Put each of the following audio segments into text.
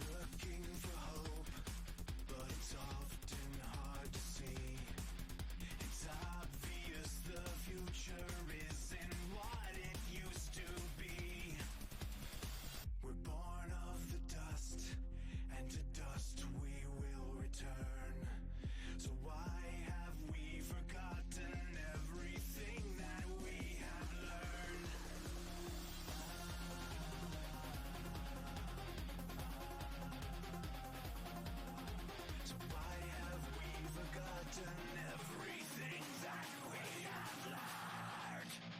Looking for hope, but it's often hard to see. It's obvious the future isn't what it used to be. We're born of the dust, and to dust we will return. So why have we forgotten everything that we have learned? So why have we forgotten everything that we have learned?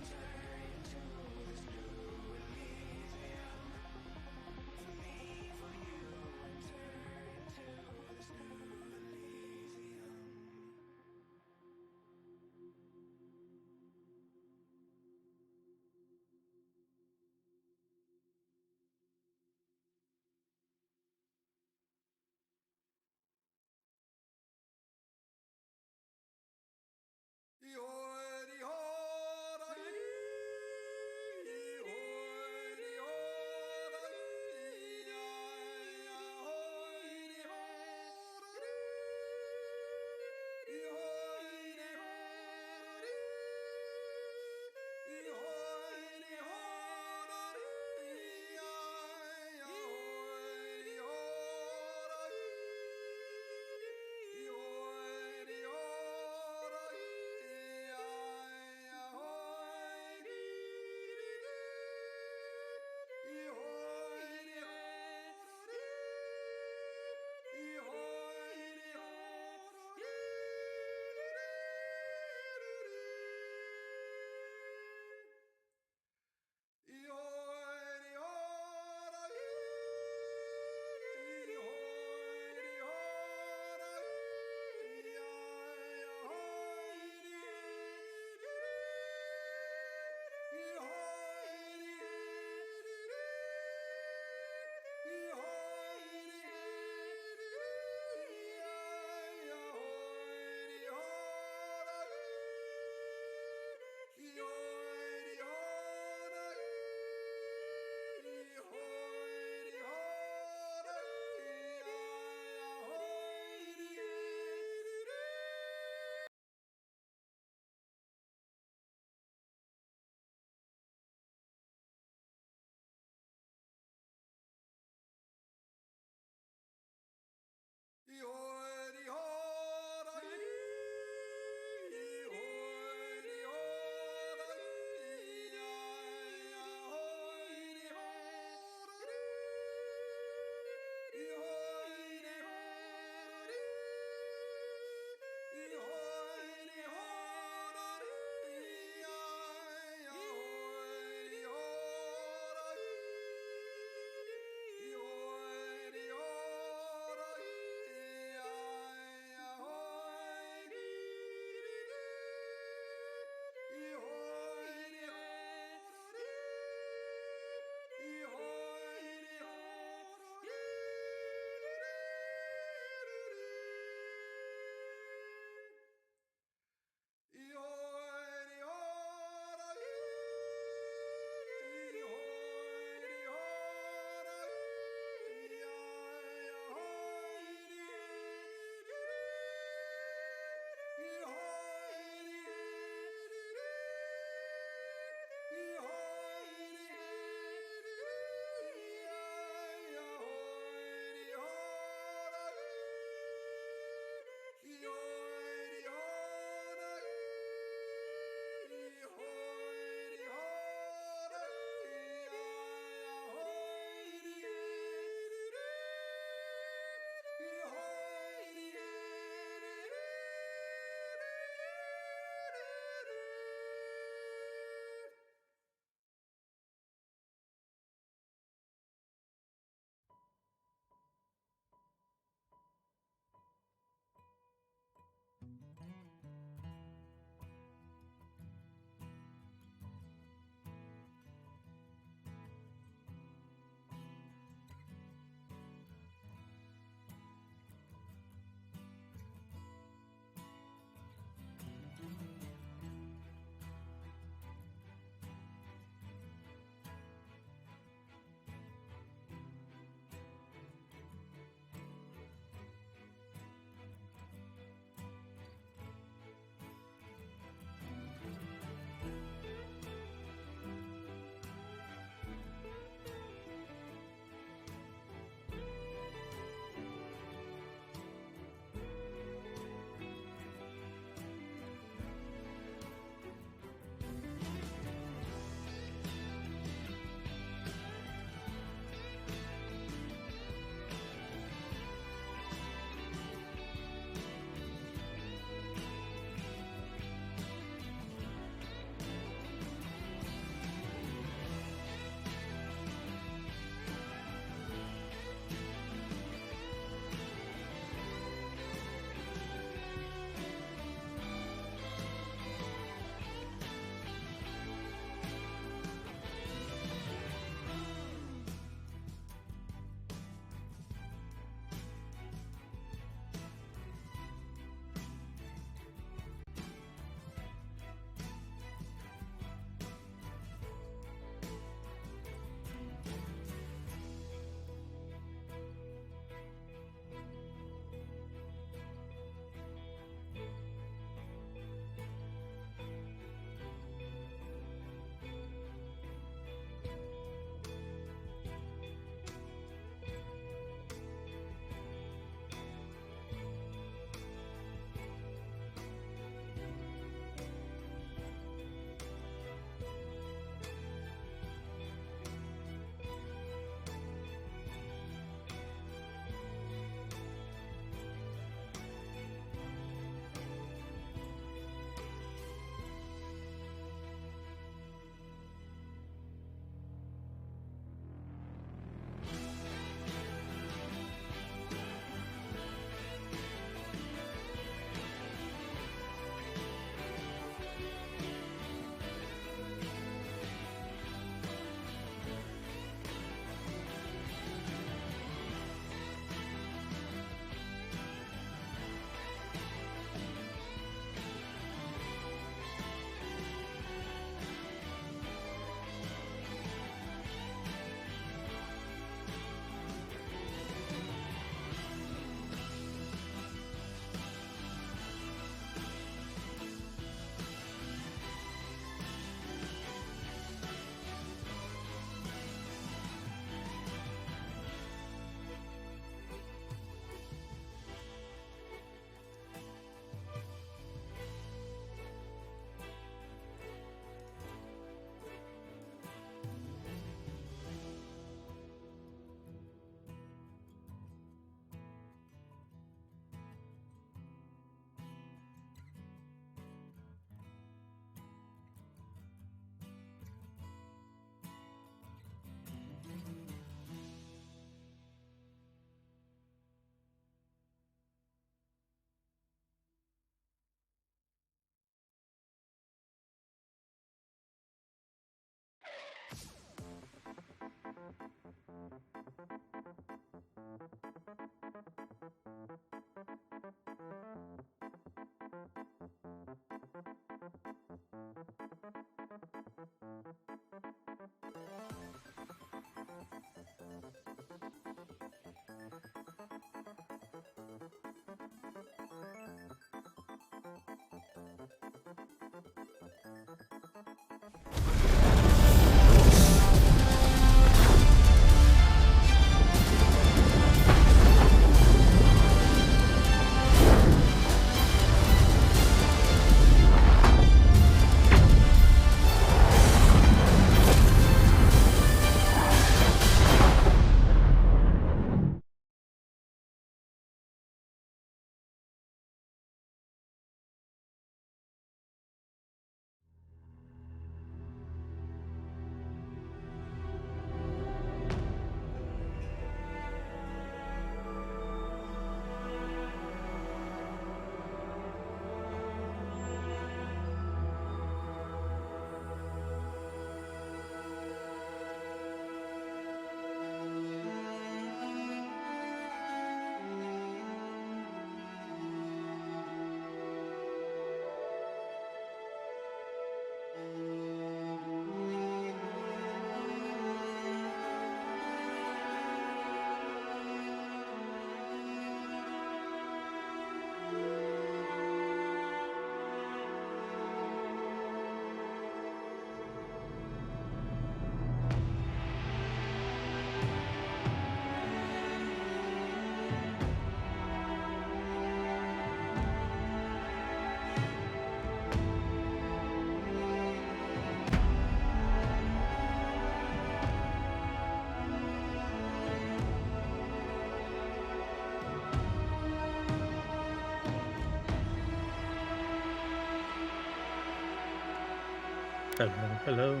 Hello, hello.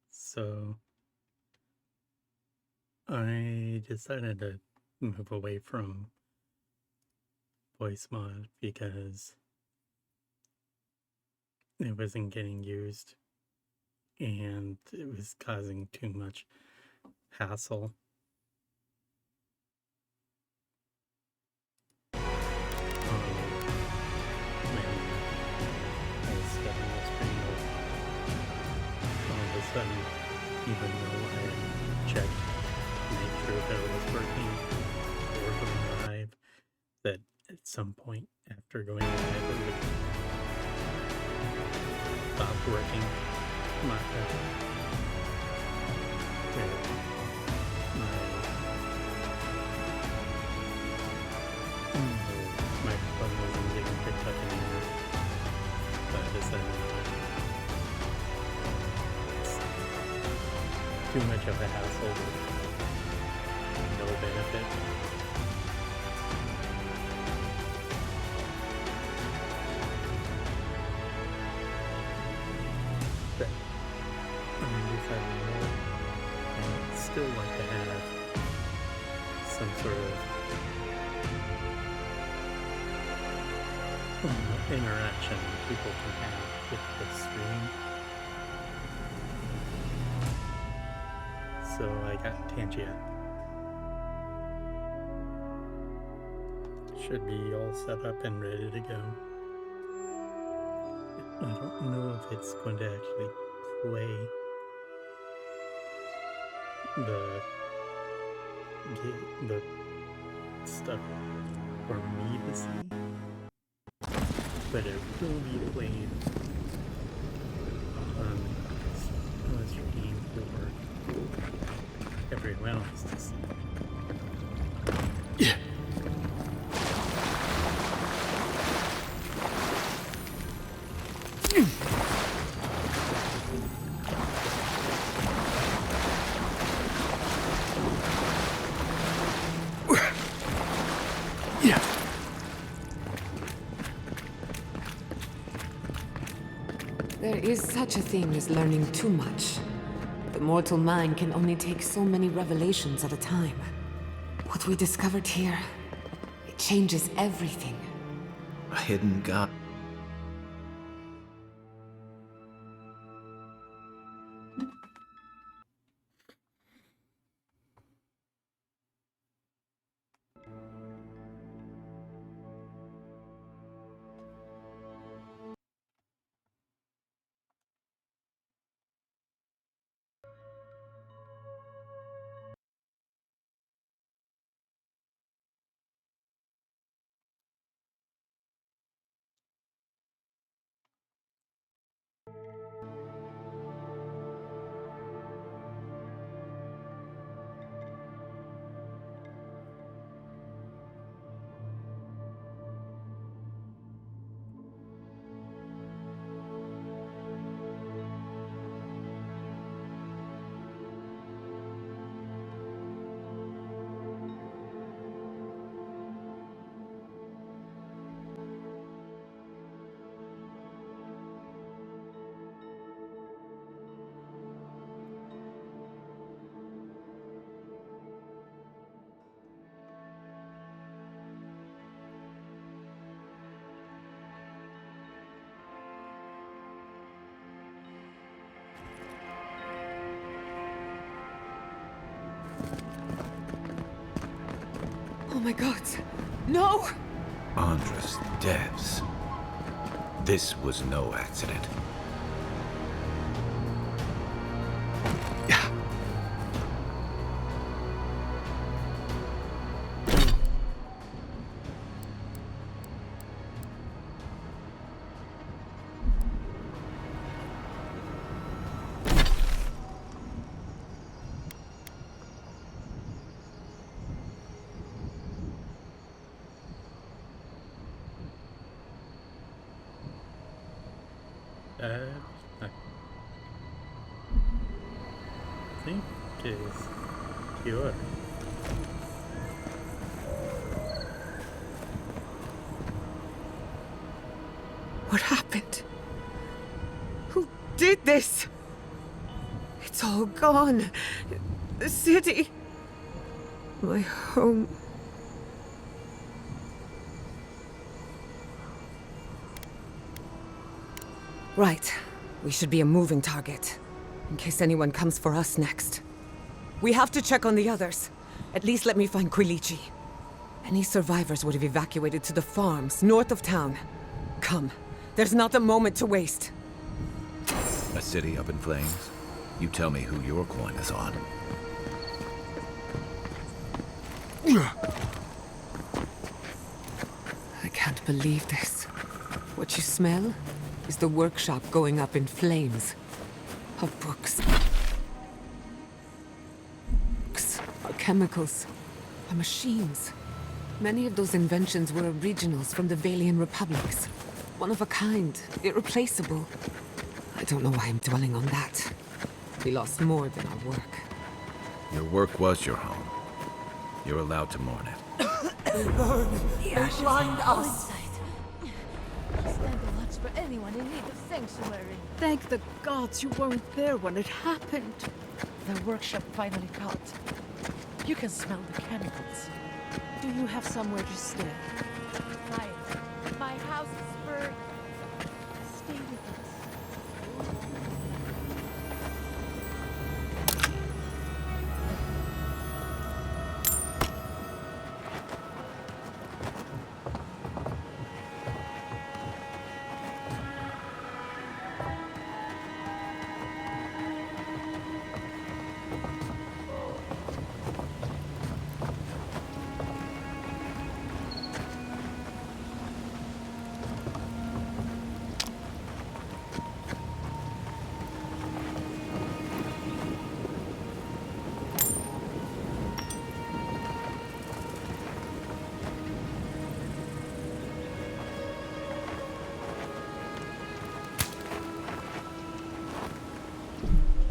So, I decided to move away from voice mod because it wasn't getting used and it was causing too much hassle. When I was setting the screen up, all of a sudden, even though I had checked to make sure that it was working or going live, that at some point after going live, it would stop working. My microphone wasn't getting picked up anymore. So I decided it's too much of a hassle with no benefit. But I'm deciding more. I'd still like to have some sort of interaction people can have with the stream. So I got Tangia. Should be all set up and ready to go. I don't know if it's going to actually play the stuff for me to see, but it will be played on a stream for everyone else to see. Yeah. There is such a thing as learning too much. The mortal mind can only take so many revelations at a time. What we discovered here, it changes everything. A hidden god. Oh my god, no! Andres Devs. This was no accident. I think is pure. What happened? did this? It's all gone. The city. My home. Right. We should be a moving target, in case anyone comes for us next. We have to check on the others. At least let me find Quilici. Any survivors would have evacuated to the farms north of town. Come. There's not a moment to waste. A city up in flames? You tell me who your coin is on. I can't believe this. What you smell is the workshop going up in flames. Our books. Our chemicals. Our machines. Many of those inventions were originals from the Valian republics. One of a kind, irreplaceable. I don't know why I'm dwelling on that. We lost more than our work. Your work was your home. You're allowed to mourn it. They blind us. Stand a watch for anyone in need of sanctuary. Thank the gods you weren't there when it happened. The workshop finally caught. You can smell the chemicals. Do you have somewhere to stay? Fine. My house is burned. Stay with us.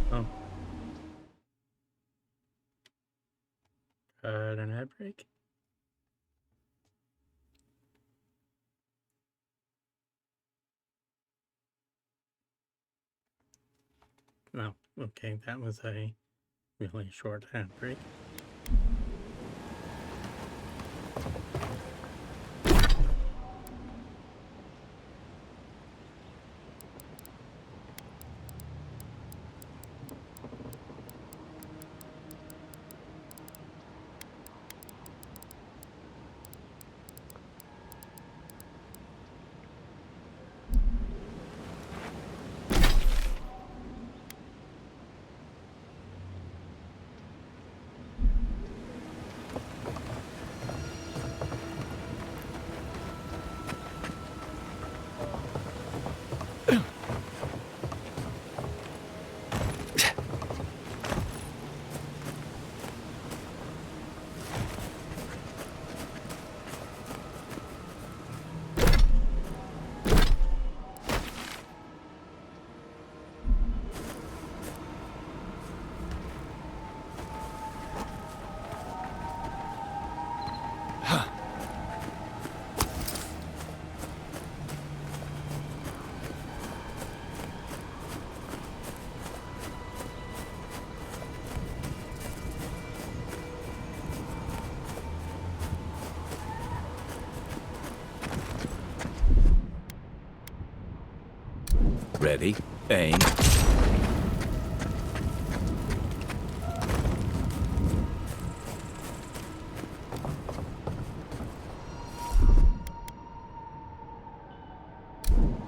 Oh. An ad break? No, okay, that was a really short ad break. Ready, aim.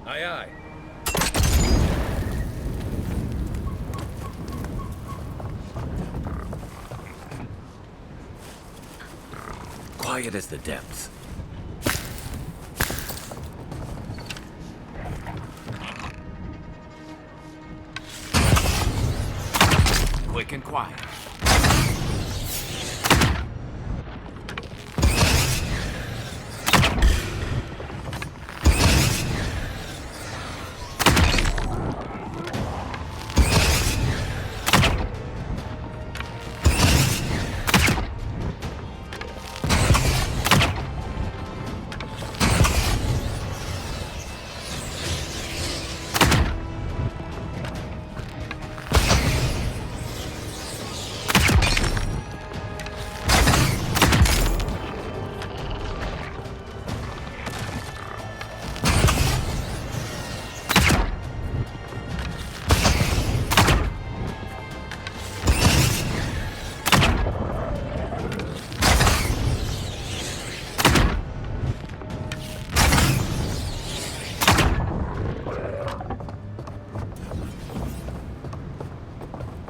Aye, aye. Quiet as the depths. Quick and quiet.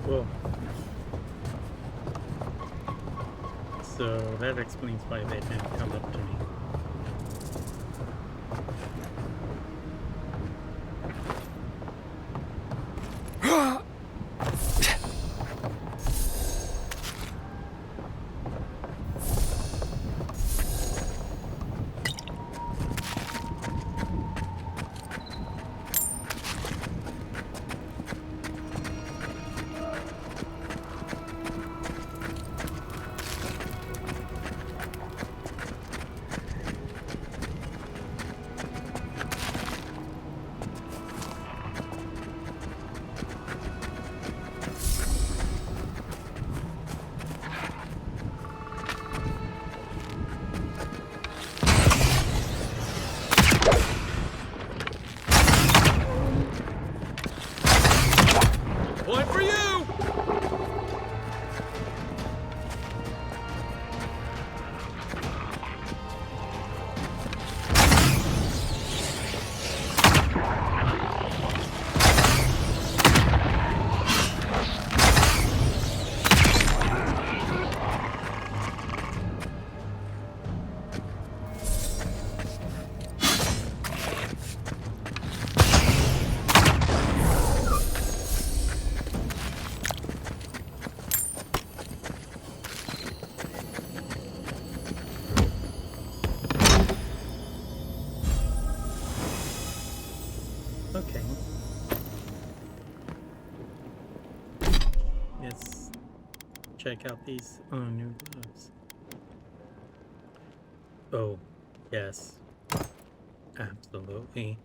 Whoa. So that explains why they didn't come up to me. One for you! Okay. Let's check out these new gloves. Oh, yes. Absolutely.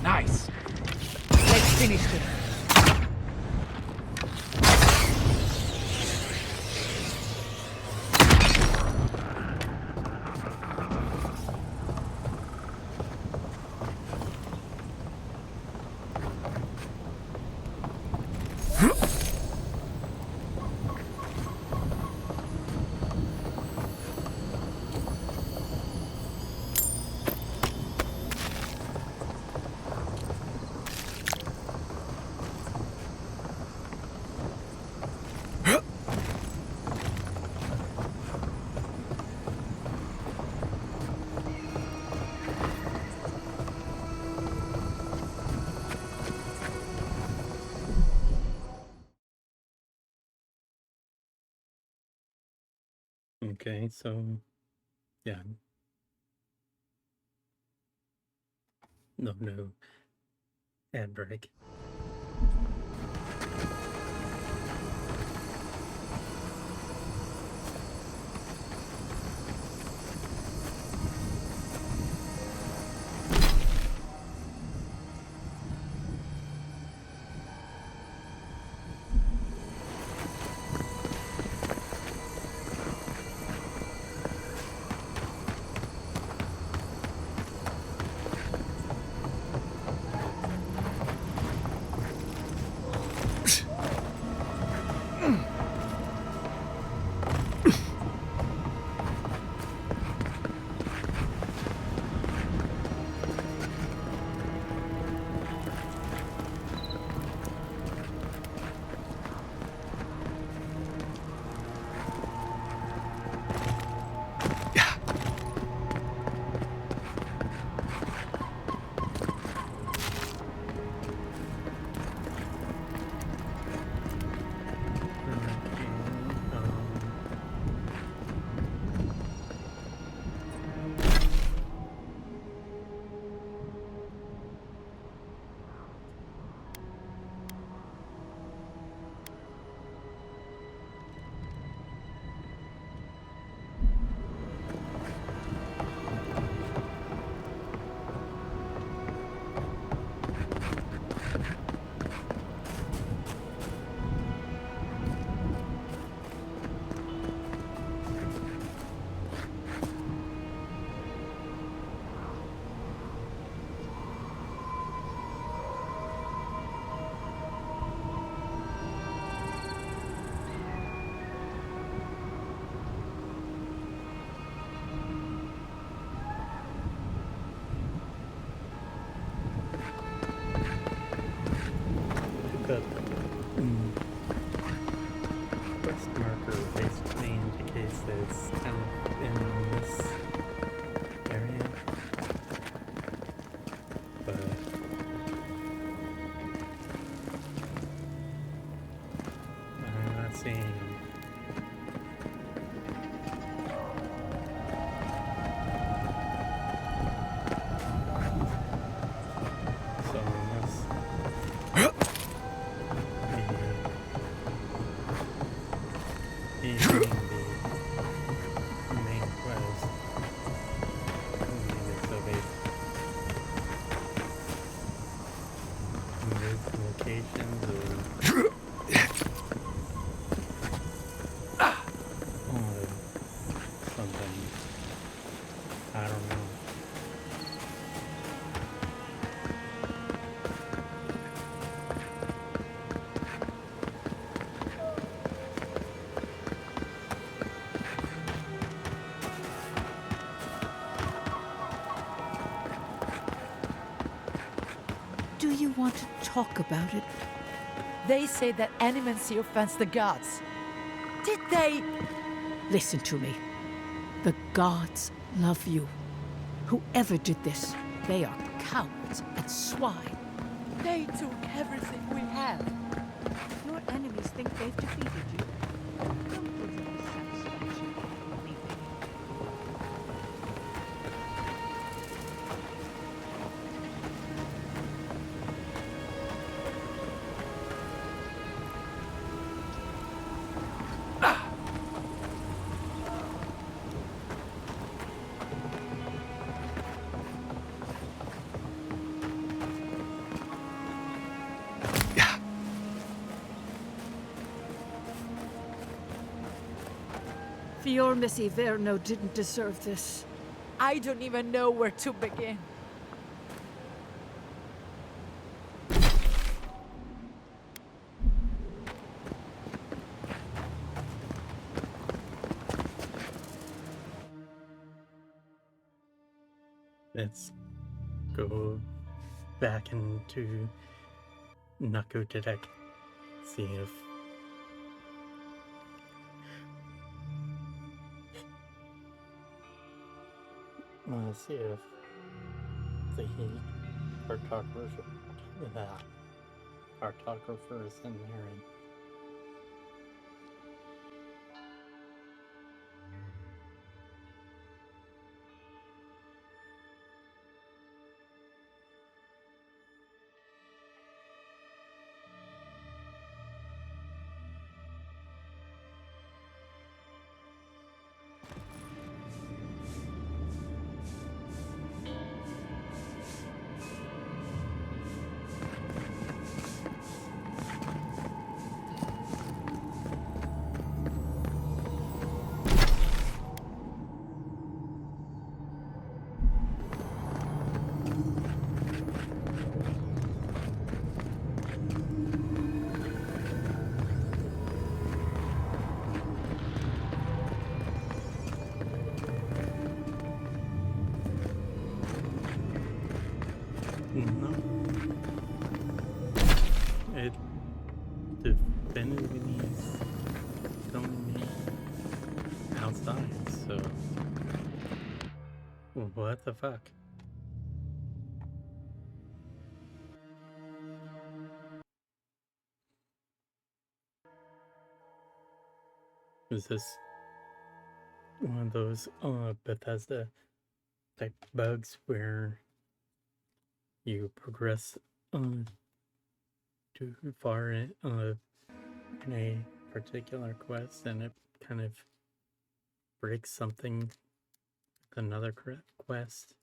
Nice. Let's finish this. Okay, so yeah. No. Ad break. obviously it's kind of in this area, but I'm not seeing him. So unless the main quest, maybe so they move locations or something. I don't know. Do you want to talk about it? They say that animancy offends the gods. Did they? Listen to me. The gods love you. Whoever did this, they are cowards and swine. They took everything we have. Your enemies think they've defeated you. Don't give them the satisfaction of believing. Fior Missy Verno didn't deserve this. I don't even know where to begin. Let's go back into Nakutadek, see if the cartographer is in there. And no, it definitively is filming me outside, so what the fuck? Is this one of those Bethesda type bugs where you progress too far in a particular quest and it kind of breaks something with another quest?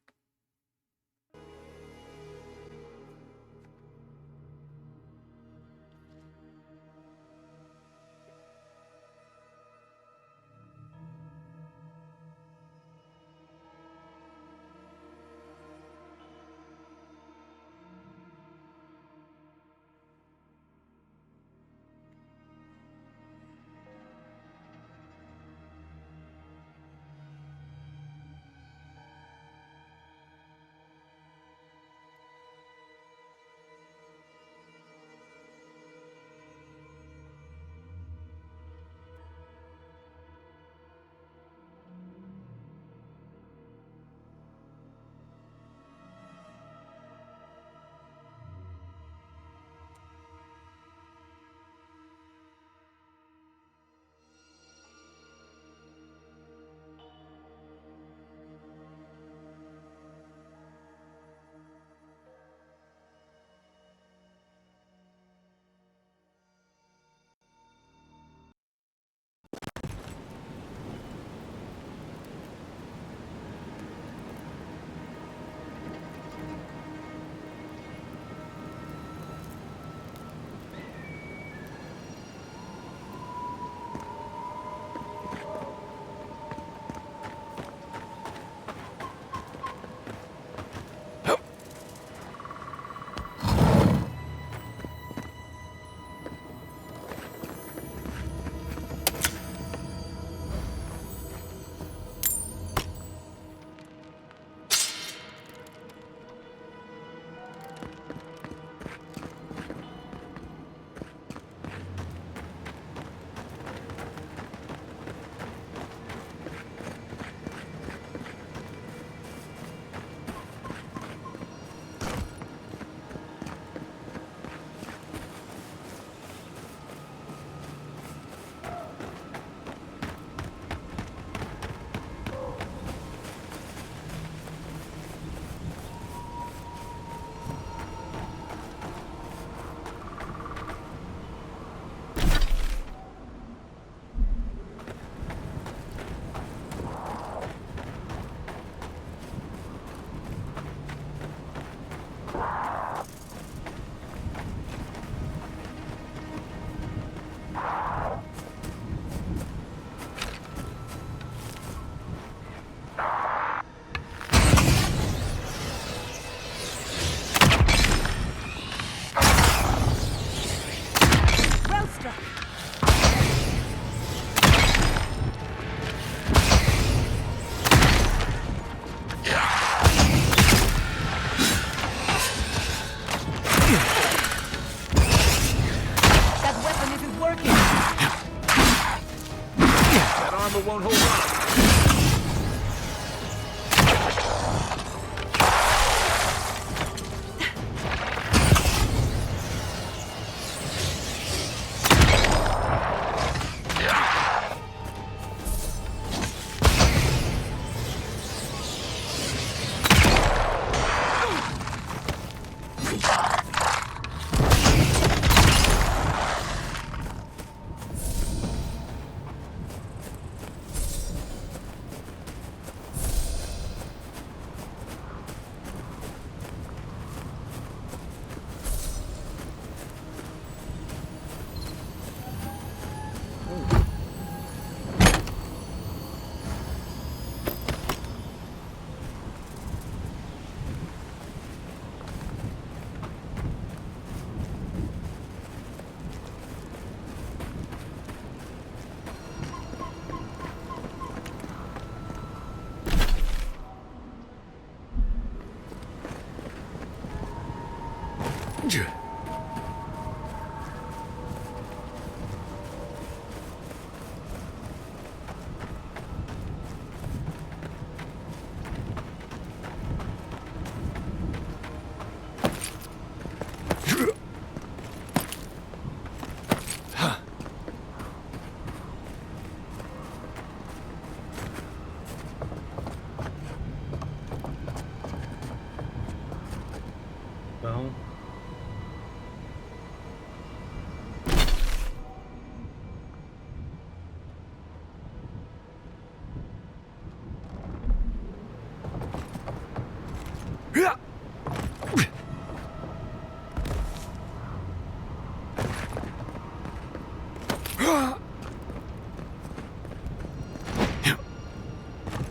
armor won't hold up.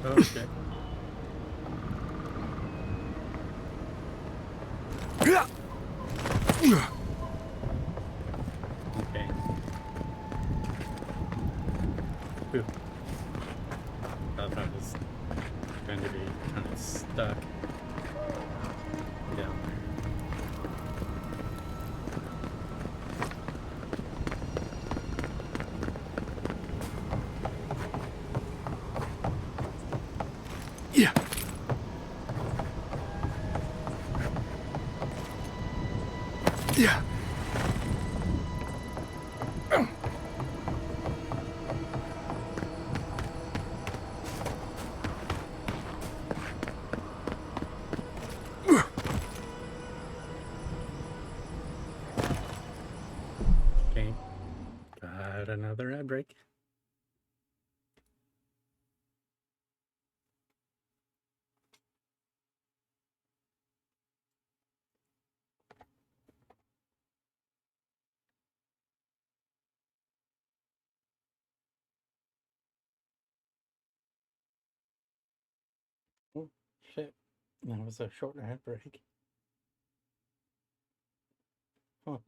Well, okay. Okay. Whew. Thought I was going to be kind of stuck down there. Yeah. Yeah. Okay. Got another ad break. Oh, shit. That was a short ad break. Huh.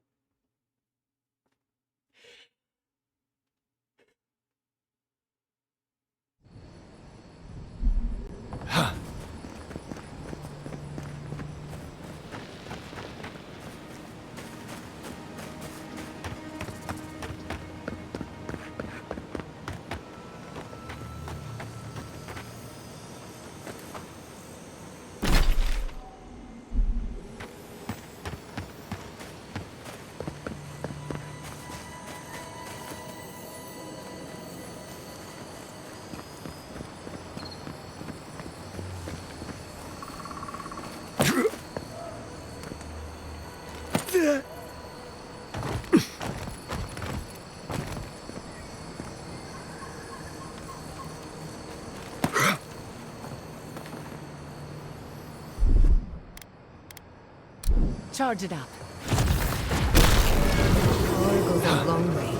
Charge it up. Power goes a long way.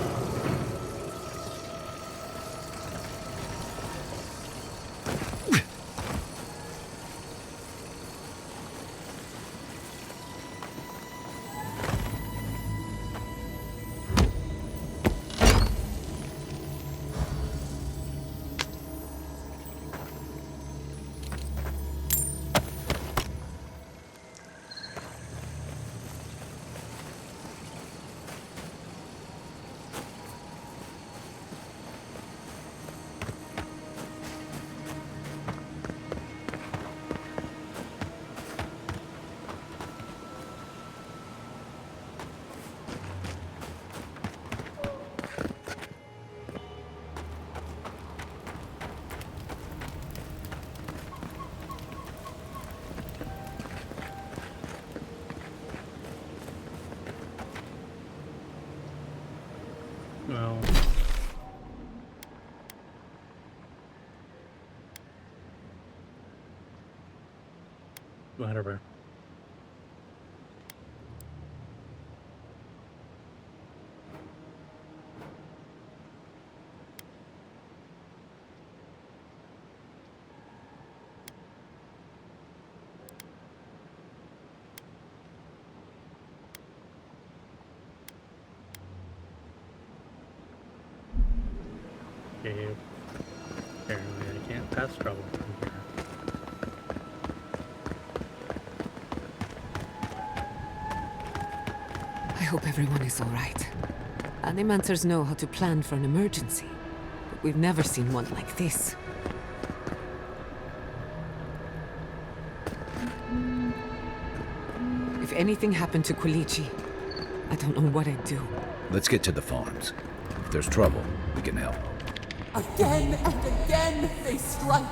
Well, whatever. Okay, apparently I can't pass trouble from here. I hope everyone is alright. Animancers know how to plan for an emergency, but we've never seen one like this. If anything happened to Quilici, I don't know what I'd do. Let's get to the farms. If there's trouble, we can help. Again and again they strike.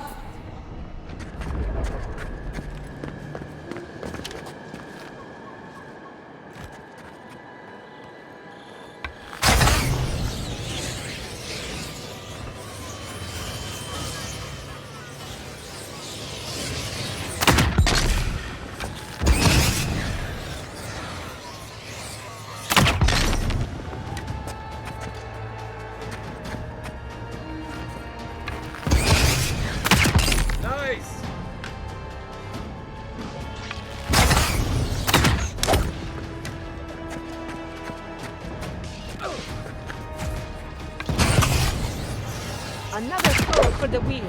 Another throw for the wheel.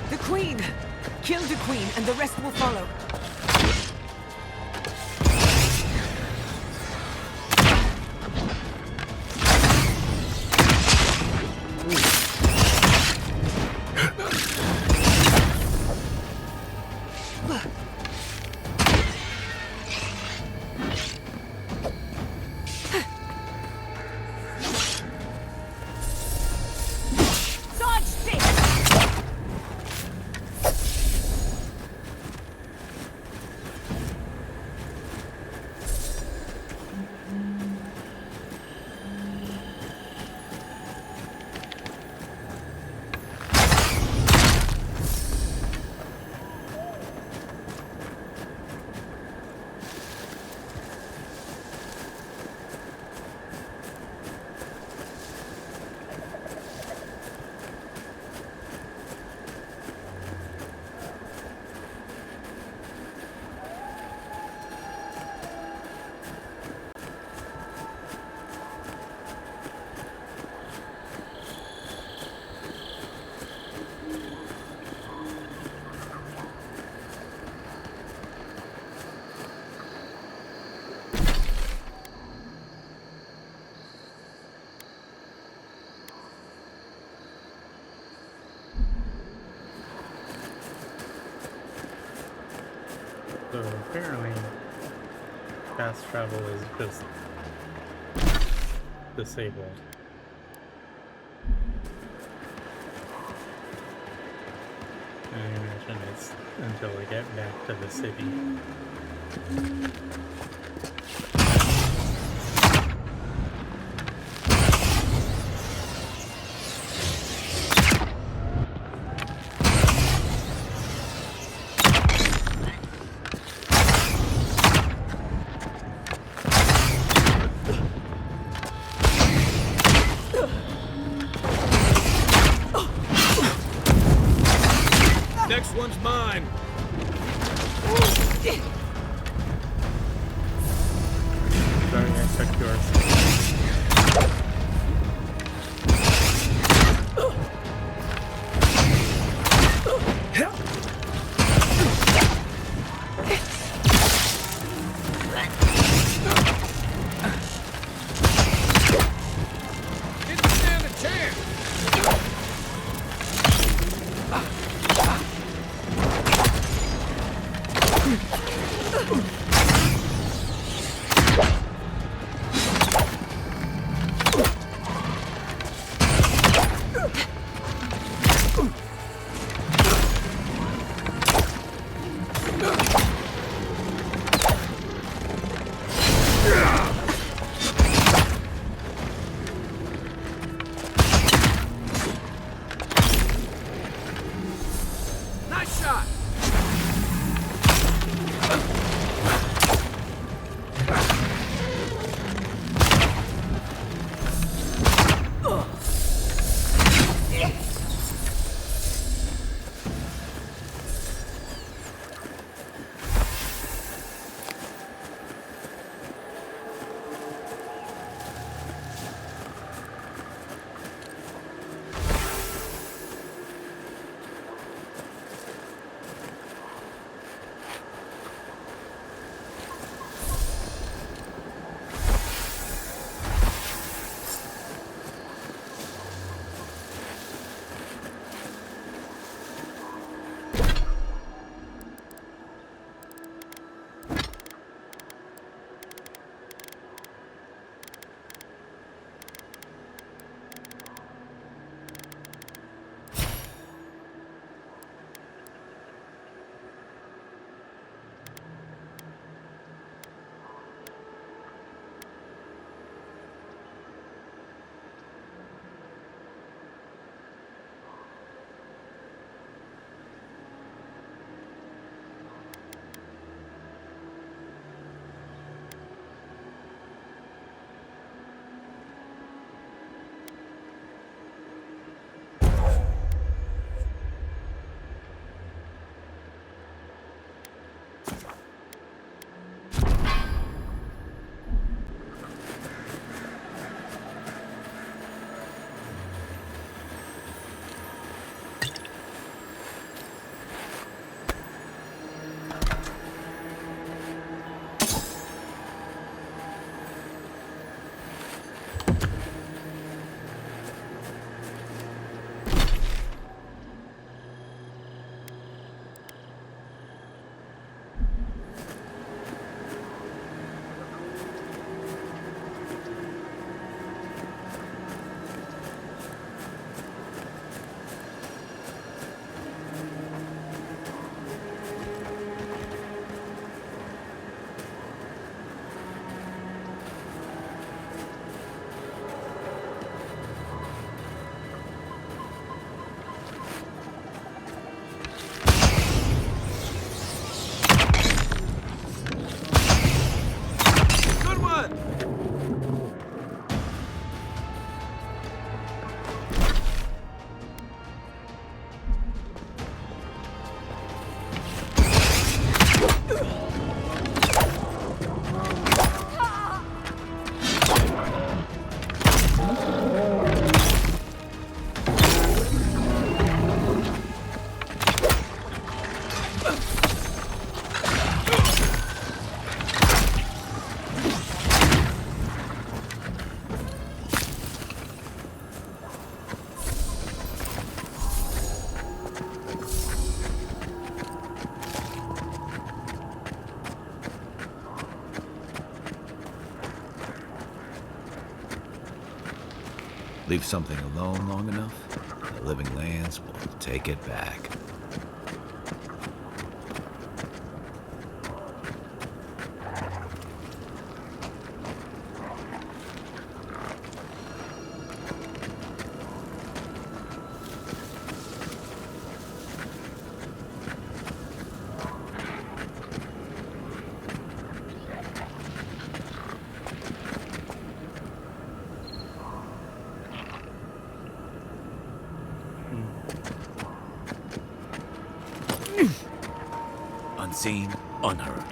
The Queen! Kill the Queen, and the rest will follow. So apparently, fast travel is just disabled. I imagine it's until we get back to the city. Next one's mine. Sorry, I took yours. Didn't stand a chance. Leave something alone long enough, the living lands will take it back. Unseen, unheard.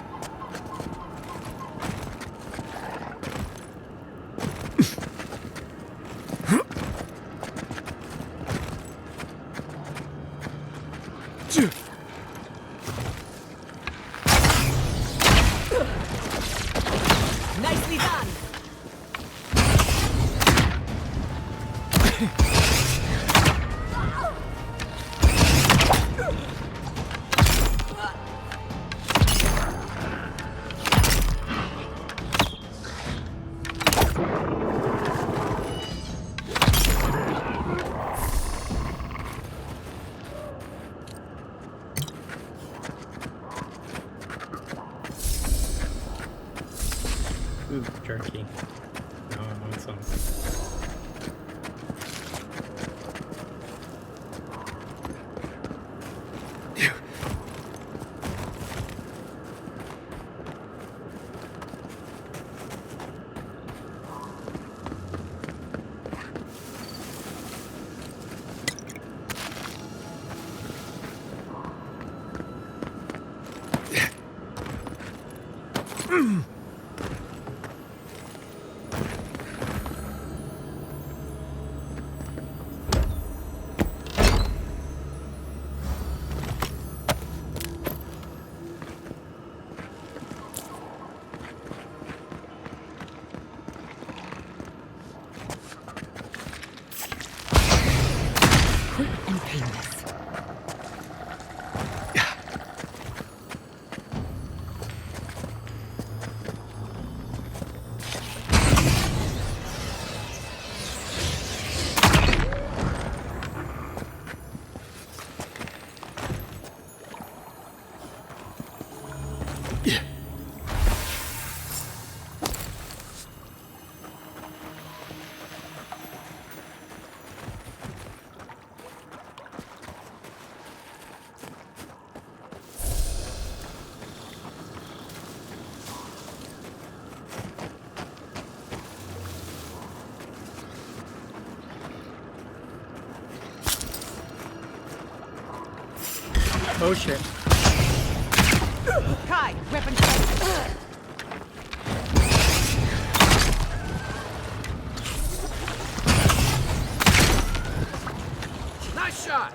Nicely done! Ooh, jerky. No, I want some. Quick and painless. Oh shit. Kai, weapon check. Nice shot!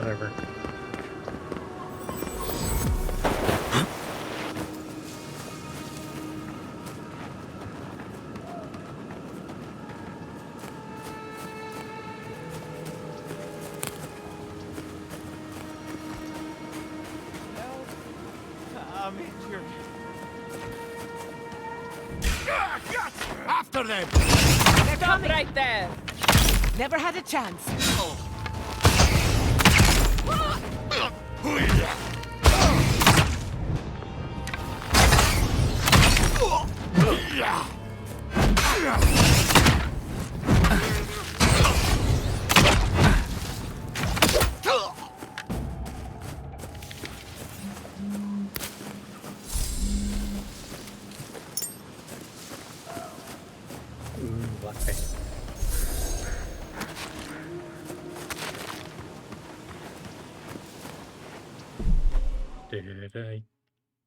Whatever. I'm injured. After them! Stop right there! Never had a chance. Black face. Did I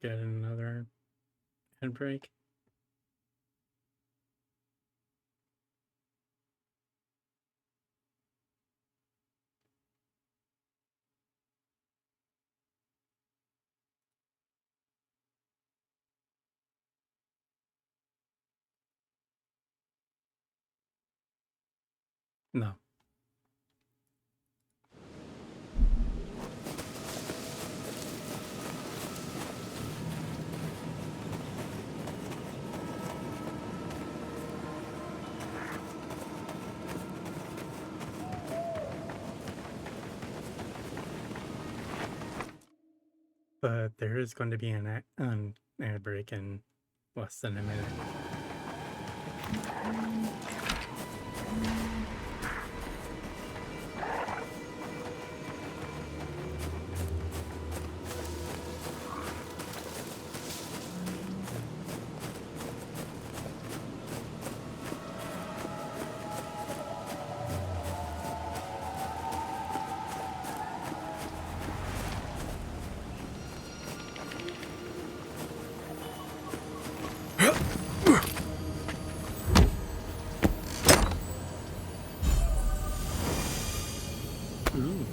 get another handbrake? No. But there is going to be an ad break in less than a minute. Ooh.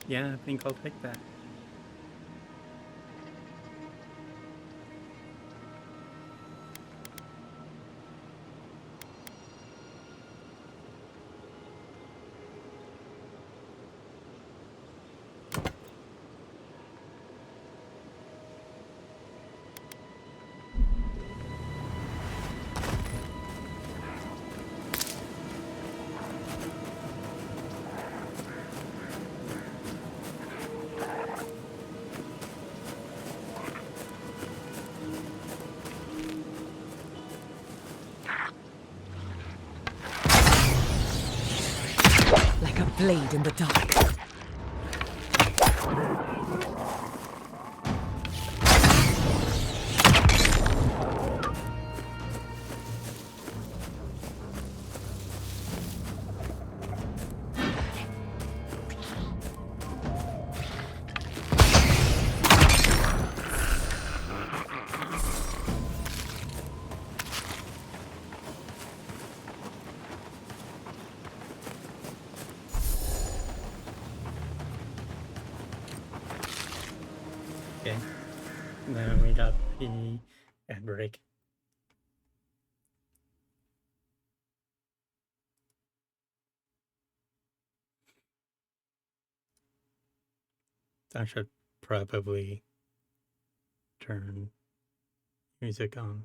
Yeah, I think I'll take that. Like a blade in the dark. Okay. Then we got the ad break. I should probably turn music on.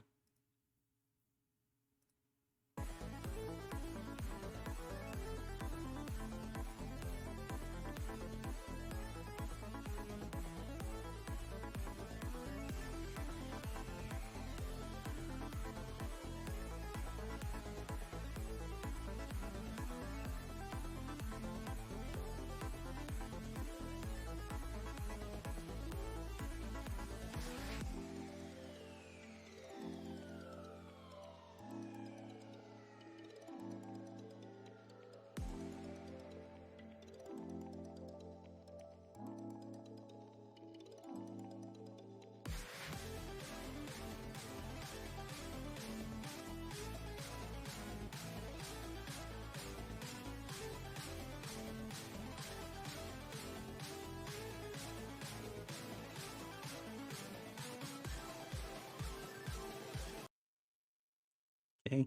Okay.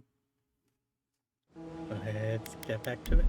Let's get back to it.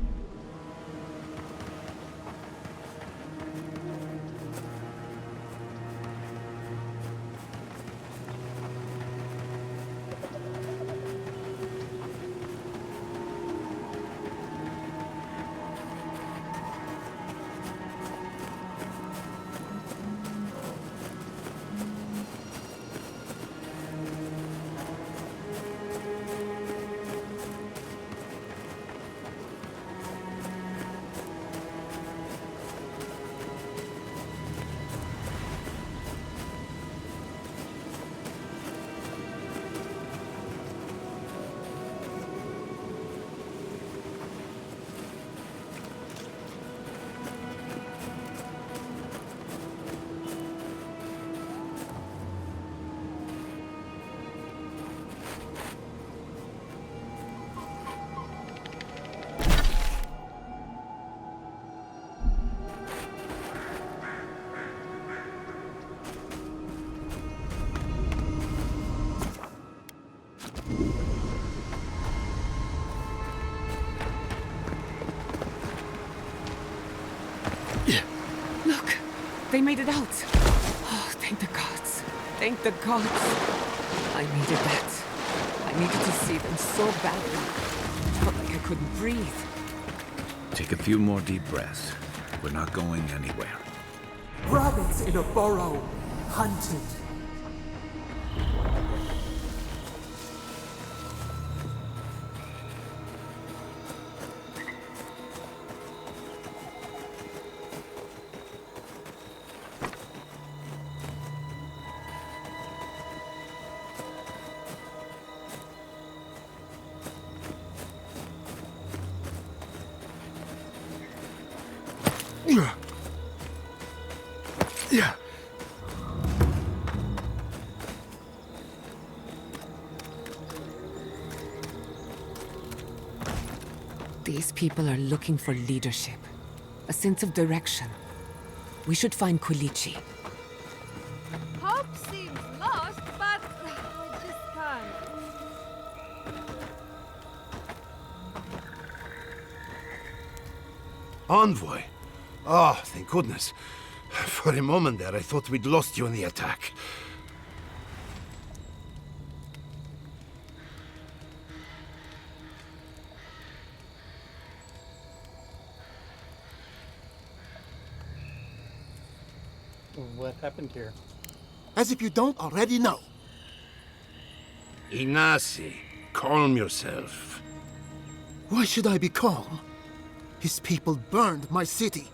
Look, they made it out. Oh, thank the gods. Thank the gods. I needed that. I needed to see them so badly. Felt like I couldn't breathe. Take a few more deep breaths. We're not going anywhere. Rabbits in a burrow. Hunted. Yeah. These people are looking for leadership, a sense of direction. We should find Quilichi. Hope seems lost, but I just can't. Envoy? Oh, thank goodness. For a moment there, I thought we'd lost you in the attack. What happened here? As if you don't already know. Ignacy, calm yourself. Why should I be calm? His people burned my city.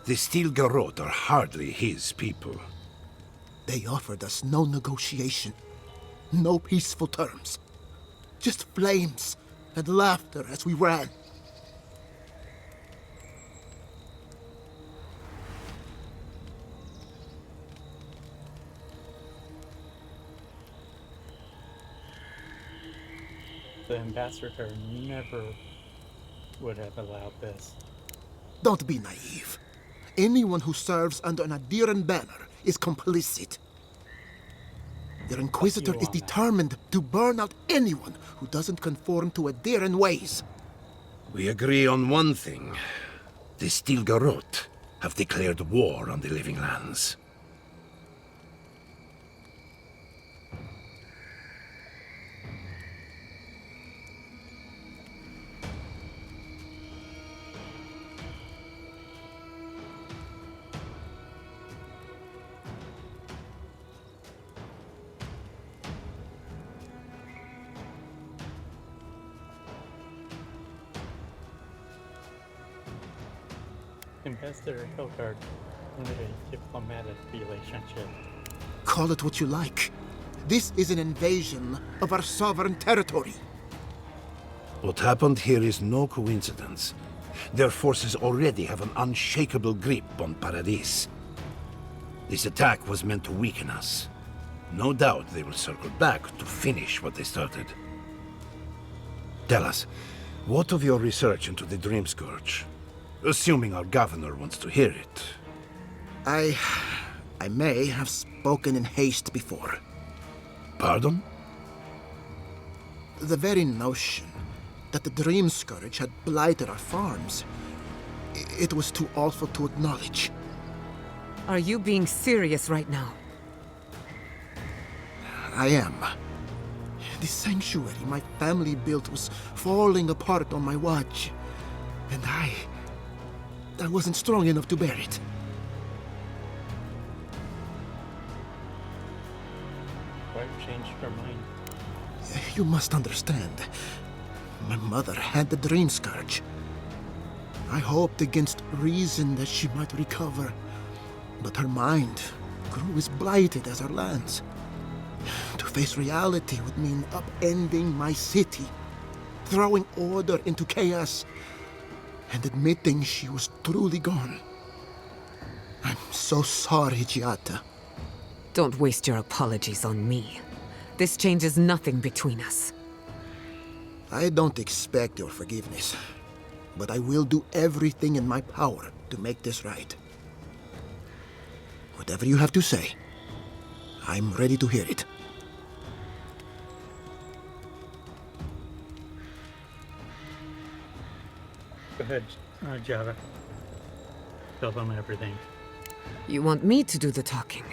The Steel Garrote are hardly his people. They offered us no negotiation, no peaceful terms. Just flames and laughter as we ran. The ambassador never would have allowed this. Don't be naive. Anyone who serves under an Adiran banner is complicit. Their Inquisitor is determined to burn out anyone who doesn't conform to Adiran ways. We agree on one thing. The Steel Garrote have declared war on the living lands. Ambassador Hildgard wanted a diplomatic relationship. Call it what you like. This is an invasion of our sovereign territory. What happened here is no coincidence. Their forces already have an unshakable grip on Paradis. This attack was meant to weaken us. No doubt they will circle back to finish what they started. Tell us, what of your research into the Dream Scourge? Assuming our governor wants to hear it. I may have spoken in haste before. Pardon? The very notion that the Dream Scourge had blighted our farms, it was too awful to acknowledge. Are you being serious right now? I am. The sanctuary my family built was falling apart on my watch, and I wasn't strong enough to bear it. Why changed her mind? You must understand. My mother had the Dream Scourge. I hoped against reason that she might recover, but her mind grew as blighted as her lands. To face reality would mean upending my city, throwing order into chaos, and admitting she was truly gone. I'm so sorry, Giata. Don't waste your apologies on me. This changes nothing between us. I don't expect your forgiveness, but I will do everything in my power to make this right. Whatever you have to say, I'm ready to hear it. Go ahead, Java. Tell them everything. You want me to do the talking?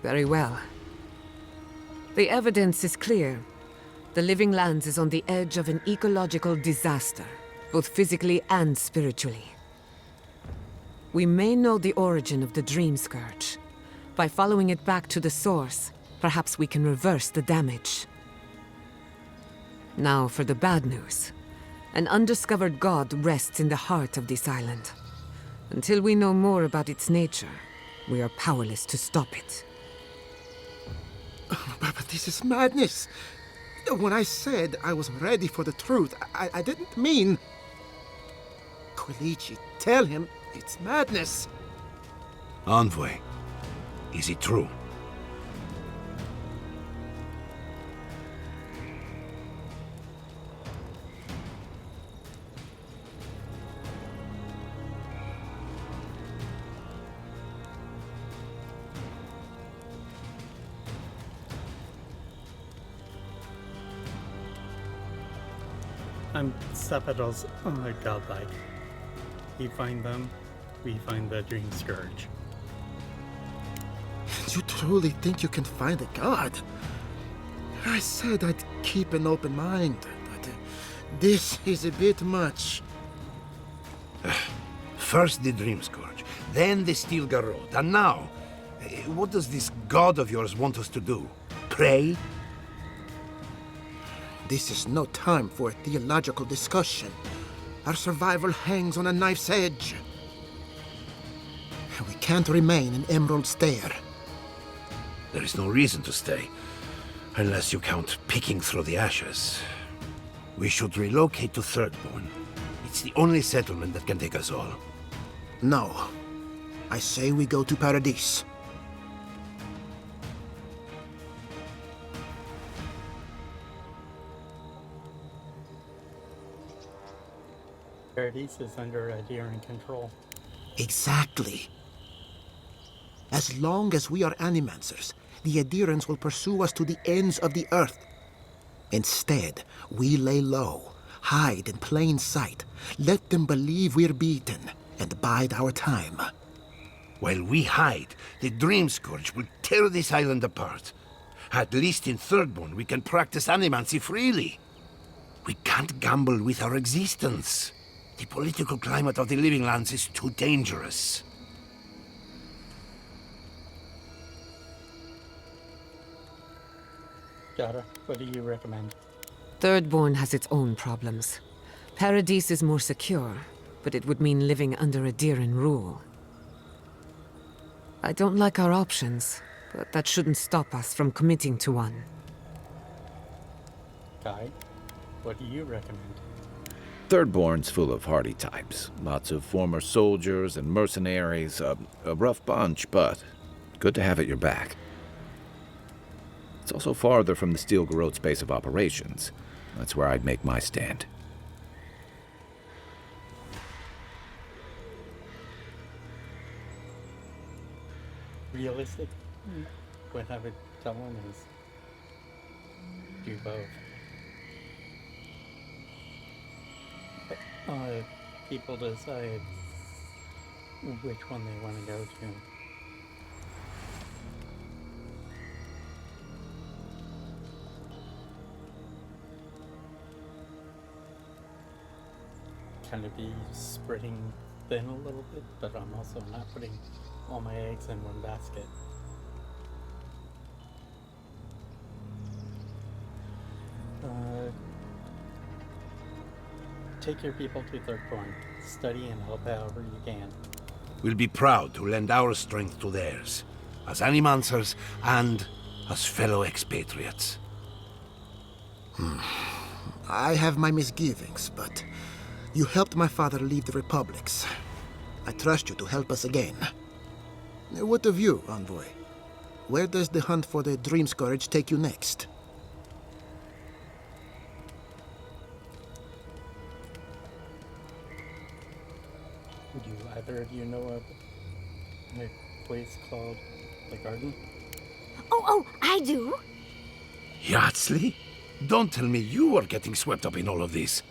Very well. The evidence is clear. The Living Lands is on the edge of an ecological disaster, both physically and spiritually. We may know the origin of the Dream Scourge. By following it back to the source, perhaps we can reverse the damage. Now for the bad news. An undiscovered god rests in the heart of this island. Until we know more about its nature, we are powerless to stop it. But this is madness. When I said I was ready for the truth, I didn't mean... Quilici, tell him it's madness. Envoy, is it true? Sapados are godlike. He find them, we find the Dream Scourge. You truly think you can find a god? I said I'd keep an open mind, but this is a bit much. First the Dream Scourge, then the Steel Garrote, and now, what does this god of yours want us to do? Pray? This is no time for a theological discussion. Our survival hangs on a knife's edge. We can't remain in Emerald Stair. There is no reason to stay, unless you count picking through the ashes. We should relocate to Thirdborn. It's the only settlement that can take us all. No. I say we go to Paradis. Paradis is under Adherent control. Exactly. As long as we are Animancers, the Adherents will pursue us to the ends of the earth. Instead, we lay low, hide in plain sight, let them believe we're beaten, and bide our time. While we hide, the Dream Scourge will tear this island apart. At least in Thirdborn, we can practice animancy freely. We can't gamble with our existence. The political climate of the Living Lands is too dangerous. Jara, what do you recommend? Thirdborn has its own problems. Paradise is more secure, but it would mean living under a Diran rule. I don't like our options, but that shouldn't stop us from committing to one. Kai, what do you recommend? Thirdborn's full of hardy types. Lots of former soldiers and mercenaries. A rough bunch, but good to have at your back. It's also farther from the Steel Garrote's base of operations. That's where I'd make my stand. Realistic? What I would tell them is do both. People decide which one they want to go to. Kind of be spreading thin a little bit, but I'm also not putting all my eggs in one basket. Take your people to Thirdborn. Study and help however you can. We'll be proud to lend our strength to theirs, as animancers and as fellow expatriates. I have my misgivings, but you helped my father leave the Republics. I trust you to help us again. What of you, Envoy? Where does the hunt for the Dream Scourge take you next? Do either of you know of a place called the Garden? Oh, I do. Yardsley? Don't tell me you are getting swept up in all of this.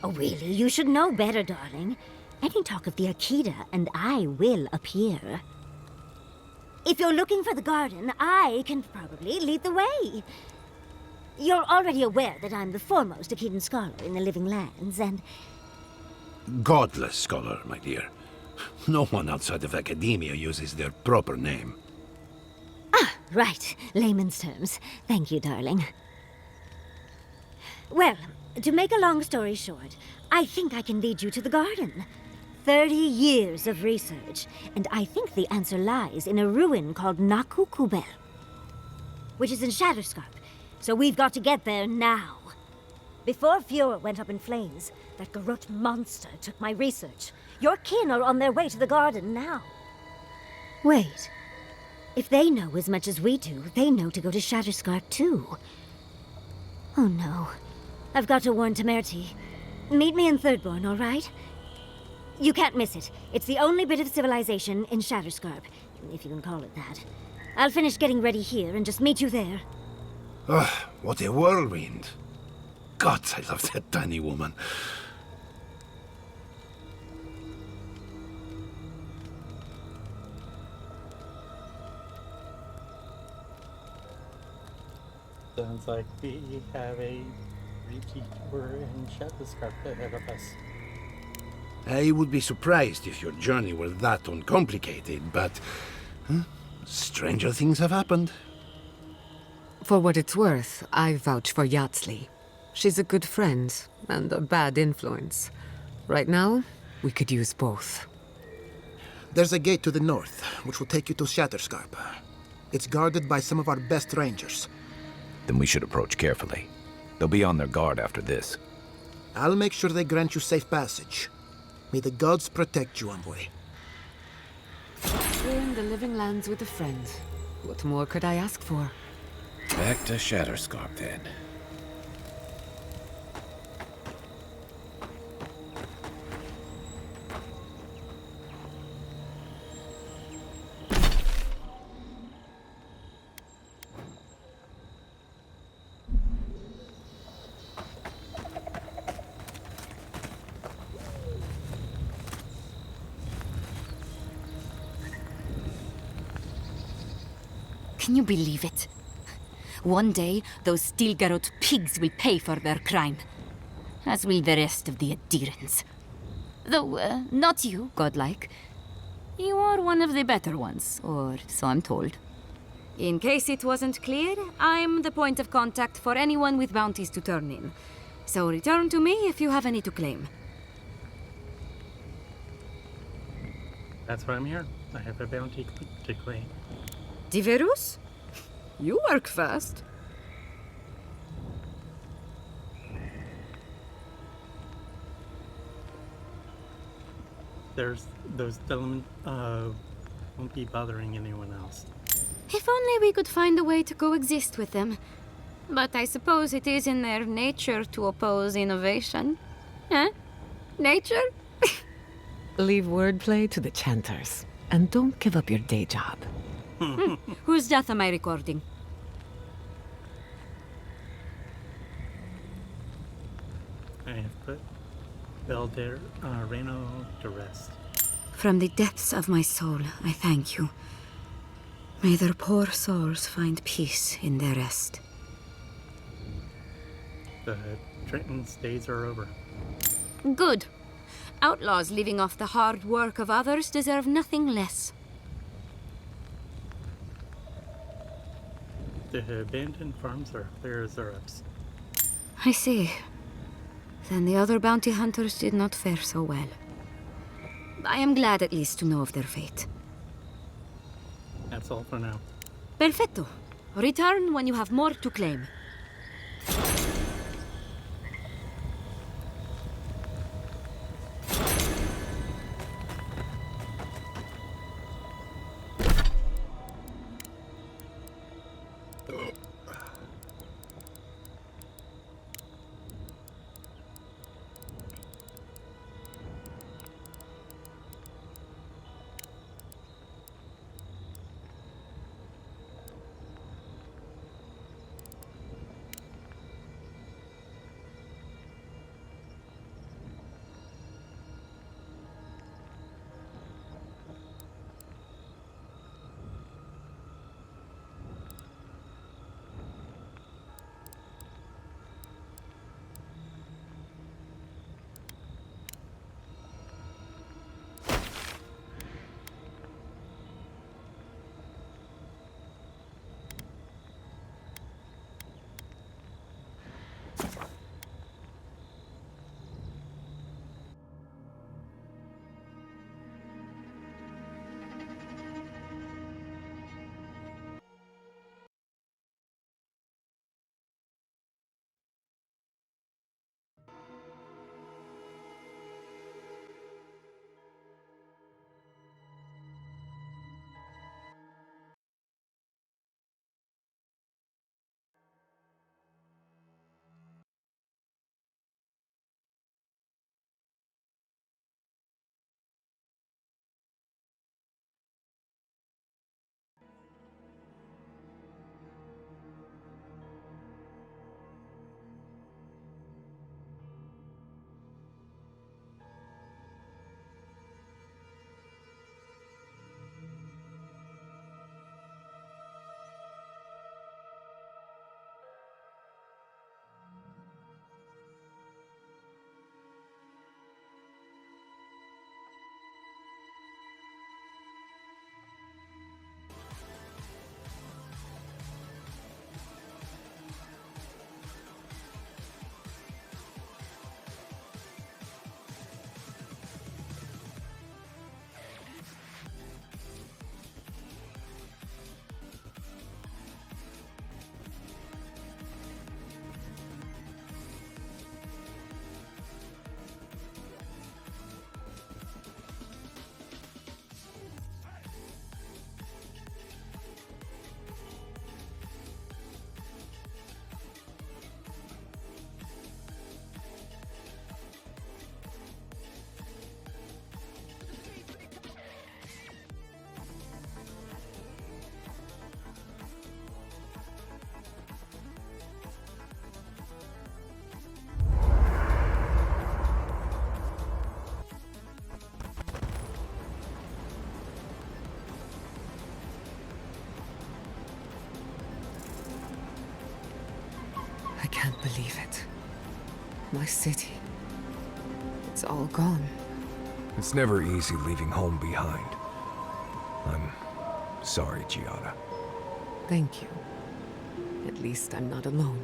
Oh, really? You should know better, darling. Any talk of the Akita, and I will appear. If you're looking for the garden, I can probably lead the way. You're already aware that I'm the foremost Akitan scholar in the Living Lands, and... Godless scholar, my dear. No one outside of academia uses their proper name. Ah, right. Layman's terms. Thank you, darling. Well, to make a long story short, I think I can lead you to the garden. 30 years of research, and I think the answer lies in a ruin called Naku Kubel, which is in Shatterscarp, so we've got to get there now. Before Fiora went up in flames, that Garrote monster took my research. Your kin are on their way to the garden now. Wait. If they know as much as we do, they know to go to Shatterscarp too. Oh no. I've got to warn Temerity. Meet me in Thirdborn, all right? You can't miss it. It's the only bit of civilization in Shatterscarp, if you can call it that. I'll finish getting ready here and just meet you there. Ah, what a whirlwind. God, I love that tiny woman. Sounds like we have a repeat tour in Shatterscarp ahead of us. I would be surprised if your journey were that uncomplicated, but stranger things have happened. For what it's worth, I vouch for Yardsley. She's a good friend and a bad influence. Right now, we could use both. There's a gate to the north, which will take you to Shatterscarp. It's guarded by some of our best rangers. Then we should approach carefully. They'll be on their guard after this. I'll make sure they grant you safe passage. May the gods protect you, Envoy. We're in the Living Lands with a friend. What more could I ask for? Back to Shatterscarp, then. Can you believe it? One day, those Stilgarot pigs will pay for their crime. As will the rest of the adherents. Though, not you, godlike. You are one of the better ones, or so I'm told. In case it wasn't clear, I'm the point of contact for anyone with bounties to turn in. So return to me if you have any to claim. That's why I'm here. I have a bounty to claim. Diverus? You work fast. There's those elements won't be bothering anyone else. If only we could find a way to coexist with them. But I suppose it is in their nature to oppose innovation. Huh? Nature? Leave wordplay to the chanters. And don't give up your day job. Whose death am I recording? I have put Reno to rest. From the depths of my soul, I thank you. May their poor souls find peace in their rest. The Trenton's days are over. Good. Outlaws living off the hard work of others deserve nothing less. The abandoned farms are clear as ups. I see. Then the other bounty hunters did not fare so well. I am glad at least to know of their fate. That's all for now. Perfecto. Return when you have more to claim. can't believe it. My city. It's all gone. It's never easy leaving home behind. I'm sorry, Giada. Thank you. At least I'm not alone.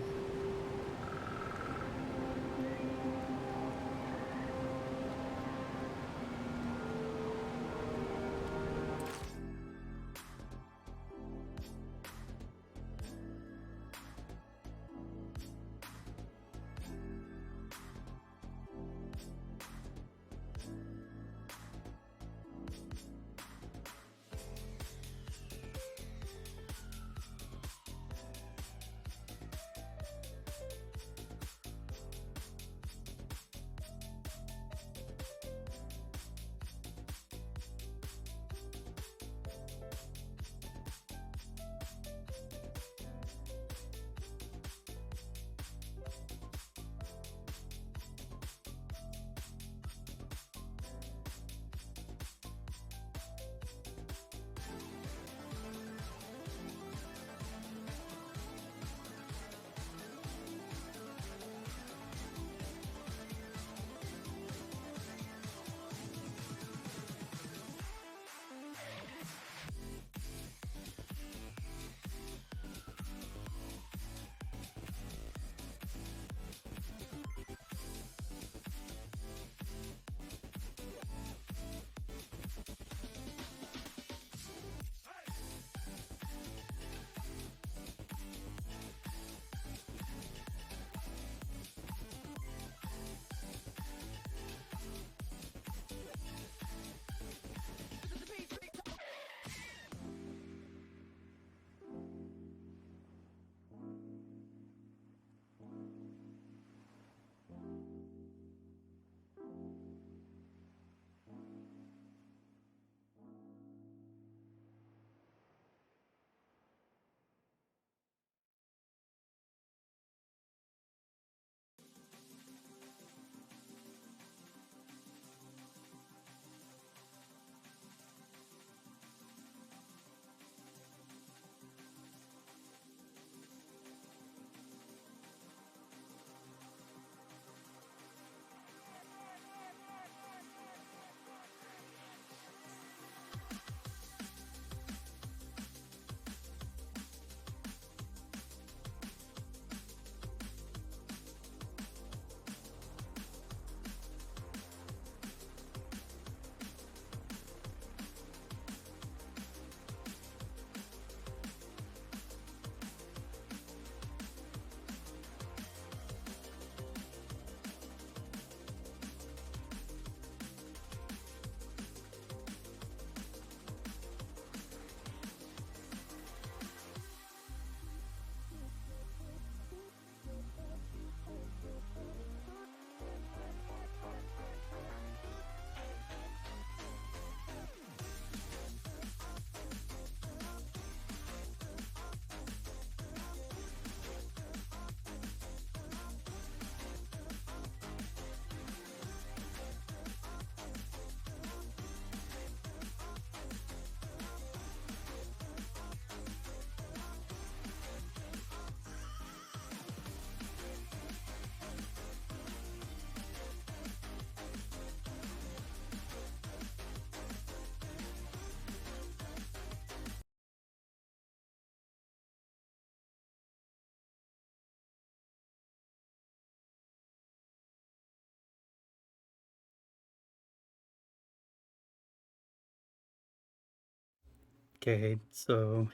Okay, so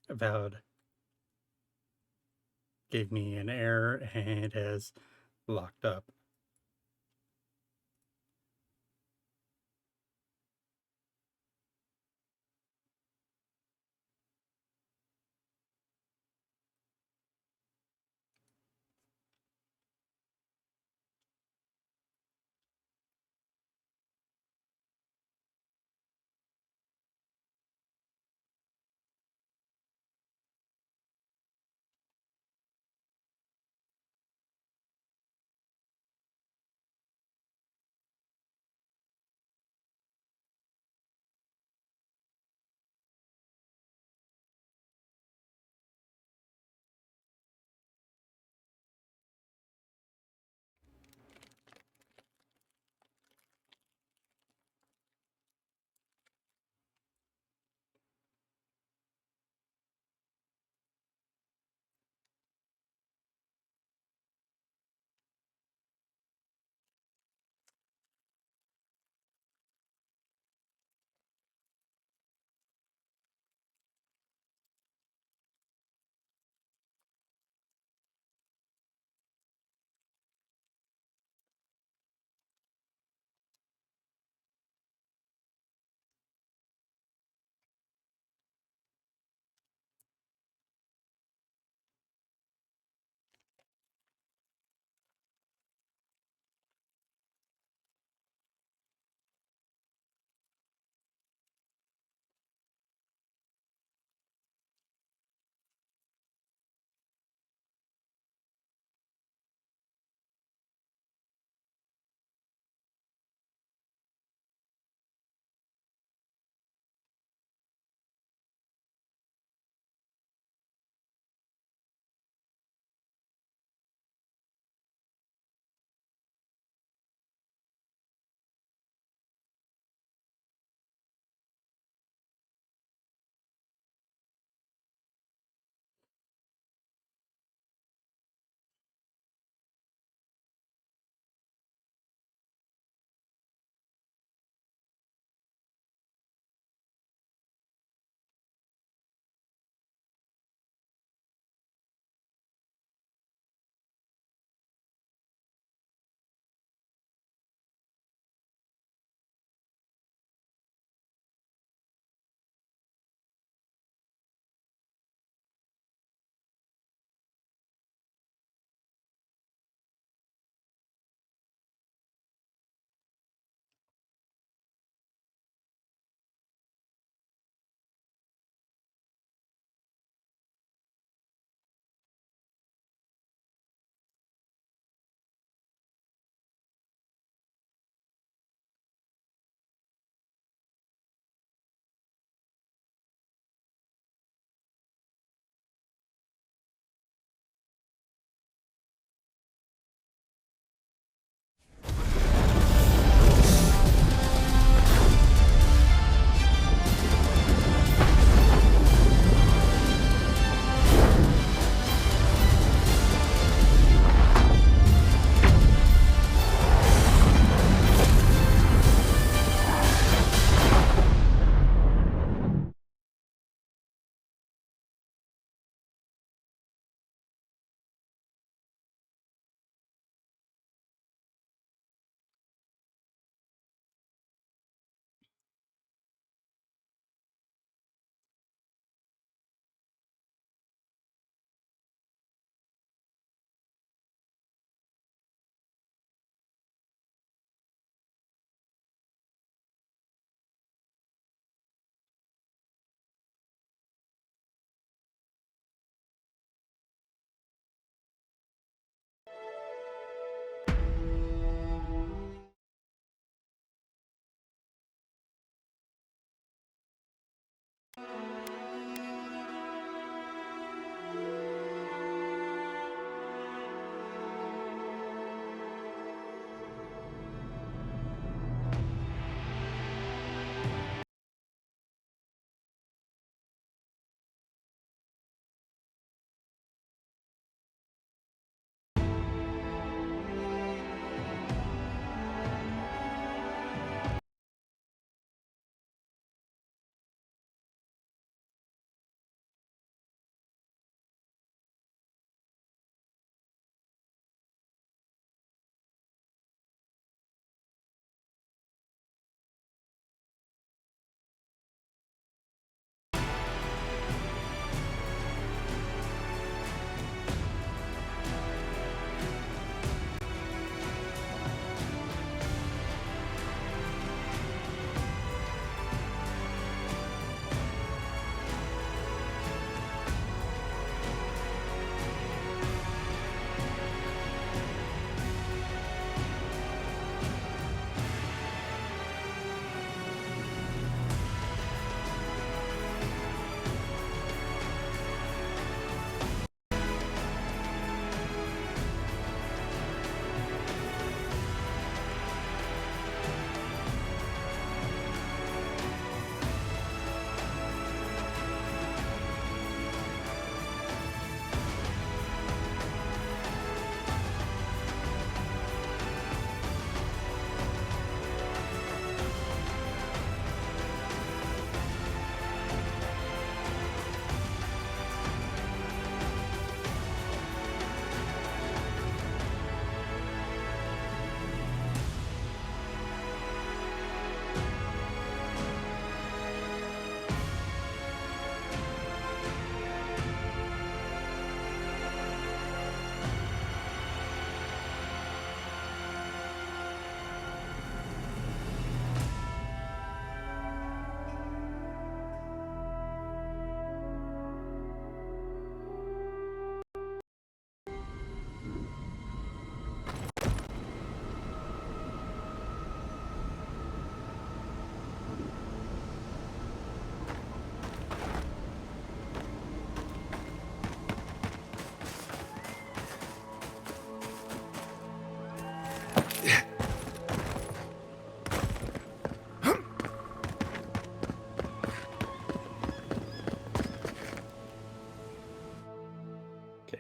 Avowed gave me an error and it has locked up.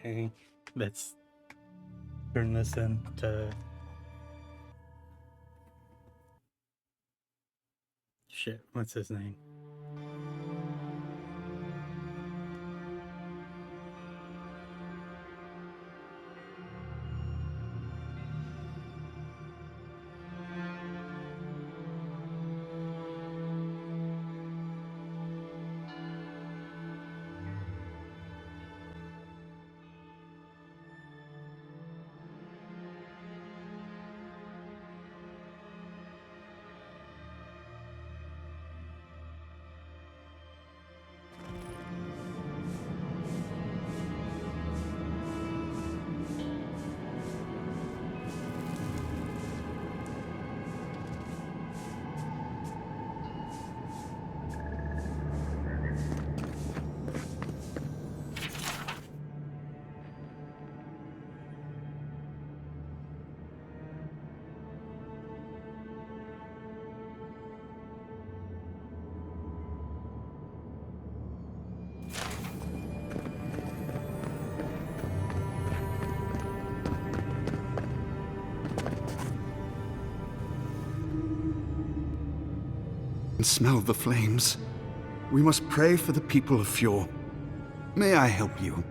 Dang. Let's turn this into... Shit, what's his name? Smell the flames. We must pray for the people of Fjord. May I help you?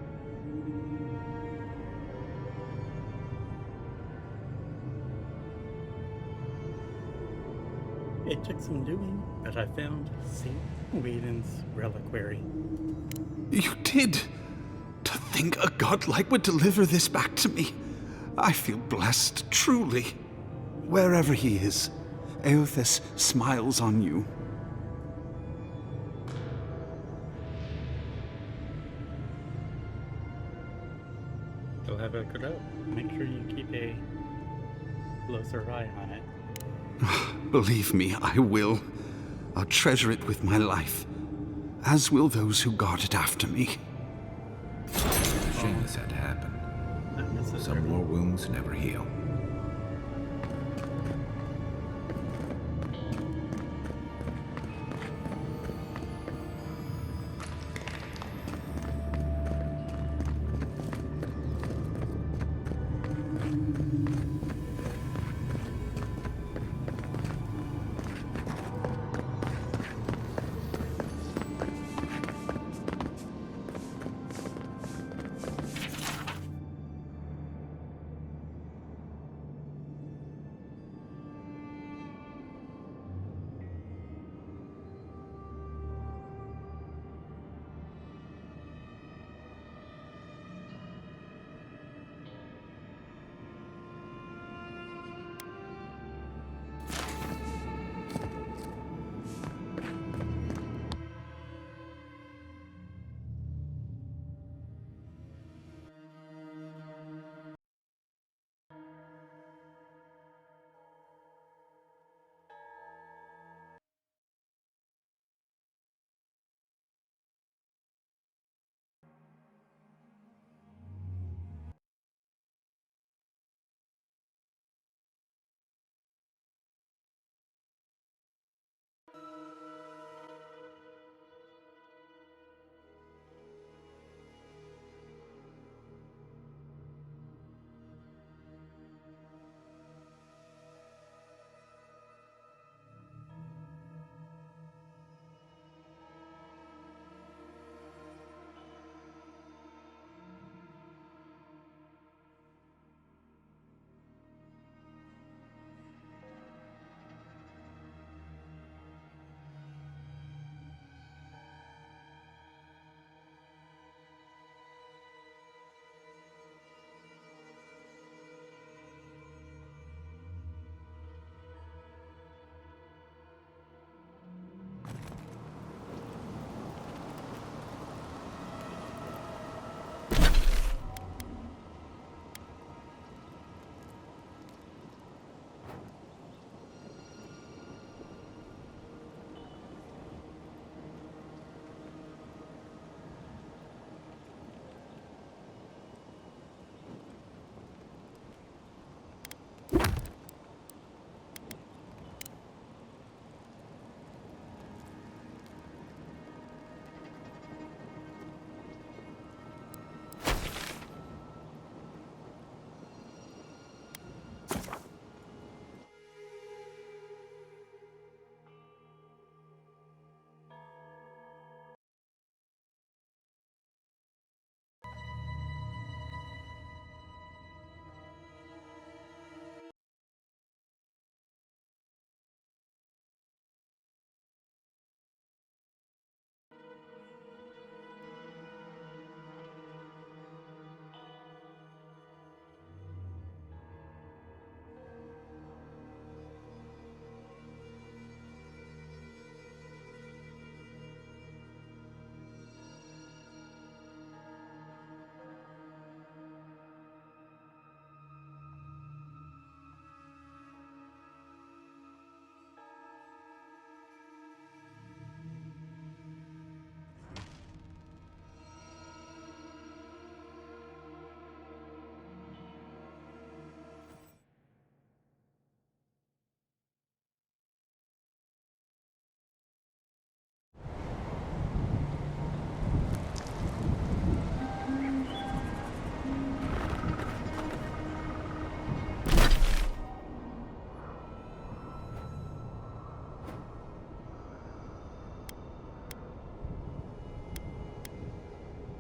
It took some doing, but I found St. Whedon's reliquary. You did? To think a godlike would deliver this back to me. I feel blessed, truly. Wherever he is, Eothas smiles on you. You'll have it up. Make sure you keep a closer eye on it. Believe me, I will. I'll treasure it with my life, as will those who guard it after me. Shame this had to happen. Some more wounds never heal.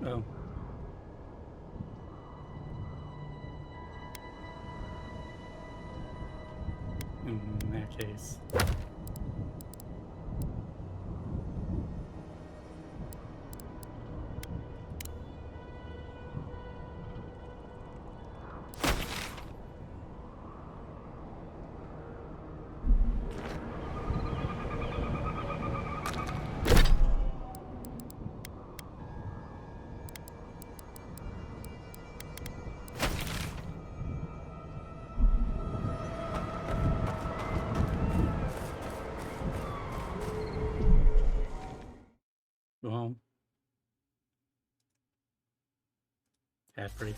Oh. In that case. Well, cat freak.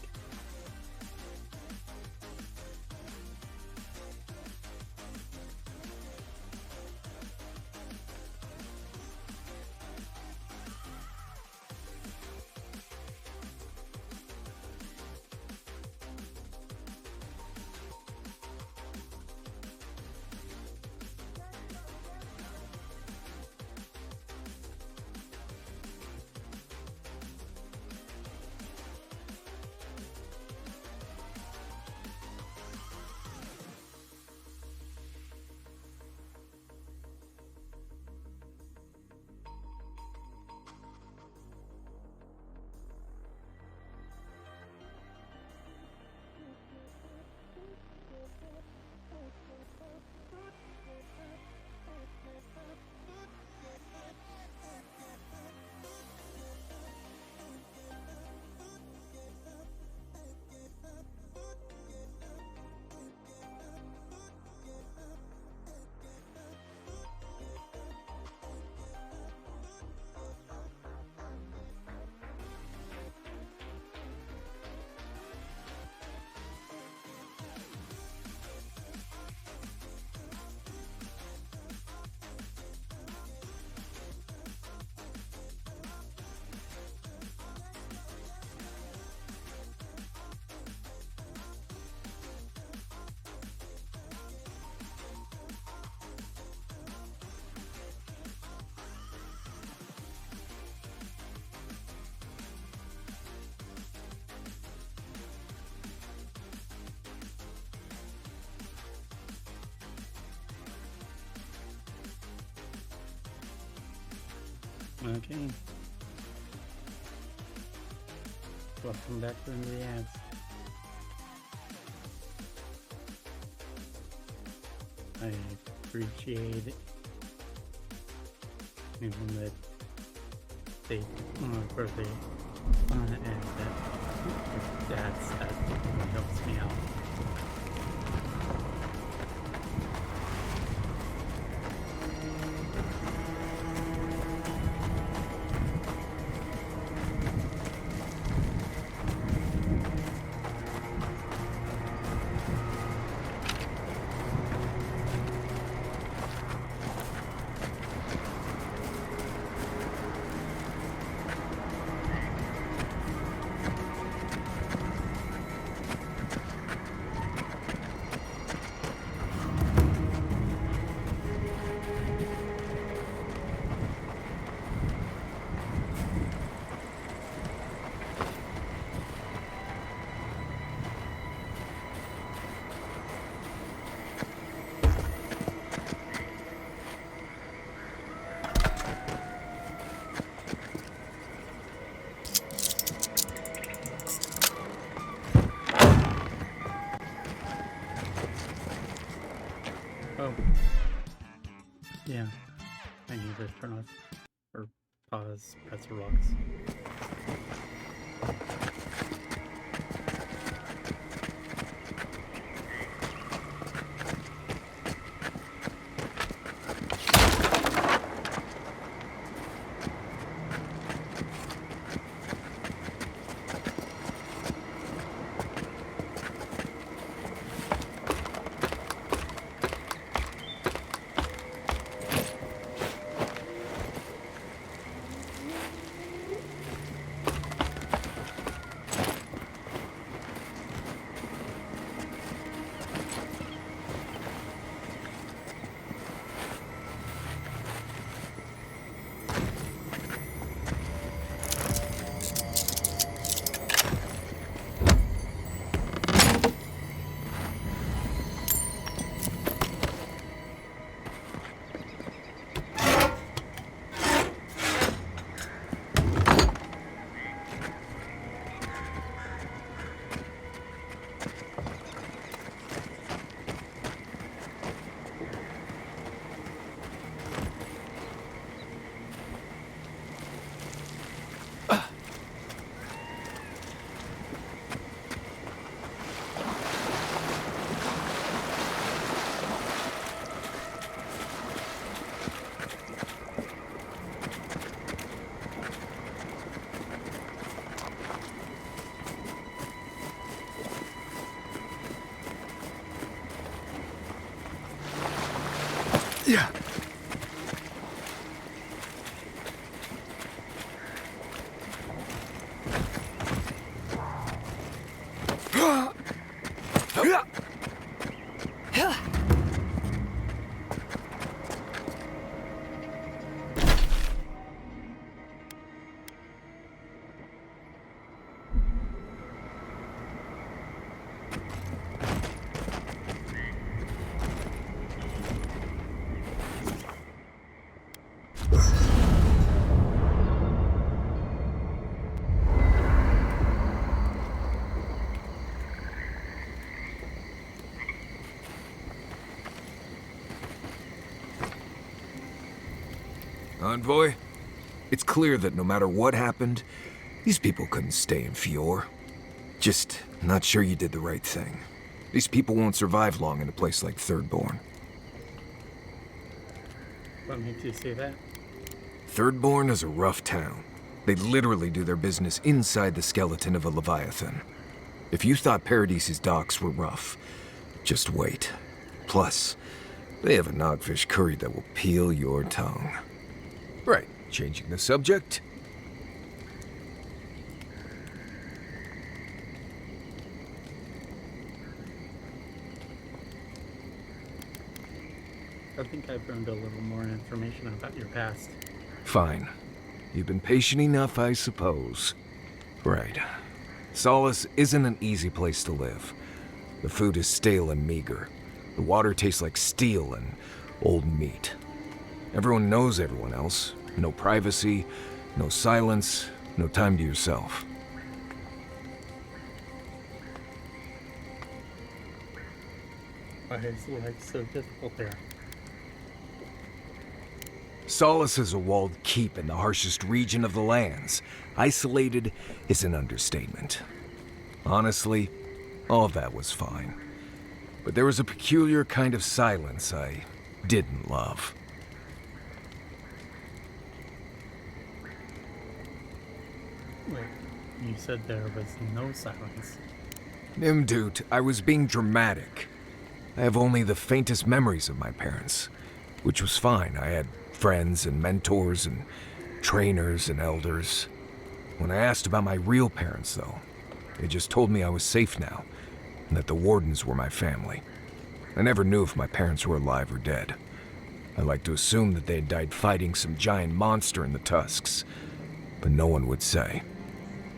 Okay. Welcome back to the ads. I appreciate it. Even that they for the fun and that helps me out. Oh. Yeah. I need to turn off or pause pretzel rocks. Yeah. Envoy, it's clear that no matter what happened, these people couldn't stay in Fior. Just not sure you did the right thing. These people won't survive long in a place like Thirdborn. What makes you say that? Thirdborn is a rough town. They literally do their business inside the skeleton of a Leviathan. If you thought Paradise's docks were rough, just wait. Plus, they have a nogfish curry that will peel your tongue. Right, changing the subject. I think I've learned a little more information about your past. Fine. You've been patient enough, I suppose. Right. Solace isn't an easy place to live. The food is stale and meager. The water tastes like steel and old meat. Everyone knows everyone else. No privacy, no silence, no time to yourself. Why is life so difficult there? Solace is a walled keep in the harshest region of the lands. Isolated is an understatement. Honestly, all of that was fine. But there was a peculiar kind of silence I didn't love. Wait, you said there was no silence. Nimdut, I was being dramatic. I have only the faintest memories of my parents, which was fine. I had friends and mentors and trainers and elders. When I asked about my real parents, though, they just told me I was safe now, and that the Wardens were my family. I never knew if my parents were alive or dead. I like to assume that they had died fighting some giant monster in the Tusks, but no one would say.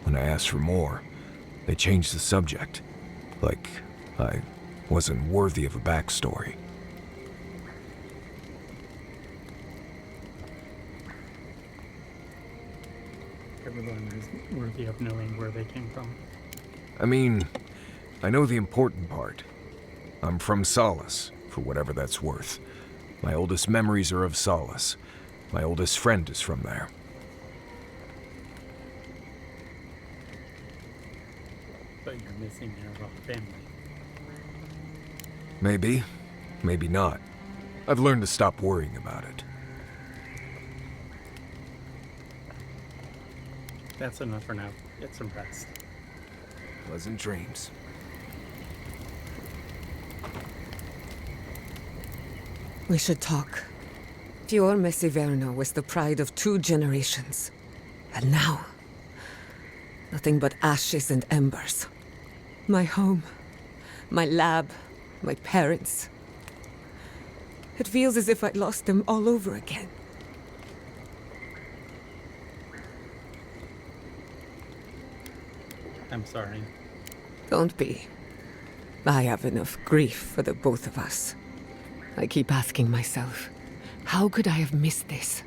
When I asked for more, they changed the subject, like I wasn't worthy of a backstory. Everyone is worthy of knowing where they came from. I mean, I know the important part. I'm from Solace, for whatever that's worth. My oldest memories are of Solace. My oldest friend is from there. But you're missing your raw family. Maybe, maybe not. I've learned to stop worrying about it. That's enough for now. Get some rest. Pleasant dreams. We should talk. Fior Messiverno was the pride of 2 generations. And now, nothing but ashes and embers. My home, my lab, my parents. It feels as if I'd lost them all over again. I'm sorry. Don't be. I have enough grief for the both of us. I keep asking myself, how could I have missed this?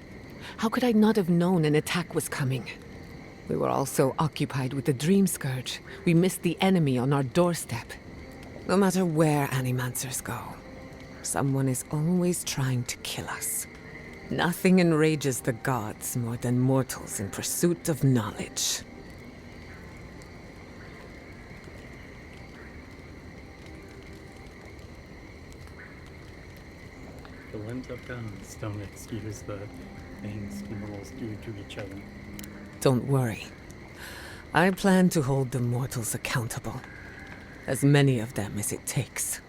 How could I not have known an attack was coming? We were all so occupied with the Dream Scourge, we missed the enemy on our doorstep. No matter where Animancers go, someone is always trying to kill us. Nothing enrages the gods more than mortals in pursuit of knowledge. The limbs of guns don't excuse the things mortals do to each other. Don't worry. I plan to hold the mortals accountable. As many of them as it takes.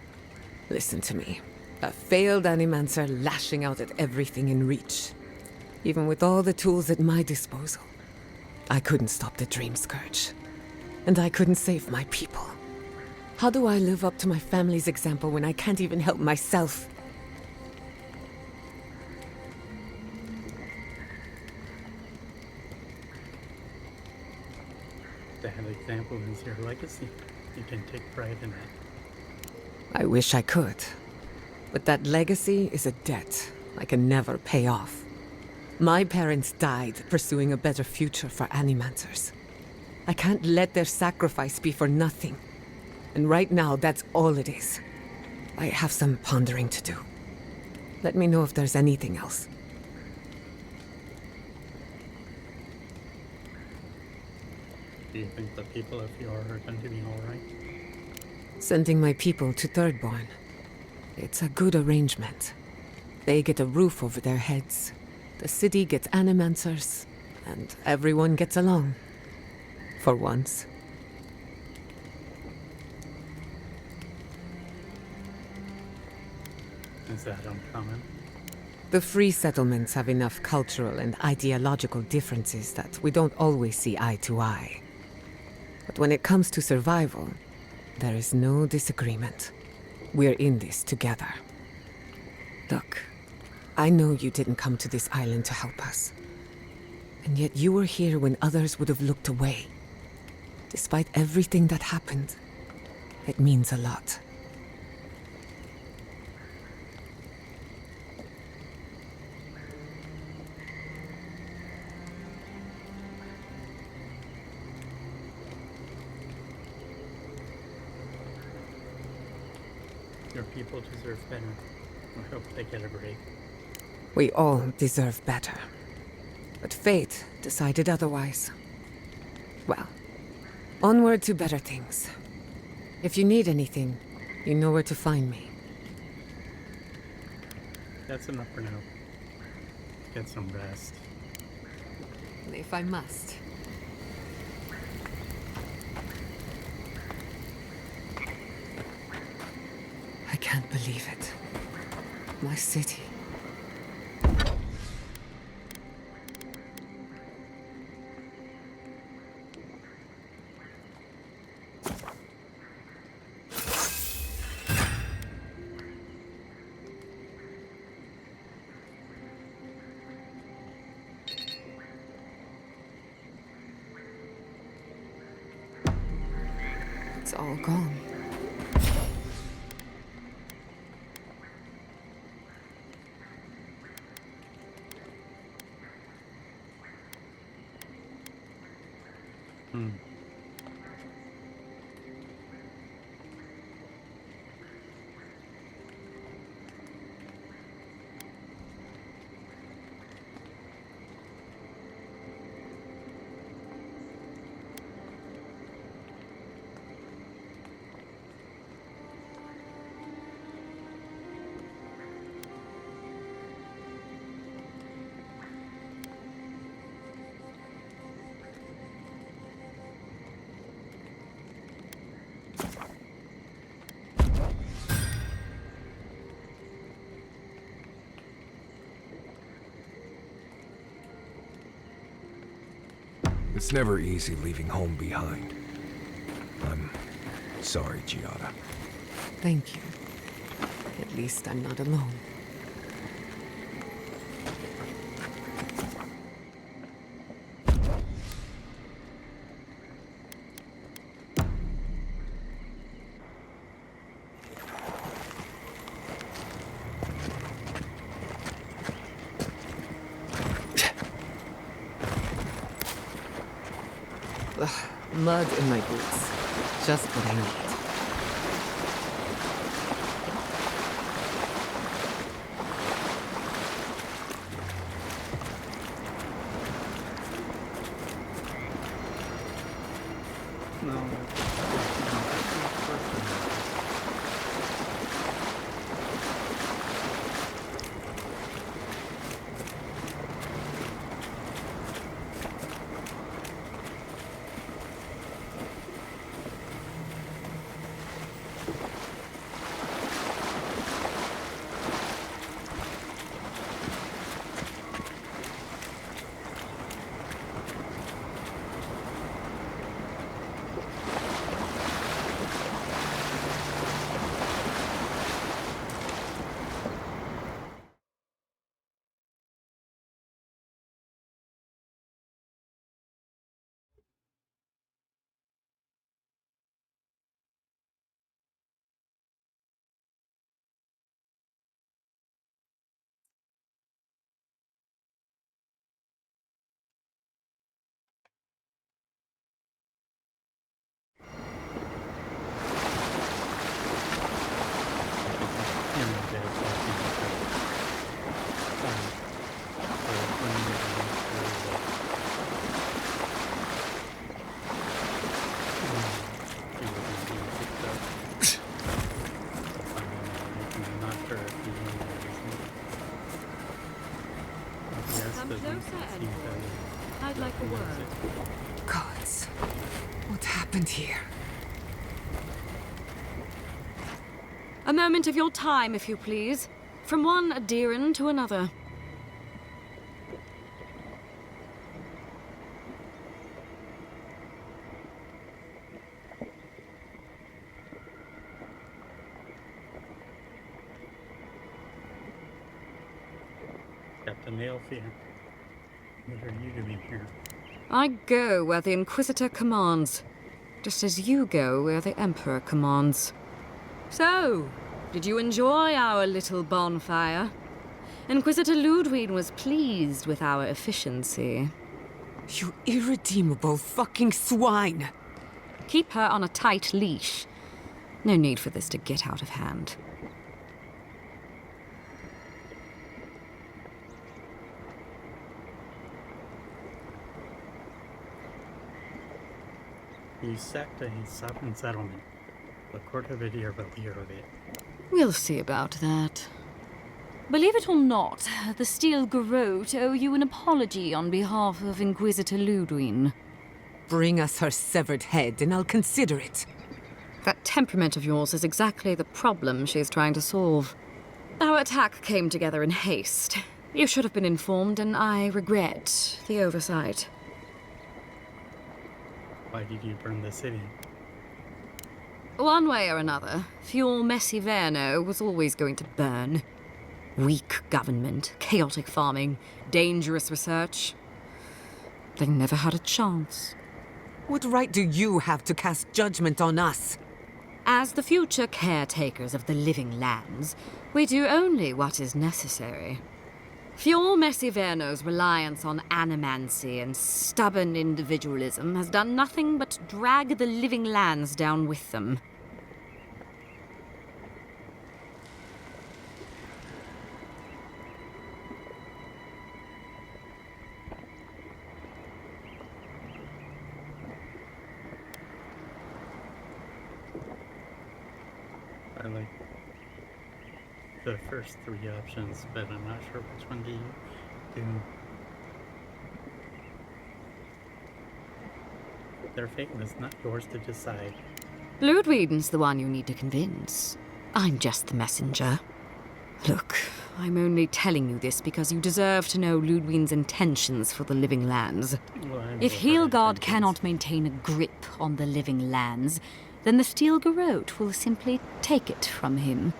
Listen to me. A failed animancer lashing out at everything in reach. Even with all the tools at my disposal, I couldn't stop the Dream Scourge. And I couldn't save my people. How do I live up to my family's example when I can't even help myself? That example is your legacy. You can take pride in it. I wish I could. But that legacy is a debt I can never pay off. My parents died pursuing a better future for animancers. I can't let their sacrifice be for nothing. And right now, that's all it is. I have some pondering to do. Let me know if there's anything else. Do you think the people of Fior are going to be alright? Sending my people to Thirdborn. It's a good arrangement. They get a roof over their heads. The city gets animancers. And everyone gets along. For once. Is that uncommon? The free settlements have enough cultural and ideological differences that we don't always see eye to eye. But when it comes to survival, there is no disagreement. We're in this together. Look, I know you didn't come to this island to help us. And yet you were here when others would have looked away. Despite everything that happened, it means a lot. Your people deserve better. I hope they get a break. We all deserve better. But fate decided otherwise. Well, onward to better things. If you need anything, you know where to find me. That's enough for now. Get some rest. If I must. I can't believe it. My city. It's all gone. It's never easy leaving home behind. I'm sorry, Giada. Thank you. At least I'm not alone. Ugh, mud in my boots. Just what I need. happened here? A moment of your time, if you please. From one Adiran to another. Captain Aelfir, what are you doing here? I go where the Inquisitor commands, just as you go where the Emperor commands. So, did you enjoy our little bonfire? Inquisitor Ludwig was pleased with our efficiency. You irredeemable fucking swine! Keep her on a tight leash. No need for this to get out of hand. You sacked a sovereign settlement. What court of it will hear of it? We'll see about that. Believe it or not, the Steel Garrote owe you an apology on behalf of Inquisitor Ludwig. Bring us her severed head and I'll consider it. That temperament of yours is exactly the problem she's trying to solve. Our attack came together in haste. You should have been informed, and I regret the oversight. Why did you burn the city? One way or another, Fuel Messiverno was always going to burn. Weak government, chaotic farming, dangerous research. They never had a chance. What right do you have to cast judgment on us? As the future caretakers of the living lands, we do only what is necessary. Fuel Messiverno's reliance on animancy and stubborn individualism has done nothing but drag the living lands down with them. I like the first three options, but I'm not sure which one do you do. Their fate was not yours to decide. Ludwig's the one you need to convince. I'm just the messenger. Look, I'm only telling you this because you deserve to know Ludwig's intentions for the living lands. If Heelgard cannot maintain a grip on the living lands, then the Steel Garrote will simply take it from him.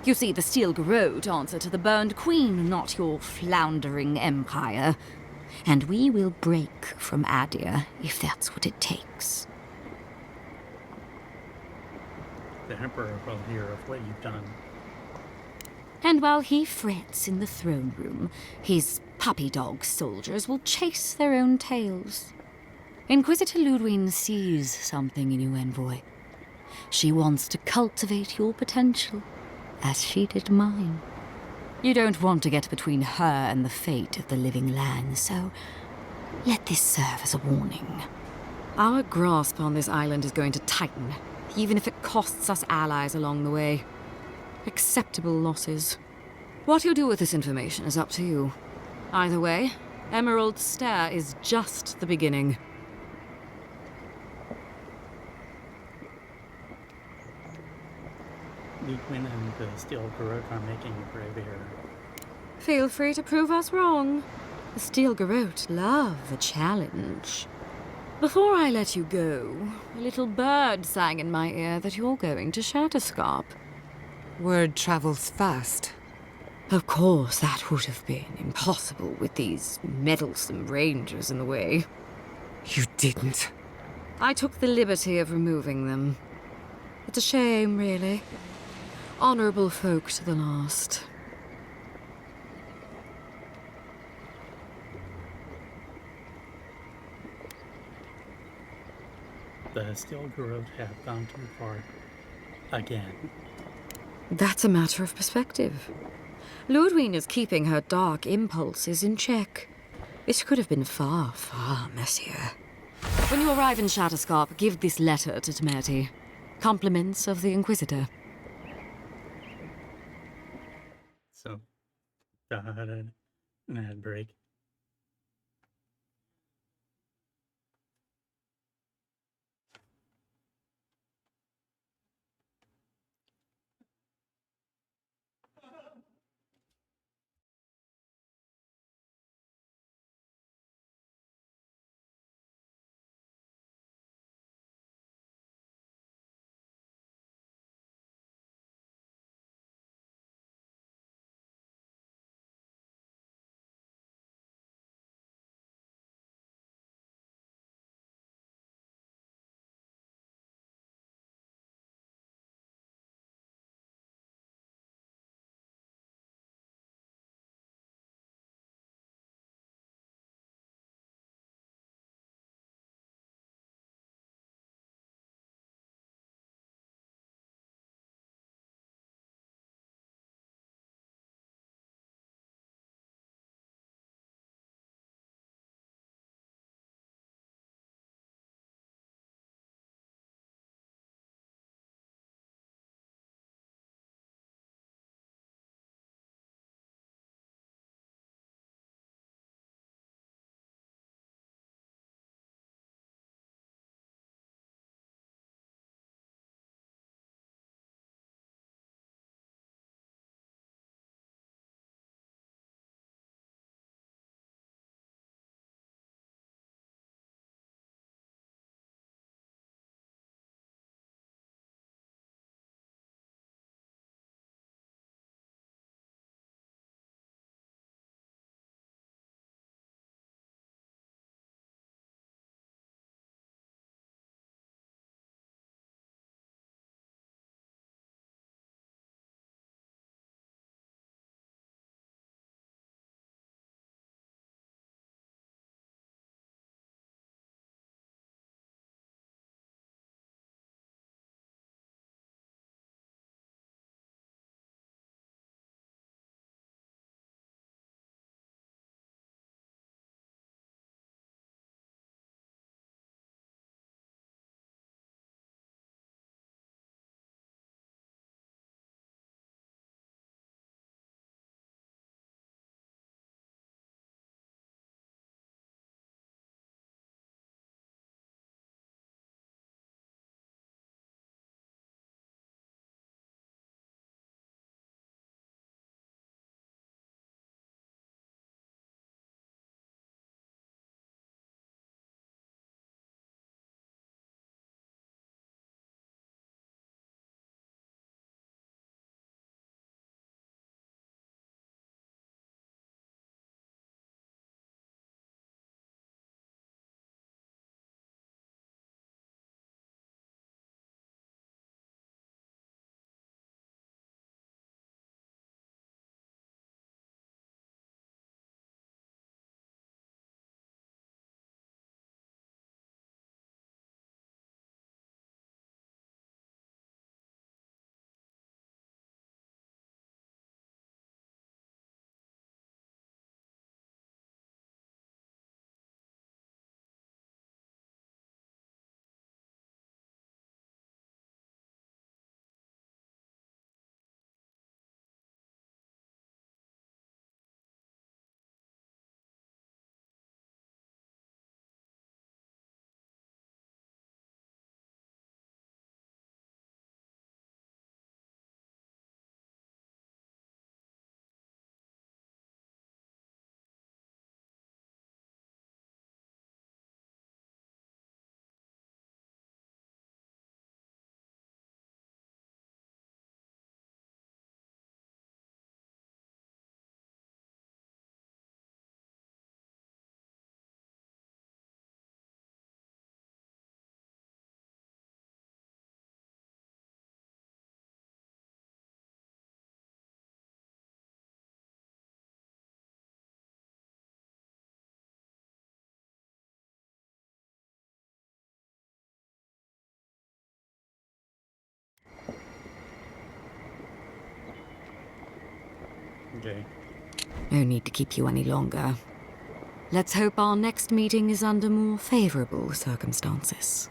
You see, the Steel Garrote answer to the Burned Queen, not your floundering empire. And we will break from Adir if that's what it takes. The Emperor will hear of what you've done. And while he frets in the throne room, his puppy dog soldiers will chase their own tails. Inquisitor Ludwig sees something in you, Envoy. She wants to cultivate your potential, as she did mine. You don't want to get between her and the fate of the living land, so let this serve as a warning. Our grasp on this island is going to tighten, even if it costs us allies along the way. Acceptable losses. What you do with this information is up to you. Either way, Emerald Stair is just the beginning. Ludwig and the Steel Garrote are making a brave error. Feel free to prove us wrong. The Steel Garrote love a challenge. Before I let you go, a little bird sang in my ear that you're going to Shatterscarp. Word travels fast. Of course, that would have been impossible with these meddlesome rangers in the way. You didn't. I took the liberty of removing them. It's a shame, really. Honorable folk to the last. The Steel Garrote have gone too far. Again. That's a matter of perspective. Ludwig is keeping her dark impulses in check. It could have been far, far messier. When you arrive in Shatterscarp, give this letter to Temerity. Compliments of the Inquisitor. So, had an ad break. Okay. No need to keep you any longer. Let's hope our next meeting is under more favorable circumstances.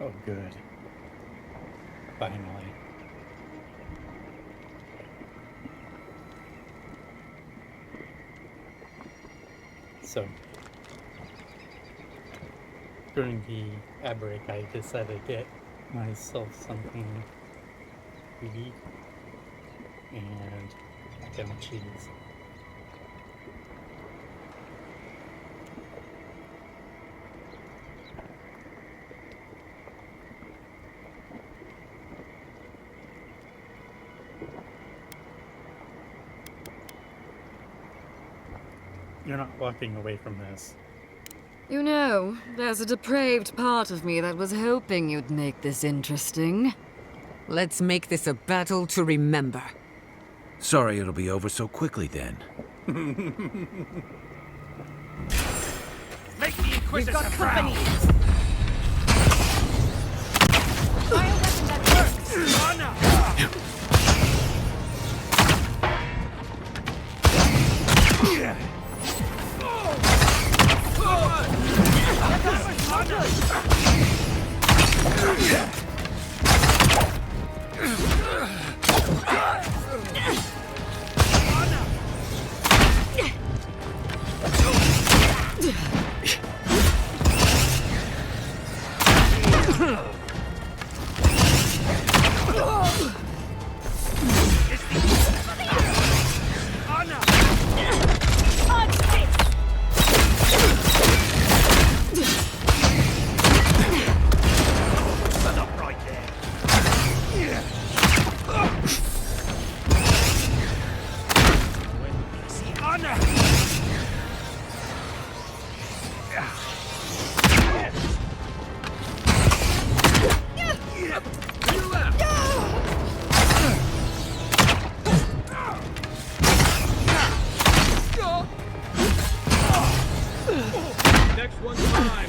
Oh, good. Finally. So, during the ad break, I decided to get myself something to eat and mac and cheese. You're not walking away from this. You know, there's a depraved part of me that was hoping you'd make this interesting. Let's make this a battle to remember. Sorry it'll be over so quickly then. Make the Inquisitor got company. proud. Fire weapon that works! Honor! Next one's mine.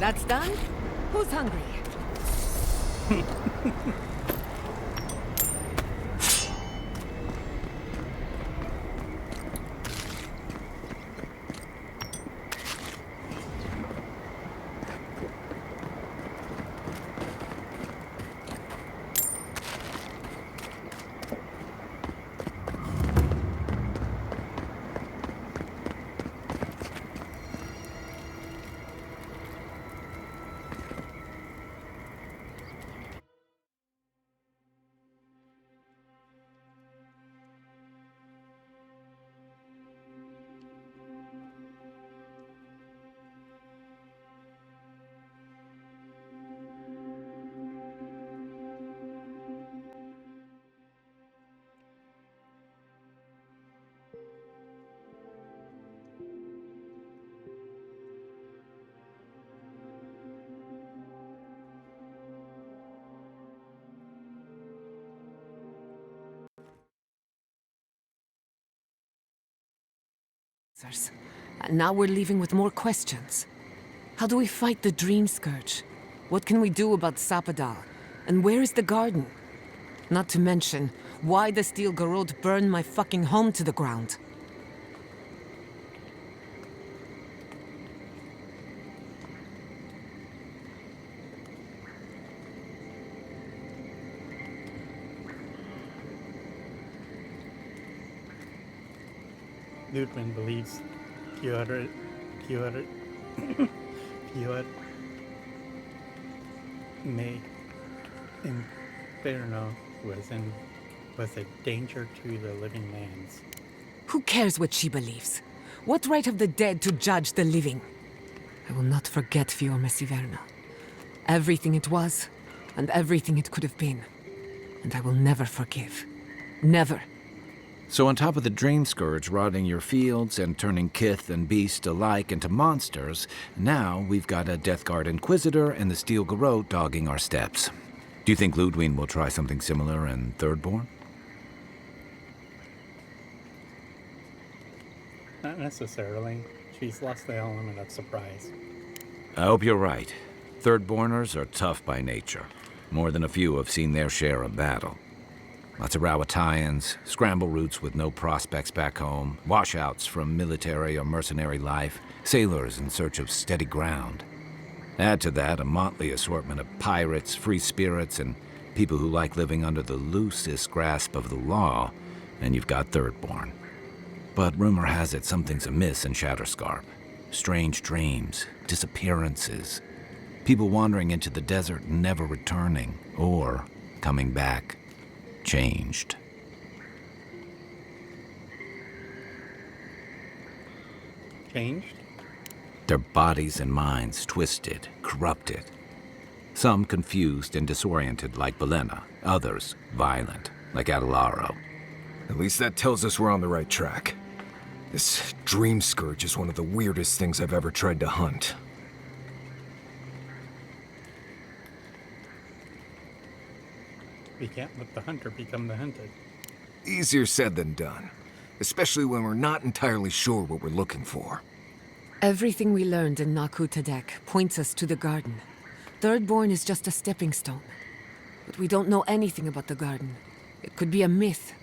That's done? Who's hungry? And now we're leaving with more questions. How do we fight the Dream Scourge? What can we do about Sapadal? And where is the garden? Not to mention, why the Steel Garrote burn my fucking home to the ground? Ludwig believes Piotr May Inferno was a danger to the living lands. Who cares what she believes? What right have the dead to judge the living? I will not forget Fiorma Siverna. Everything it was, and everything it could have been. And I will never forgive. Never. So on top of the Dream Scourge rotting your fields and turning kith and beast alike into monsters, now we've got a Death Guard Inquisitor and the Steel Garrote dogging our steps. Do you think Ludwig will try something similar in Thirdborn? Not necessarily. She's lost the element of surprise. I hope you're right. Thirdborners are tough by nature. More than a few have seen their share of battle. Lots of Rawatayans, scramble routes with no prospects back home, washouts from military or mercenary life, sailors in search of steady ground. Add to that a motley assortment of pirates, free spirits, and people who like living under the loosest grasp of the law, and you've got Thirdborn. But rumor has it something's amiss in Shatterscarp. Strange dreams, disappearances, people wandering into the desert and never returning, or coming back changed. Changed? Their bodies and minds twisted, corrupted. Some confused and disoriented like Belena, others violent like Adelaro. At least that tells us we're on the right track. This Dream Scourge is one of the weirdest things I've ever tried to hunt. We can't let the hunter become the hunted. Easier said than done, especially when we're not entirely sure what we're looking for. Everything we learned in Naku Tadek points us to the garden. Thirdborn is just a stepping stone. But we don't know anything about the garden. It could be a myth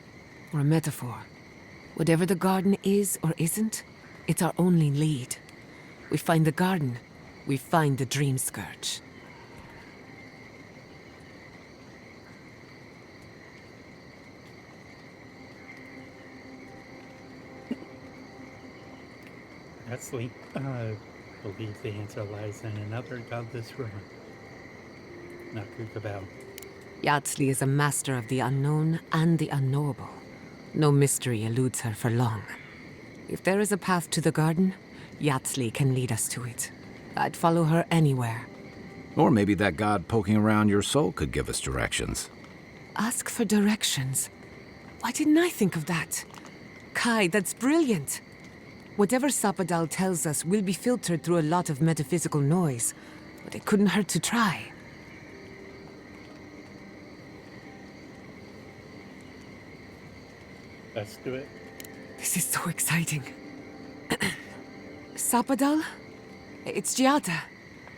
or a metaphor. Whatever the garden is or isn't, it's our only lead. We find the garden, we find the Dream Scourge. Actually, I believe the answer lies in another godless ruin. Naku Kabal. Yatsli is a master of the unknown and the unknowable. No mystery eludes her for long. If there is a path to the garden, Yatsli can lead us to it. I'd follow her anywhere. Or maybe that god poking around your soul could give us directions. Ask for directions. Why didn't I think of that? Kai, that's brilliant. Whatever Sapadal tells us will be filtered through a lot of metaphysical noise, but it couldn't hurt to try. Let's do it. This is so exciting. Sapadal? It's Giada.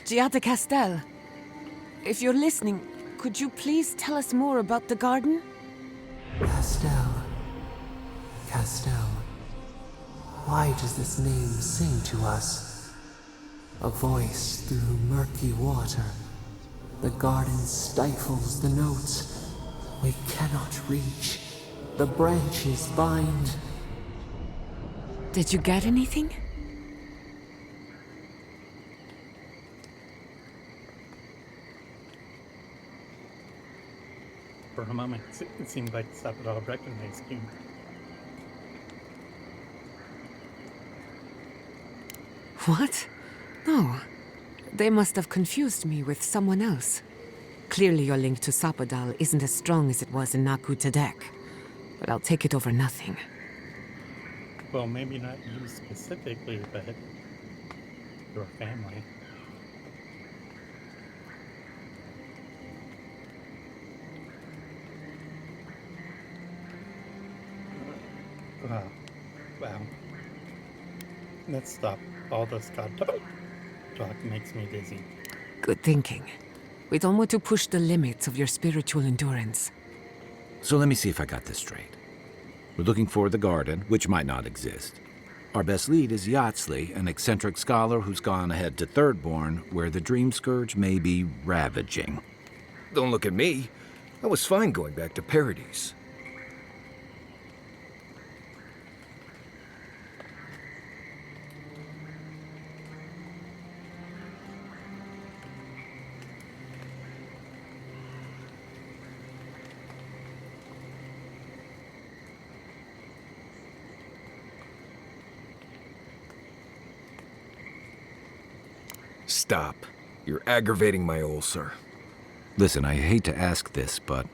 Giada Castel. If you're listening, could you please tell us more about the garden? Castel. Castel. Why does this name sing to us? A voice through murky water. The garden stifles the notes. We cannot reach. The branches bind. Did you get anything? For a moment, it seemed like Sapadal recognized you. What? No. They must have confused me with someone else. Clearly your link to Sapadal isn't as strong as it was in Naku Tadek. But I'll take it over nothing. Well, maybe not you specifically, but your family. Wow. Let's stop. All this god talk makes me dizzy. Good thinking. We don't want to push the limits of your spiritual endurance. So let me see if I got this straight. We're looking for the garden, which might not exist. Our best lead is Yatsli, an eccentric scholar who's gone ahead to Thirdborn, where the Dream Scourge may be ravaging. Don't look at me. I was fine going back to Paradise. Stop. You're aggravating my ulcer. Listen, I hate to ask this, but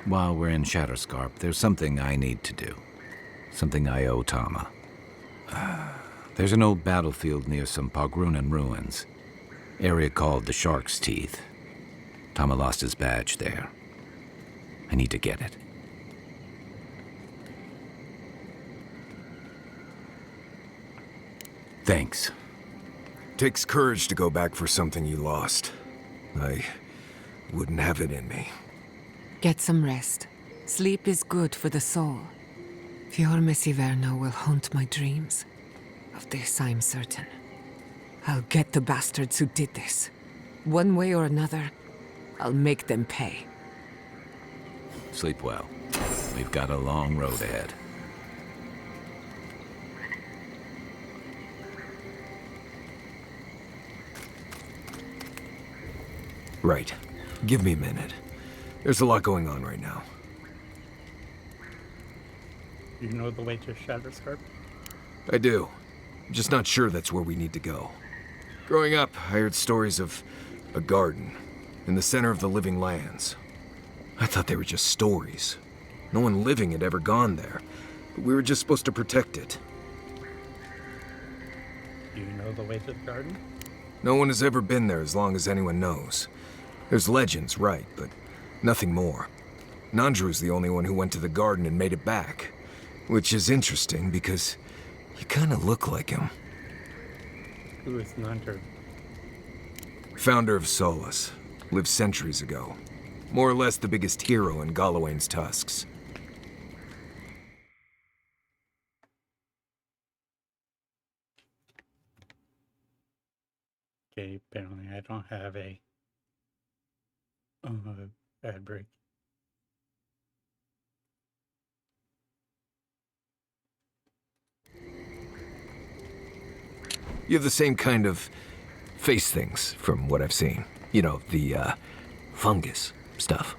while we're in Shatterscarp, there's something I need to do. Something I owe Tama. There's an old battlefield near some Pogrunan ruins. Area called the Shark's Teeth. Tama lost his badge there. I need to get it. Thanks. Takes courage to go back for something you lost. I wouldn't have it in me. Get some rest. Sleep is good for the soul. Fiorme Siverno will haunt my dreams. Of this I'm certain. I'll get the bastards who did this. One way or another, I'll make them pay. Sleep well. We've got a long road ahead. Right. Give me a minute. There's a lot going on right now. You know the way to Shatterscarp? I do. I'm just not sure that's where we need to go. Growing up, I heard stories of a garden in the center of the living lands. I thought they were just stories. No one living had ever gone there, but we were just supposed to protect it. Do you know the way to the garden? No one has ever been there as long as anyone knows. There's legends, right, but nothing more. Nandru's the only one who went to the garden and made it back. Which is interesting because you kind of look like him. Who is Nandru? Founder of Solus. Lived centuries ago. More or less the biggest hero in Galawain's tusks. Okay, apparently I don't have a ad break. You have the same kind of face things from what I've seen. You know, the, fungus stuff.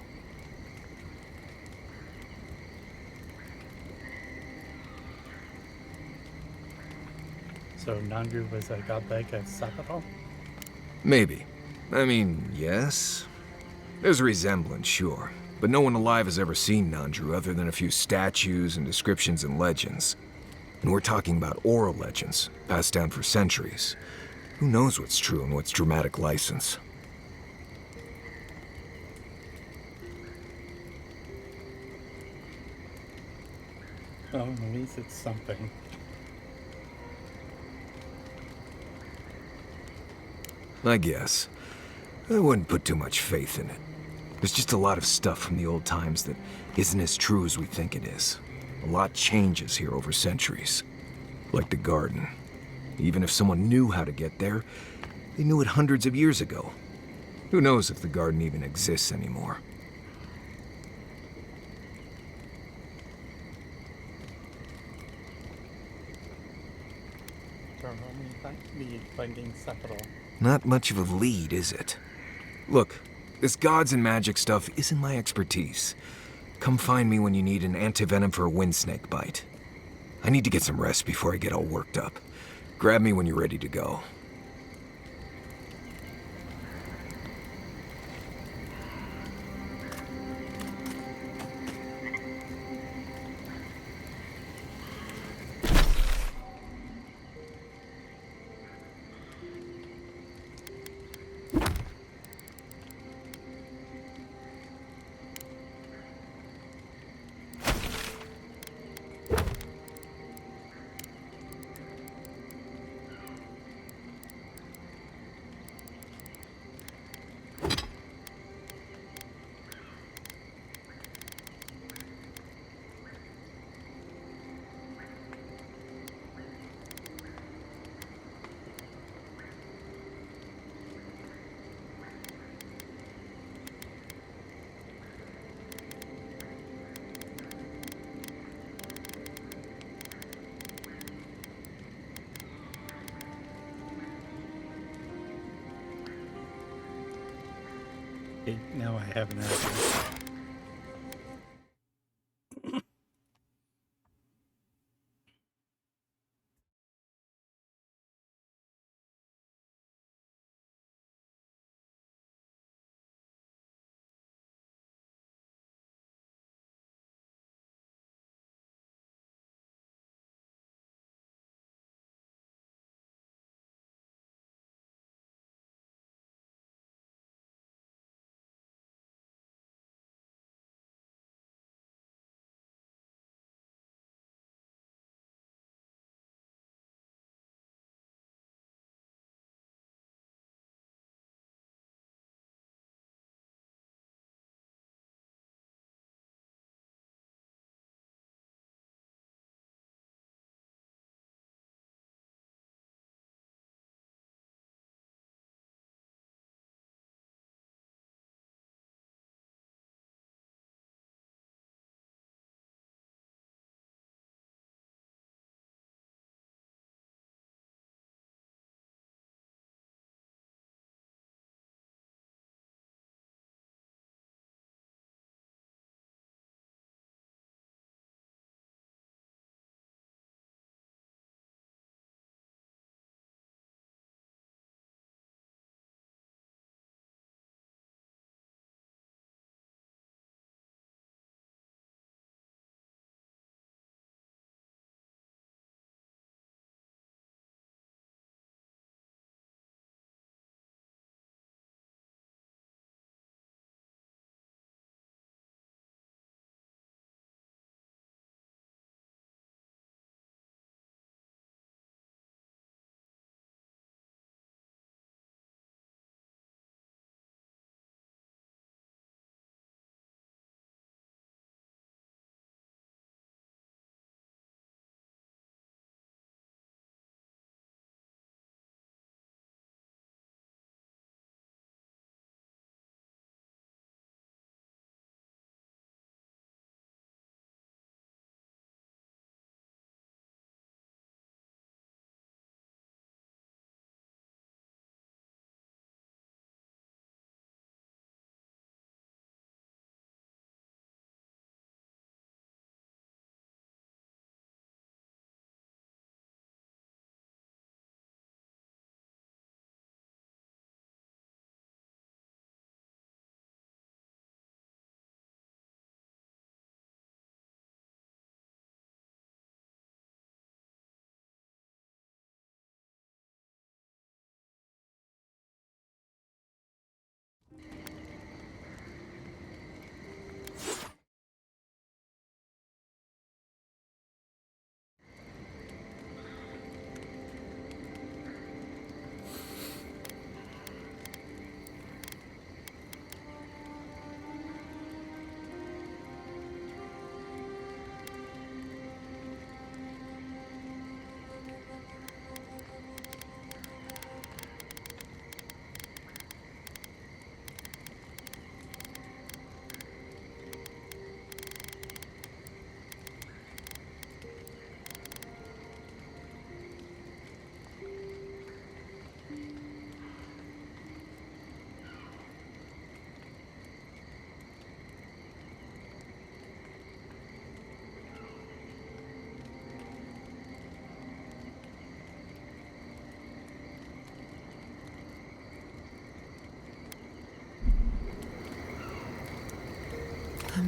So Nandru was a godlike of Sakatol? Maybe. I mean, yes. There's a resemblance, sure. But no one alive has ever seen Nandru other than a few statues and descriptions and legends. And we're talking about oral legends, passed down for centuries. Who knows what's true and what's dramatic license? Oh, at least it's something. I guess. I wouldn't put too much faith in it. There's just a lot of stuff from the old times that isn't as true as we think it is. A lot changes here over centuries. Like the garden. Even if someone knew how to get there, they knew it hundreds of years ago. Who knows if the garden even exists anymore? The finding Sakatol. Not much of a lead, is it? Look, this gods and magic stuff isn't my expertise. Come find me when you need an antivenom for a windsnake bite. I need to get some rest before I get all worked up. Grab me when you're ready to go. Okay, now I have an idea.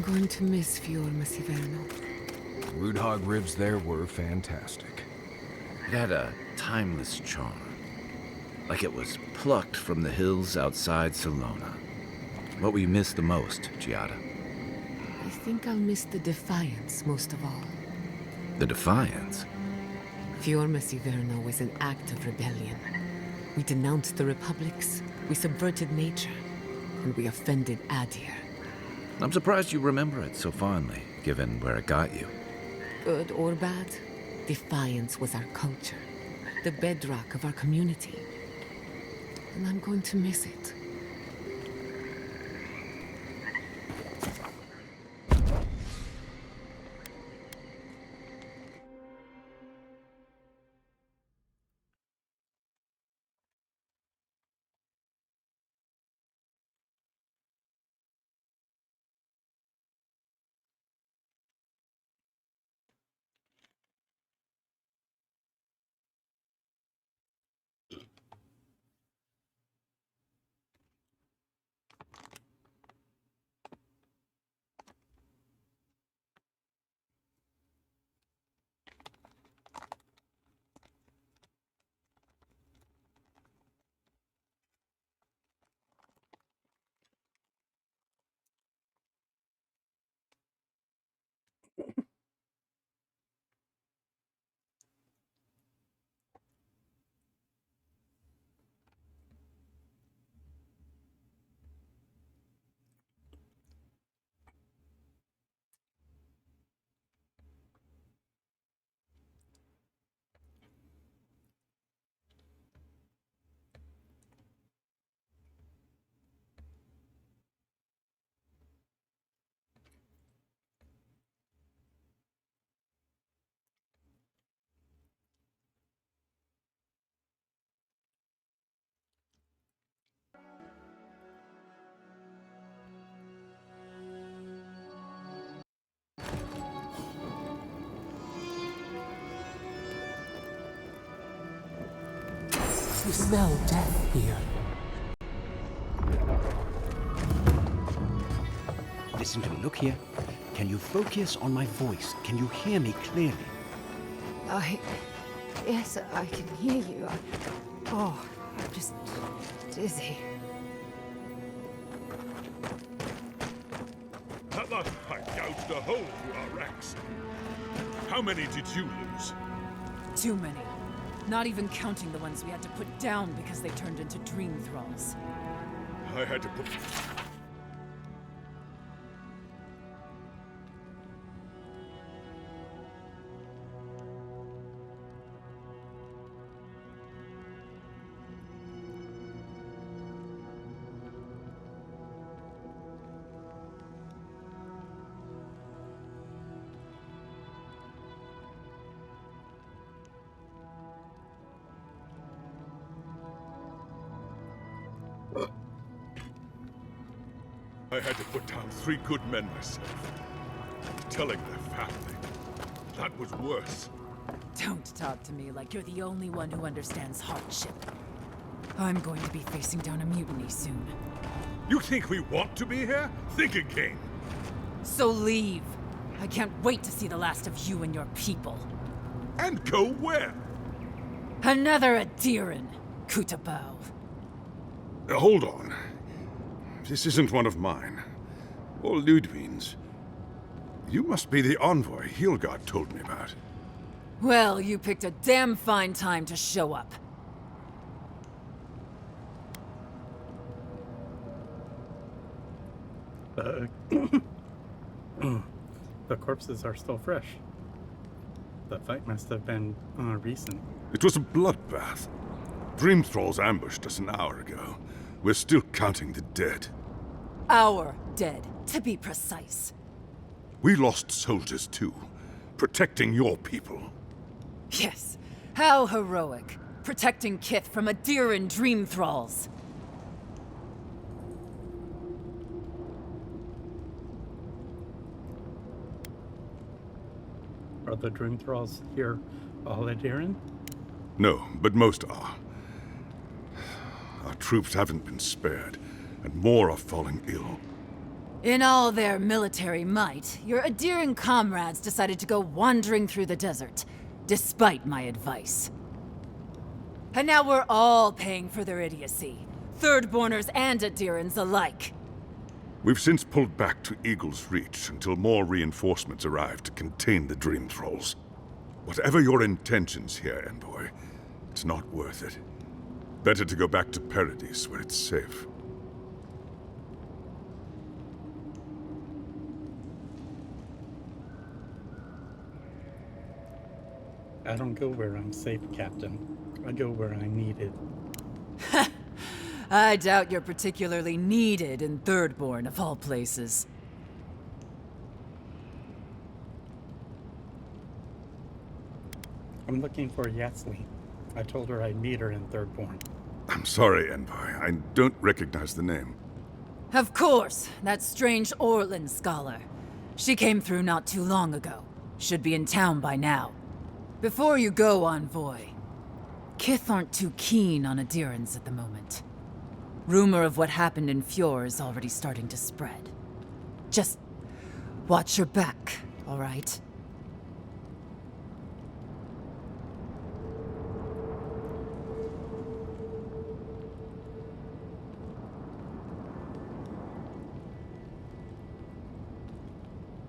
going to miss Fior Masiverno. Root hog ribs there were fantastic. It had a timeless charm. Like it was plucked from the hills outside Salona. What will you miss the most, Giada? I think I'll miss the defiance most of all. The defiance? Fior Masiverno was an act of rebellion. We denounced the republics, we subverted nature, and we offended Adir. I'm surprised you remember it so fondly, given where it got you. Good or bad, defiance was our culture, the bedrock of our community. And I'm going to miss it. You smell death here. Listen to me. Look here. Can you focus on my voice? Can you hear me clearly? Yes, I can hear you. I'm just dizzy. At last I gouged a hole through our ranks. How many did you lose? Too many. Not even counting the ones we had to put down because they turned into dream thralls. I had to put... I had to put down 3 good men myself. Telling their family. That was worse. Don't talk to me like you're the only one who understands hardship. I'm going to be facing down a mutiny soon. You think we want to be here? Think again. So leave. I can't wait to see the last of you and your people. And go where? Another Adiran, Kutabao. Hold on. This isn't one of mine. Or Ludwig's. You must be the envoy Hilgard told me about. Well, you picked a damn fine time to show up. The corpses are still fresh. The fight must have been recent. It was a bloodbath. Dream Thralls ambushed us an hour ago. We're still counting the dead. Our dead, to be precise. We lost soldiers too, protecting your people. Yes, how heroic. Protecting Kith from Adiran dream thralls. Are the Dream Thralls here all Adiran? No, but most are. Our troops haven't been spared, and more are falling ill. In all their military might, your Adiran comrades decided to go wandering through the desert, despite my advice. And now we're all paying for their idiocy. Thirdborners and Adirans alike. We've since pulled back to Eagle's Reach until more reinforcements arrive to contain the Dream Thralls. Whatever your intentions here, Envoy, it's not worth it. Better to go back to Paradise, where it's safe. I don't go where I'm safe, Captain. I go where I'm needed. I doubt you're particularly needed in Thirdborn, of all places. I'm looking for Yatsli. I told her I'd meet her in Thirdborn. I'm sorry, Envoy. I don't recognize the name. Of course, that strange Orlan scholar. She came through not too long ago. Should be in town by now. Before you go, Envoy, Kith aren't too keen on Adirans at the moment. Rumor of what happened in Fjord is already starting to spread. Just watch your back, all right?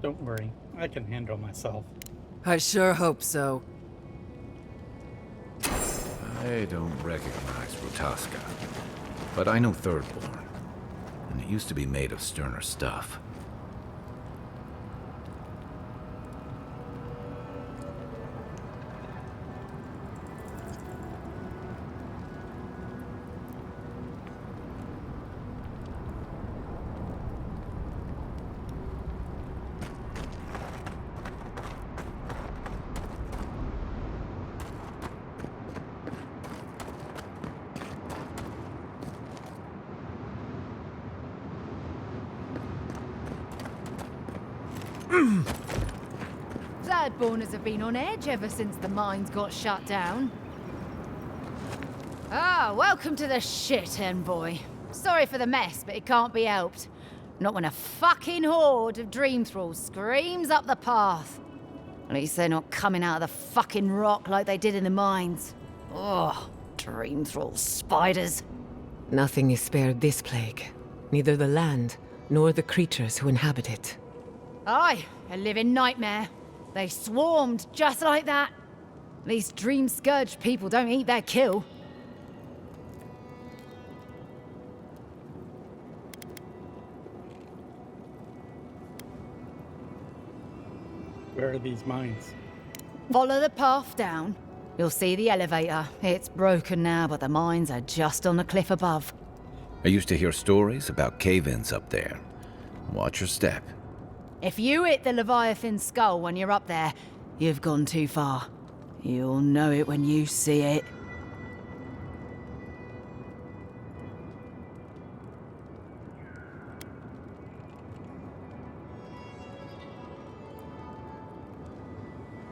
Don't worry, I can handle myself. I sure hope so. I don't recognize Rutaska, but I know Thirdborn, and it used to be made of sterner stuff. Thirdborners have been on edge ever since the mines got shut down. Ah, welcome to the shit, Envoy. Sorry for the mess, but it can't be helped. Not when a fucking horde of Dream Thralls screams up the path. At least they're not coming out of the fucking rock like they did in the mines. Ugh, Dream Thrall spiders. Nothing is spared this plague. Neither the land, nor the creatures who inhabit it. Aye, a living nightmare. They swarmed just like that. These Dream Scourge people don't eat their kill. Where are these mines? Follow the path down. You'll see the elevator. It's broken now, but the mines are just on the cliff above. I used to hear stories about cave-ins up there. Watch your step. If you hit the Leviathan skull when you're up there, you've gone too far. You'll know it when you see it.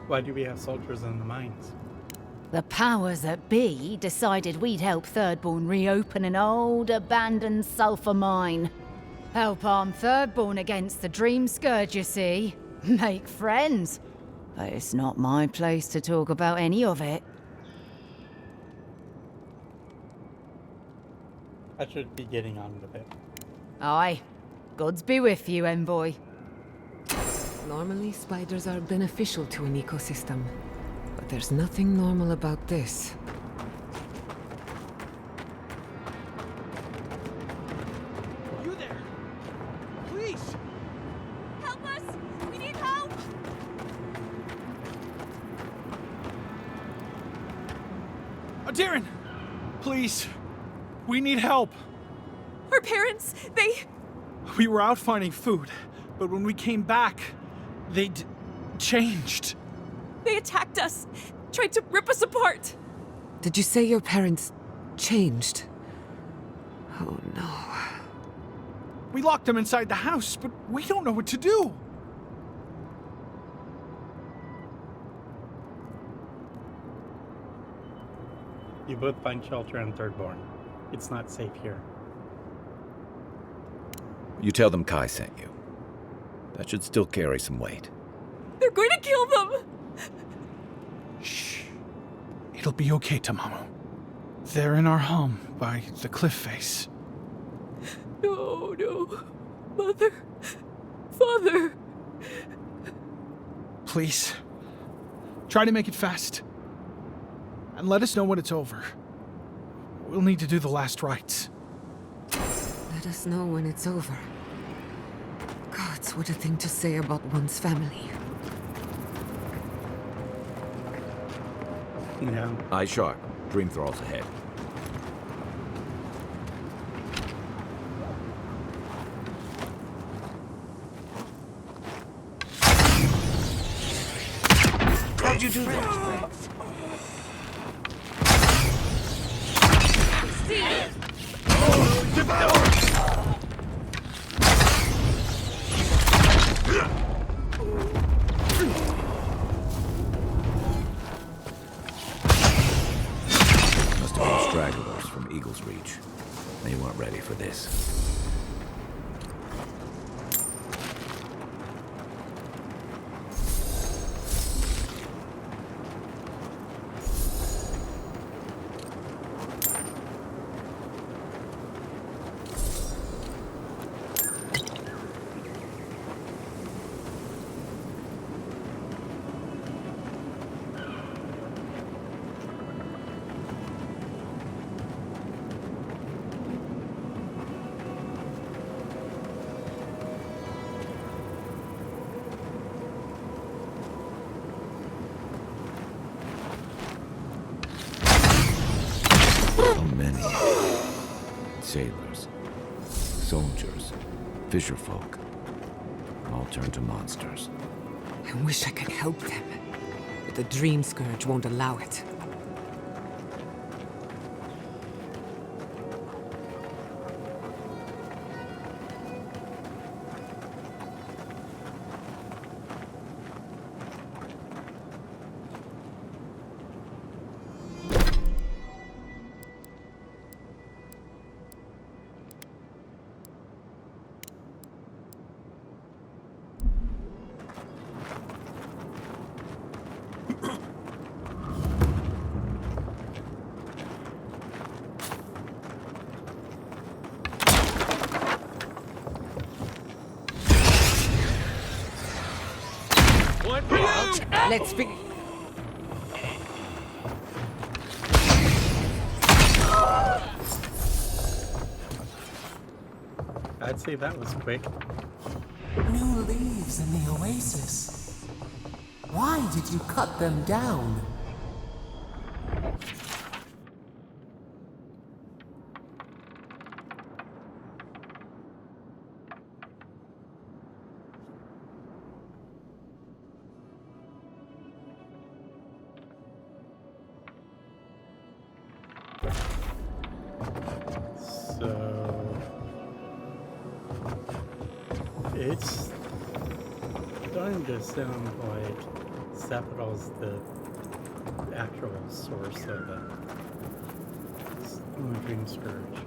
Why do we have soldiers in the mines? The powers that be decided we'd help Thirdborn reopen an old, abandoned sulfur mine. Help arm Thirdborn against the Dream Scourge, you see. Make friends. But it's not my place to talk about any of it. I should be getting on with it. Aye. Gods be with you, Envoy. Normally, spiders are beneficial to an ecosystem. But there's nothing normal about this. You there! Please! Help us! We need help! Darren! Please! We need help! Our parents, they... We were out finding food, but when we came back, they'd changed. They attacked us, tried to rip us apart. Did you say your parents changed? Oh no. We locked them inside the house, but we don't know what to do. You both find shelter in Thirdborn. It's not safe here. You tell them Kai sent you. That should still carry some weight. They're going to kill them! Shh. It'll be okay, Tamamu. They're in our home by the cliff face. No, no. Mother. Father. Please. Try to make it fast. And let us know when it's over. We'll need to do the last rites. Let us know when it's over. Gods, what a thing to say about one's family. Yeah. Eyes sharp. Dream thralls ahead. How'd you do that? Must have been stragglers from Eagle's Reach. They weren't ready for this. So many. Sailors, soldiers, fisherfolk, all turned to monsters. I wish I could help them, but the Dream Scourge won't allow it. Let's be. I'd say that was quick. New leaves in the oasis. Why did you cut them down? So it's starting to sound like Sephiroth's the actual source of the Dream Scourge.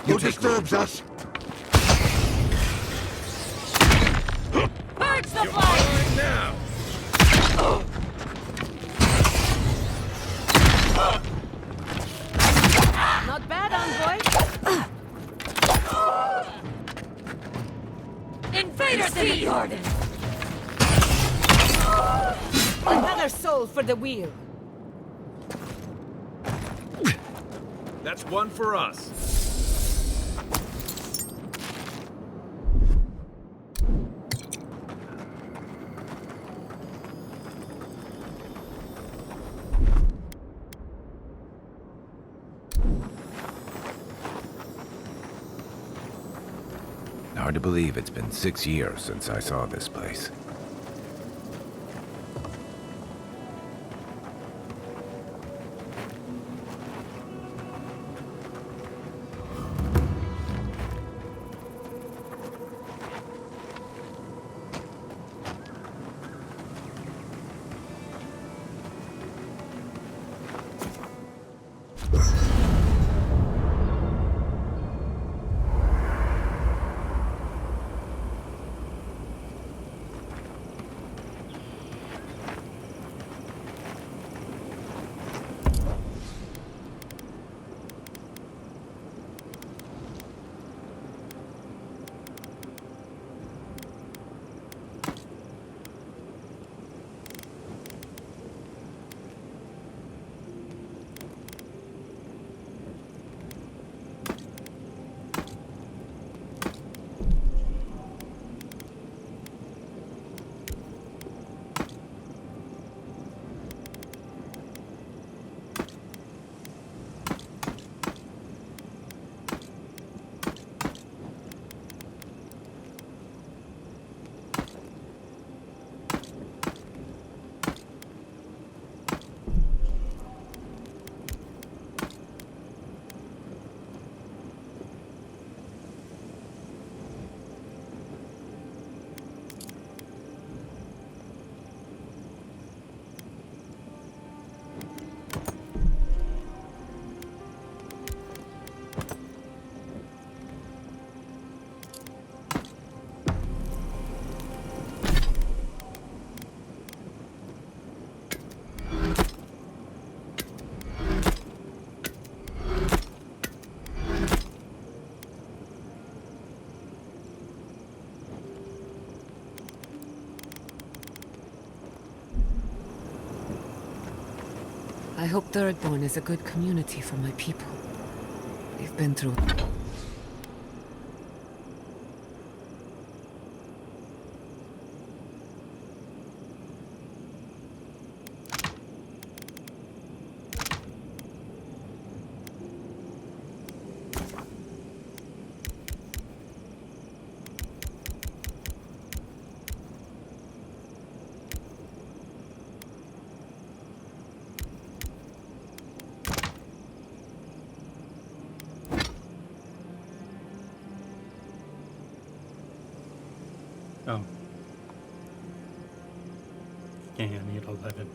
Who disturbs us? Purge the flame! Now! Not bad, envoy. Invader Sea Garden. Another soul for the wheel. That's one for us. Hard to believe it's been 6 years since I saw this place. I hope Thirdborn is a good community for my people. They've been through... Oh. Yeah, I need 11.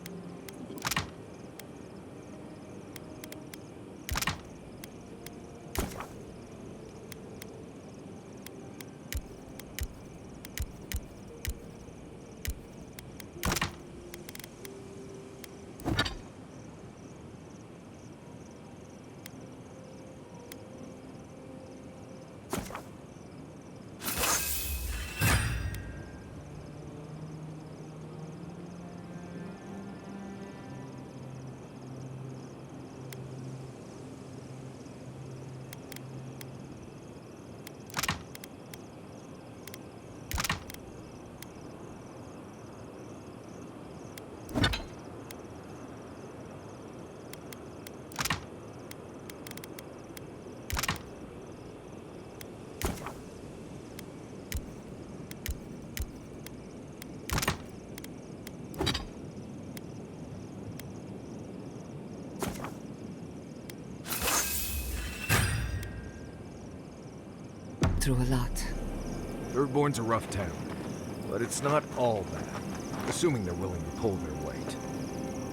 Through a lot. Thirdborn's a rough town, but it's not all bad, assuming they're willing to pull their weight.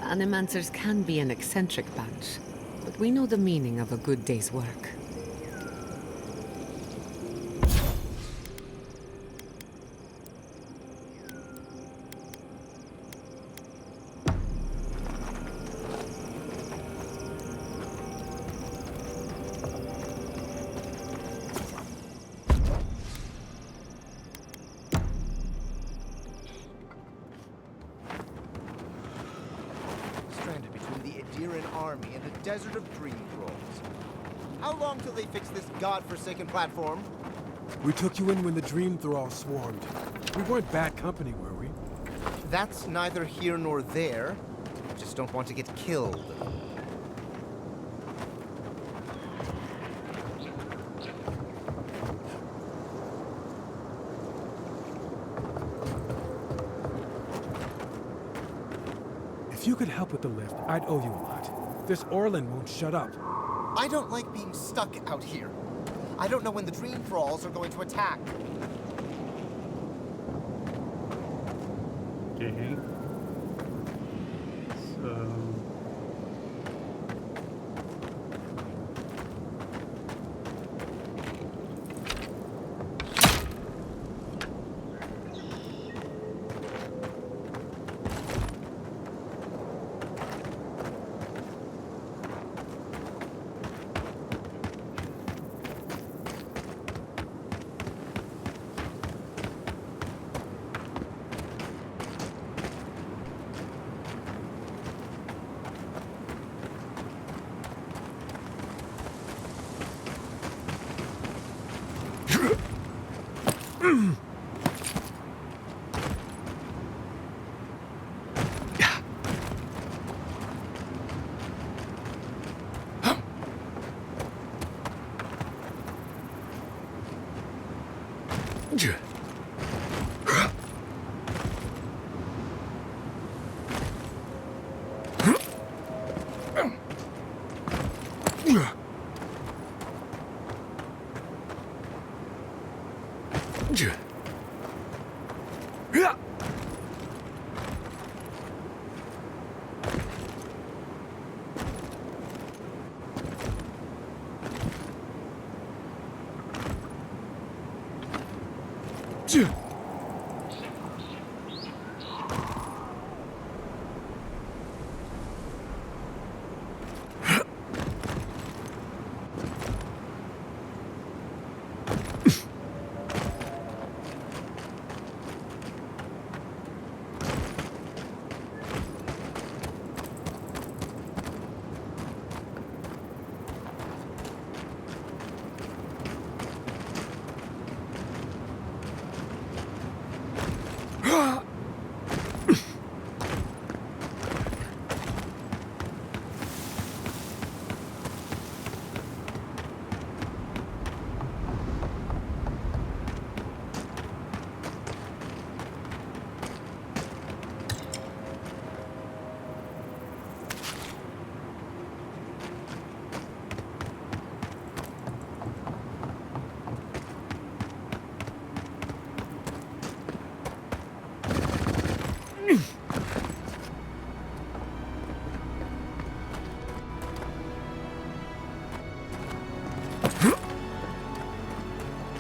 Animancers can be an eccentric bunch, but we know the meaning of a good day's work. Stranded between the Adiran army and a desert of dream trolls. How long till they fix this godforsaken platform? We took you in when the dream thralls swarmed. We weren't bad company, were we? That's neither here nor there. Just don't want to get killed. If you could help with the lift, I'd owe you a lot. This Orlin won't shut up. I don't like being stuck out here. I don't know when the dream thralls are going to attack. Okay. So...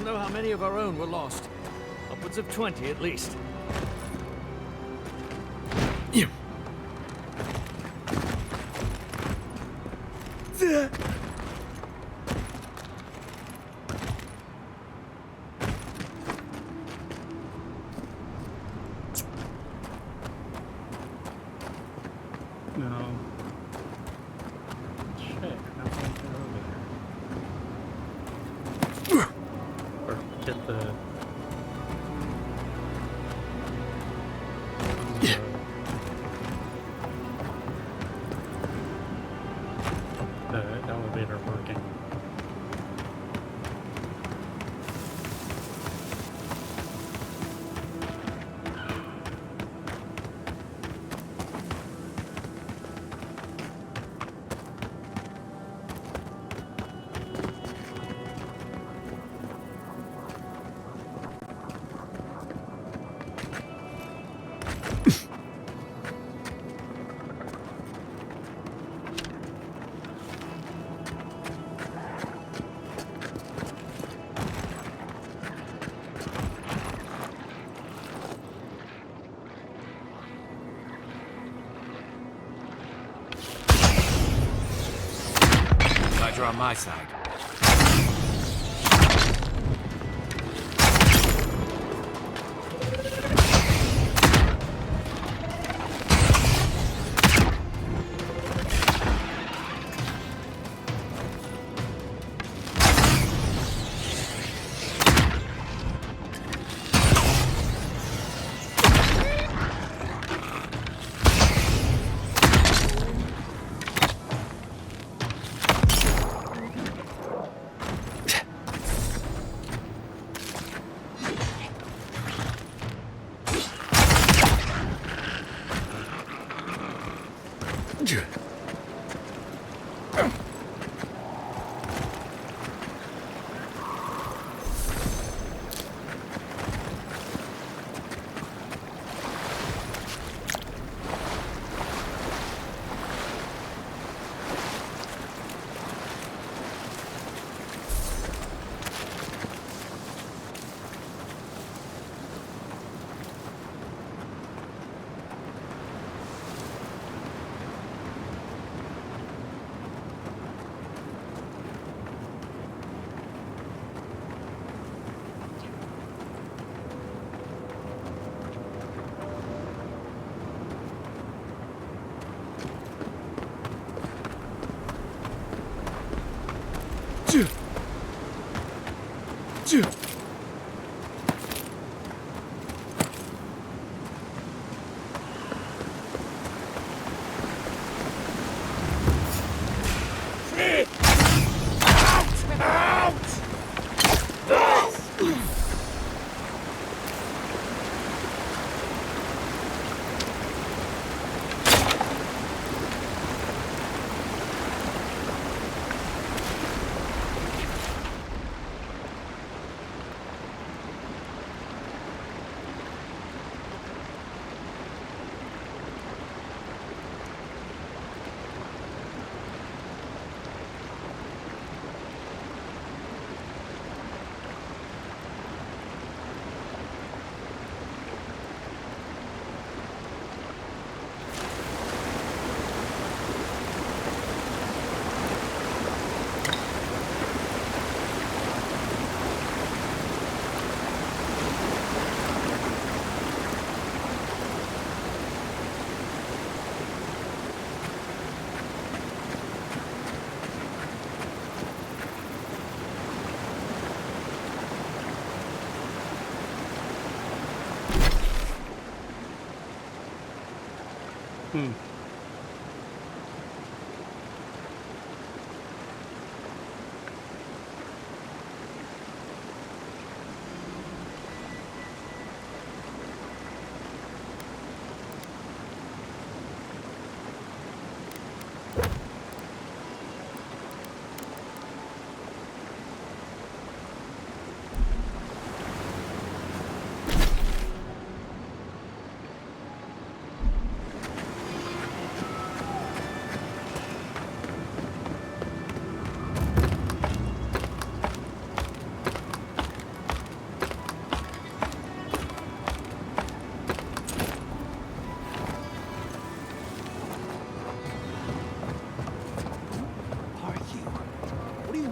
Know how many of our own were lost? Upwards of 20 at least. No. Shit, how do I get over here? Or get the... the elevator working. Glad you're on my side.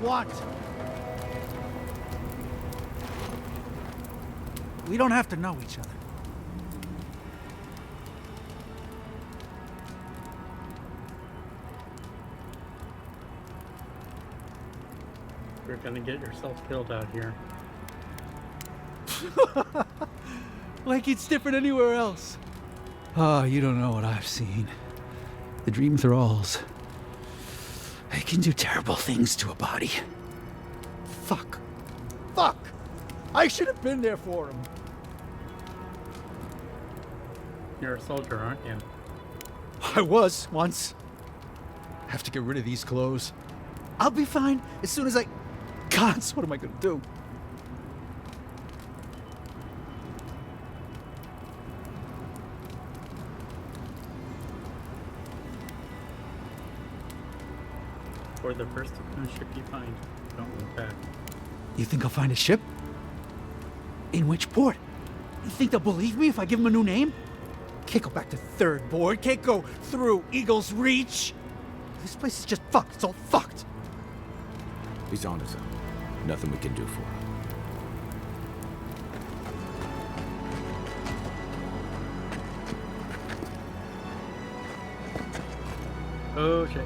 Want? We don't have to know each other. You're gonna get yourself killed out here. Like it's different anywhere else. Oh, you don't know what I've seen. The dream thralls. They can do terrible things to a body. Fuck. Fuck! I should have been there for him. You're a soldier, aren't you? I was, once. Have to get rid of these clothes. I'll be fine as soon as I... Gods, what am I gonna do? For the first ship you find, don't look back. You think I'll find a ship? In which port? You think they'll believe me if I give them a new name? Can't go back to Third Board. Can't go through Eagle's Reach. This place is just fucked. It's all fucked. He's on his own. Nothing we can do for him. Oh shit.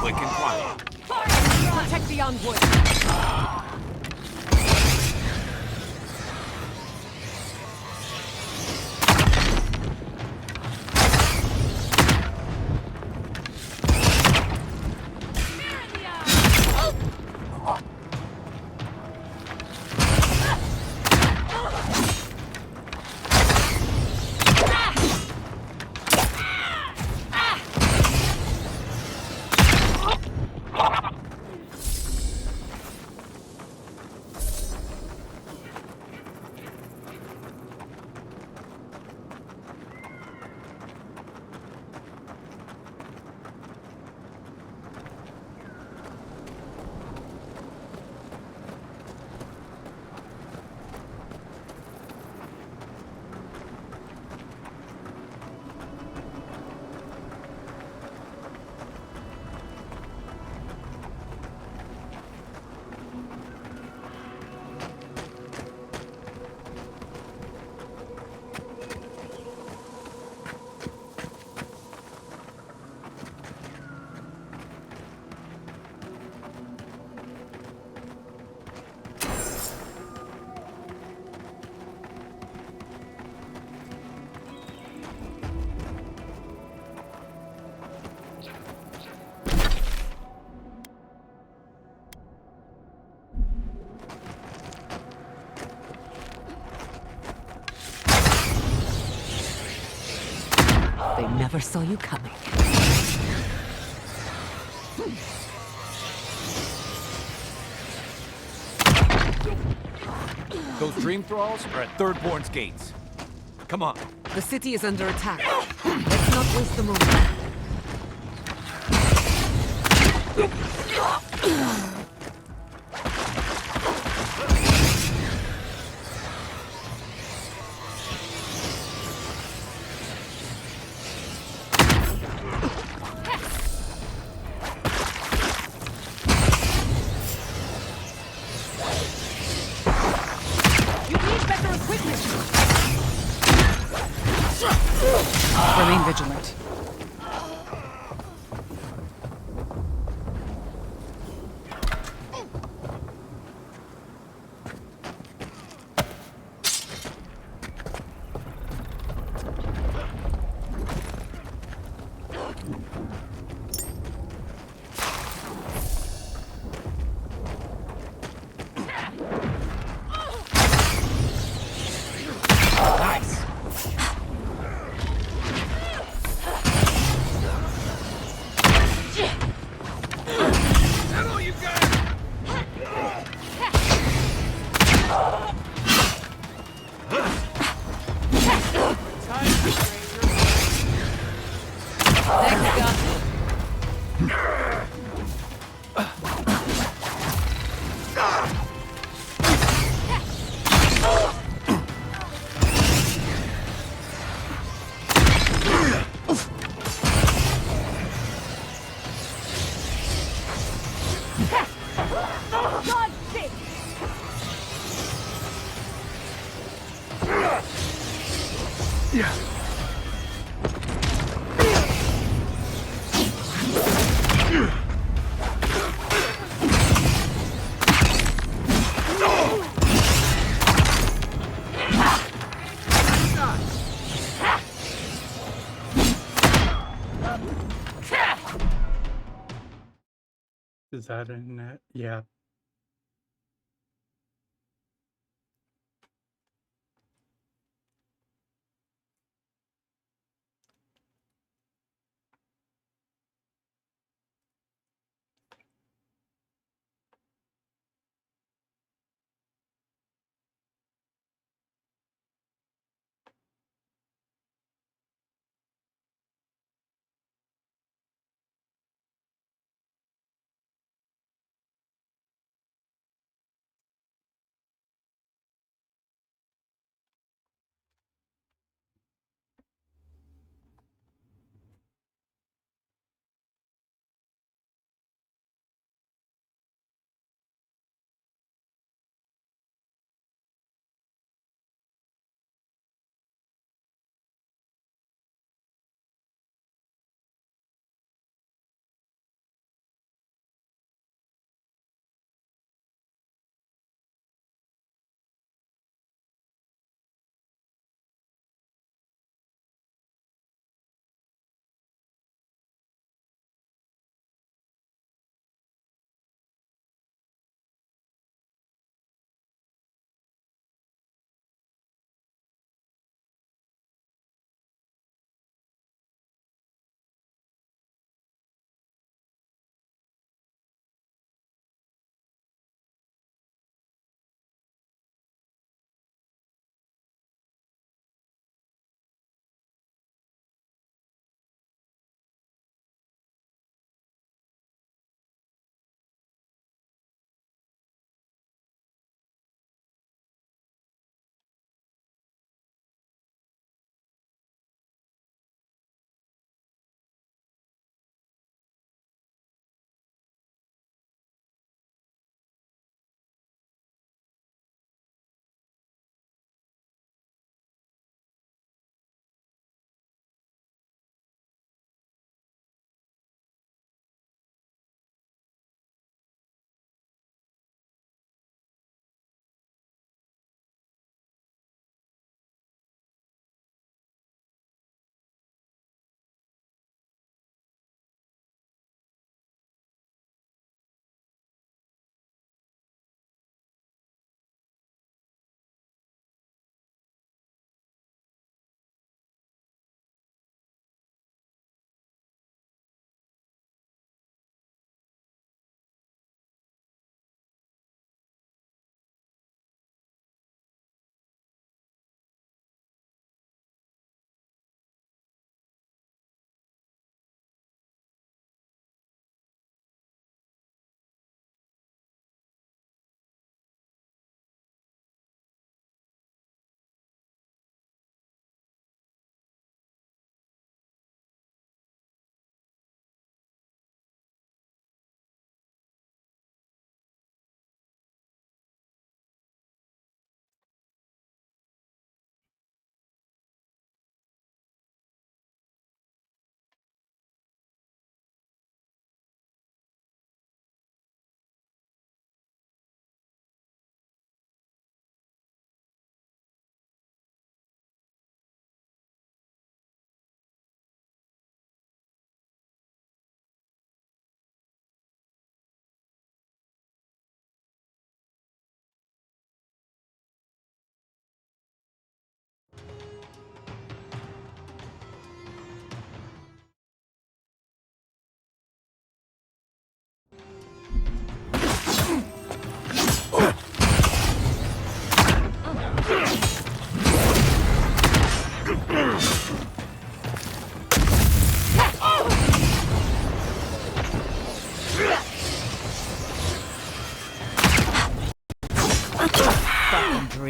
quick and quiet. Protect the envoy. They never saw you coming. Those dream thralls are at Thirdborn's gates. Come on. The city is under attack. Let's not waste the moment. Remain vigilant. Is that in it? Yeah.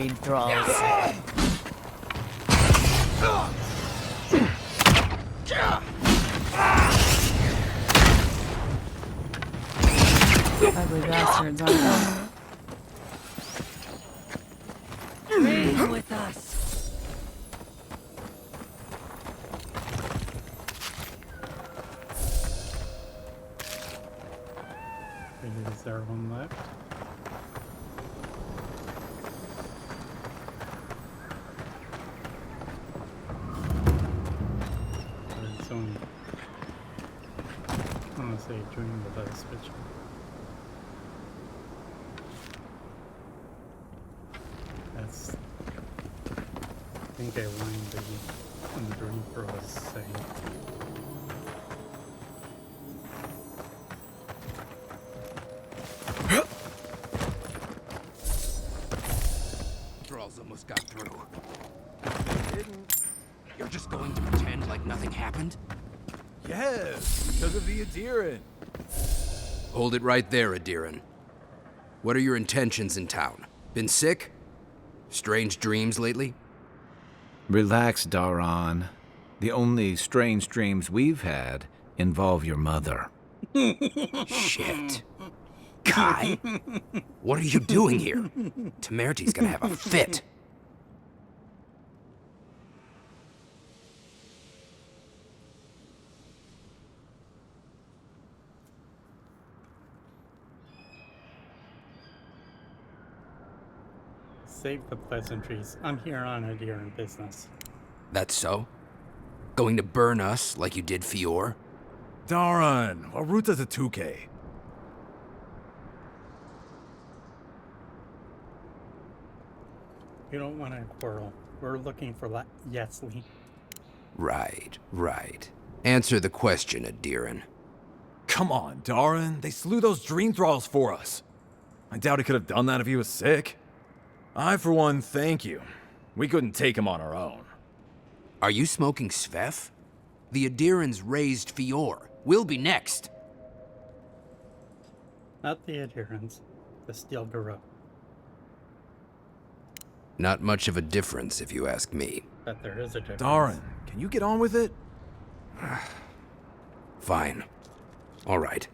dream thralls. Ugly bastards, aren't they? Dream with us. Is there one left? There's only, I want to say dream with us, but that's, I think I lined the dream for us saying. Thralls almost got through. They didn't. You're just going to pretend like nothing happened? Yes, because of the Adiran. Hold it right there, Adiran. What are your intentions in town? Been sick? Strange dreams lately? Relax, Daron. The only strange dreams we've had involve your mother. Shit. Kai? What are you doing here? Temerty's gonna have a fit. Save the pleasantries. I'm here on Adiran business. That's so? Going to burn us like you did Fior? Daron, Aruta's a 2K. You don't want to quarrel. We're looking for Yesley. Right. Answer the question, Adiran. Come on, Daron. They slew those dream thralls for us. I doubt he could have done that if he was sick. I, for one, thank you. We couldn't take him on our own. Are you smoking Sveth? The Adirans raised Fior. We'll be next. Not the Adirans. The Steel Garou. Not much of a difference, if you ask me. But there is a difference. Daron, can you get on with it? Fine. All right.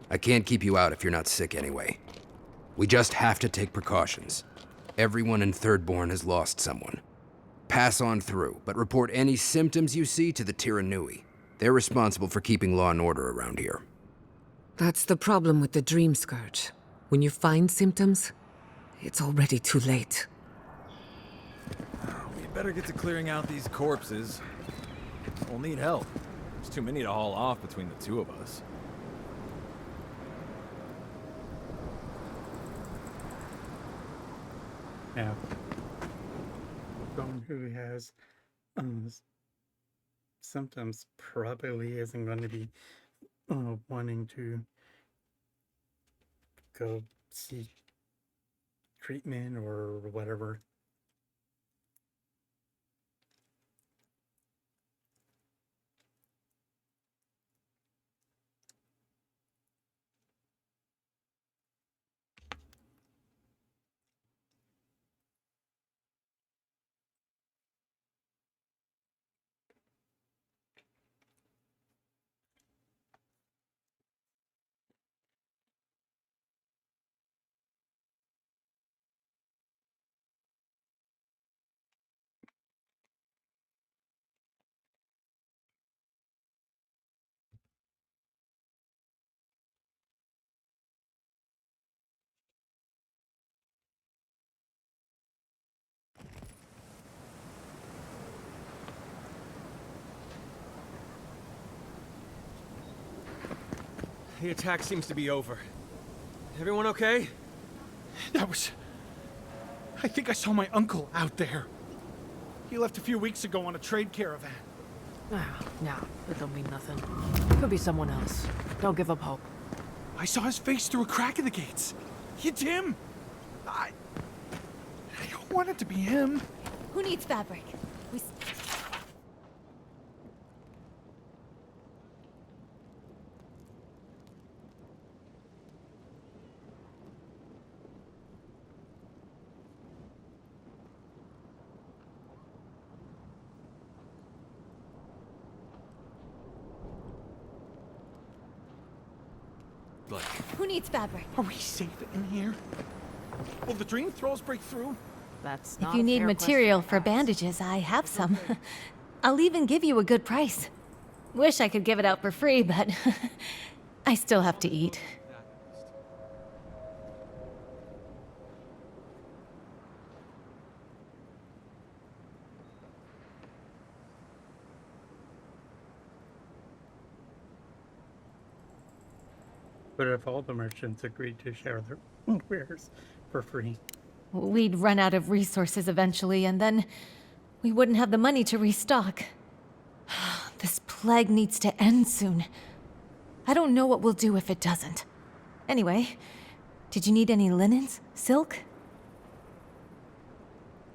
I can't keep you out if you're not sick anyway. We just have to take precautions. Everyone in Thirdborn has lost someone. Pass on through, but report any symptoms you see to the Tiranui. They're responsible for keeping law and order around here. That's the problem with the Dream Scourge. When you find symptoms, it's already too late. We better get to clearing out these corpses. We'll need help. There's too many to haul off between the two of us. Yeah. Someone who has symptoms probably isn't going to be wanting to go seek treatment or whatever. The attack seems to be over. Everyone okay? I think I saw my uncle out there. He left a few weeks ago on a trade caravan. No, it'll mean nothing. Could be someone else. Don't give up hope. I saw his face through a crack in the gates. It's him! I don't want it to be him. Who needs fabric? like... Who needs fabric? Are we safe in here? Will the dream throws break through? That's If you need material for bandages, I have some. I'll even give you a good price. Wish I could give it out for free, but I still have to eat. But if all the merchants agreed to share their wares for free, We'd run out of resources eventually, and then we wouldn't have the money to restock. This plague needs to end soon. I don't know what we'll do if it doesn't. Anyway, did you need any linens? Silk?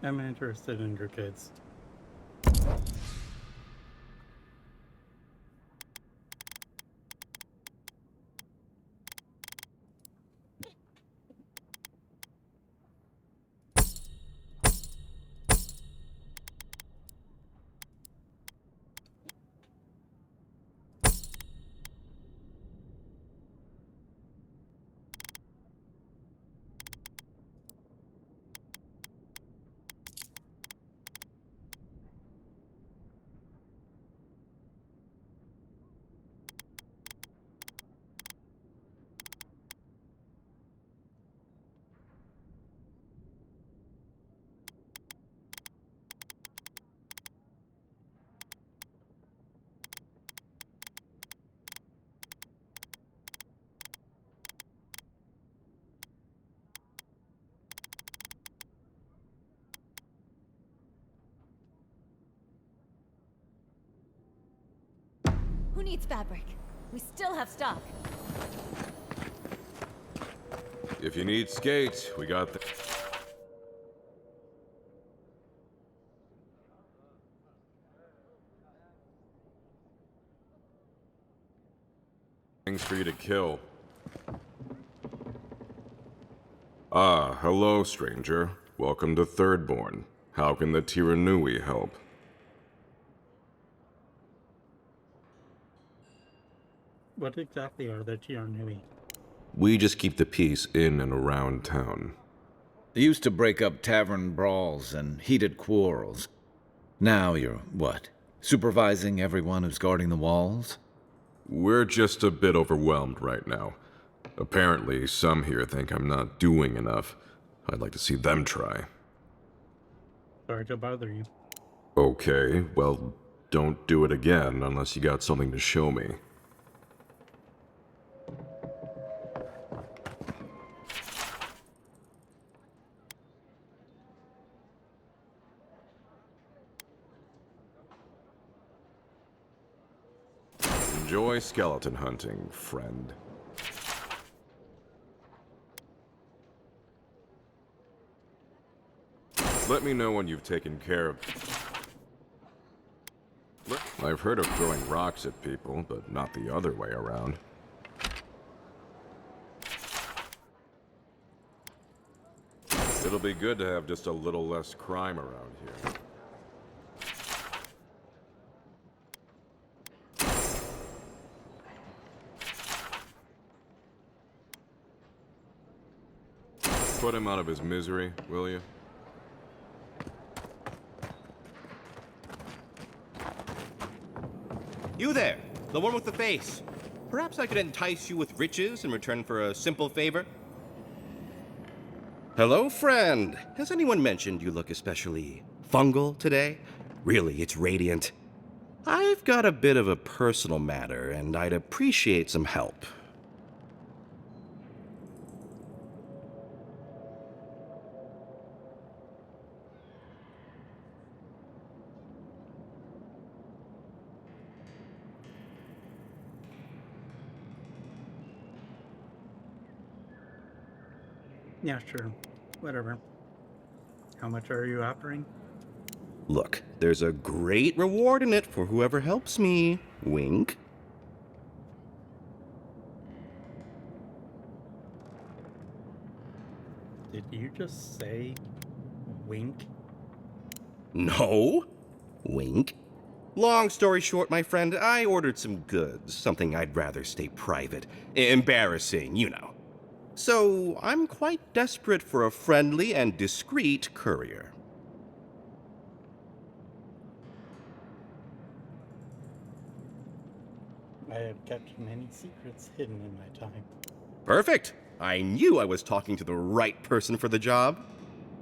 I'm interested in your kids. Who needs fabric? We still have stock. If you need skates, we got the... things for you to kill. Ah, hello, stranger. Welcome to Thirdborn. How can the Tiranui help? What exactly are the Tiranui? We just keep the peace in and around town. They used to break up tavern brawls and heated quarrels. Now you're, what, supervising everyone who's guarding the walls? We're just a bit overwhelmed right now. Apparently, some here think I'm not doing enough. I'd like to see them try. Sorry to bother you. Okay, well, don't do it again unless you got something to show me. Enjoy skeleton hunting, friend. Let me know when you've taken care of... I've heard of throwing rocks at people, but not the other way around. It'll be good to have just a little less crime around here. Put him out of his misery, will you? You there, the one with the face. Perhaps I could entice you with riches in return for a simple favor? Hello, friend. Has anyone mentioned you look especially fungal today? Really, it's radiant. I've got a bit of a personal matter, and I'd appreciate some help. Yeah, sure. Whatever. How much are you offering? Look, there's a great reward in it for whoever helps me. Wink. Did you just say wink? No. Wink. Long story short, my friend, I ordered some goods, something I'd rather stay private. Embarrassing, you know. So, I'm quite desperate for a friendly and discreet courier. I have kept many secrets hidden in my time. Perfect! I knew I was talking to the right person for the job.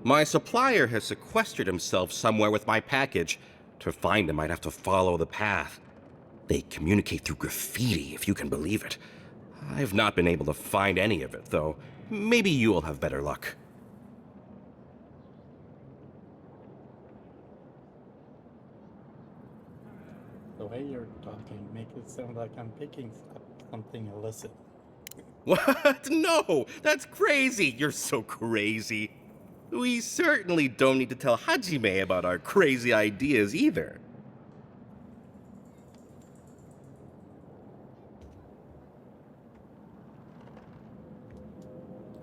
My supplier has sequestered himself somewhere with my package. To find him, I'd have to follow the path. They communicate through graffiti, if you can believe it. I've not been able to find any of it, though. Maybe you'll have better luck. The way you're talking makes it sound like I'm picking up something illicit. What? No! That's crazy! You're so crazy. We certainly don't need to tell Hajime about our crazy ideas either.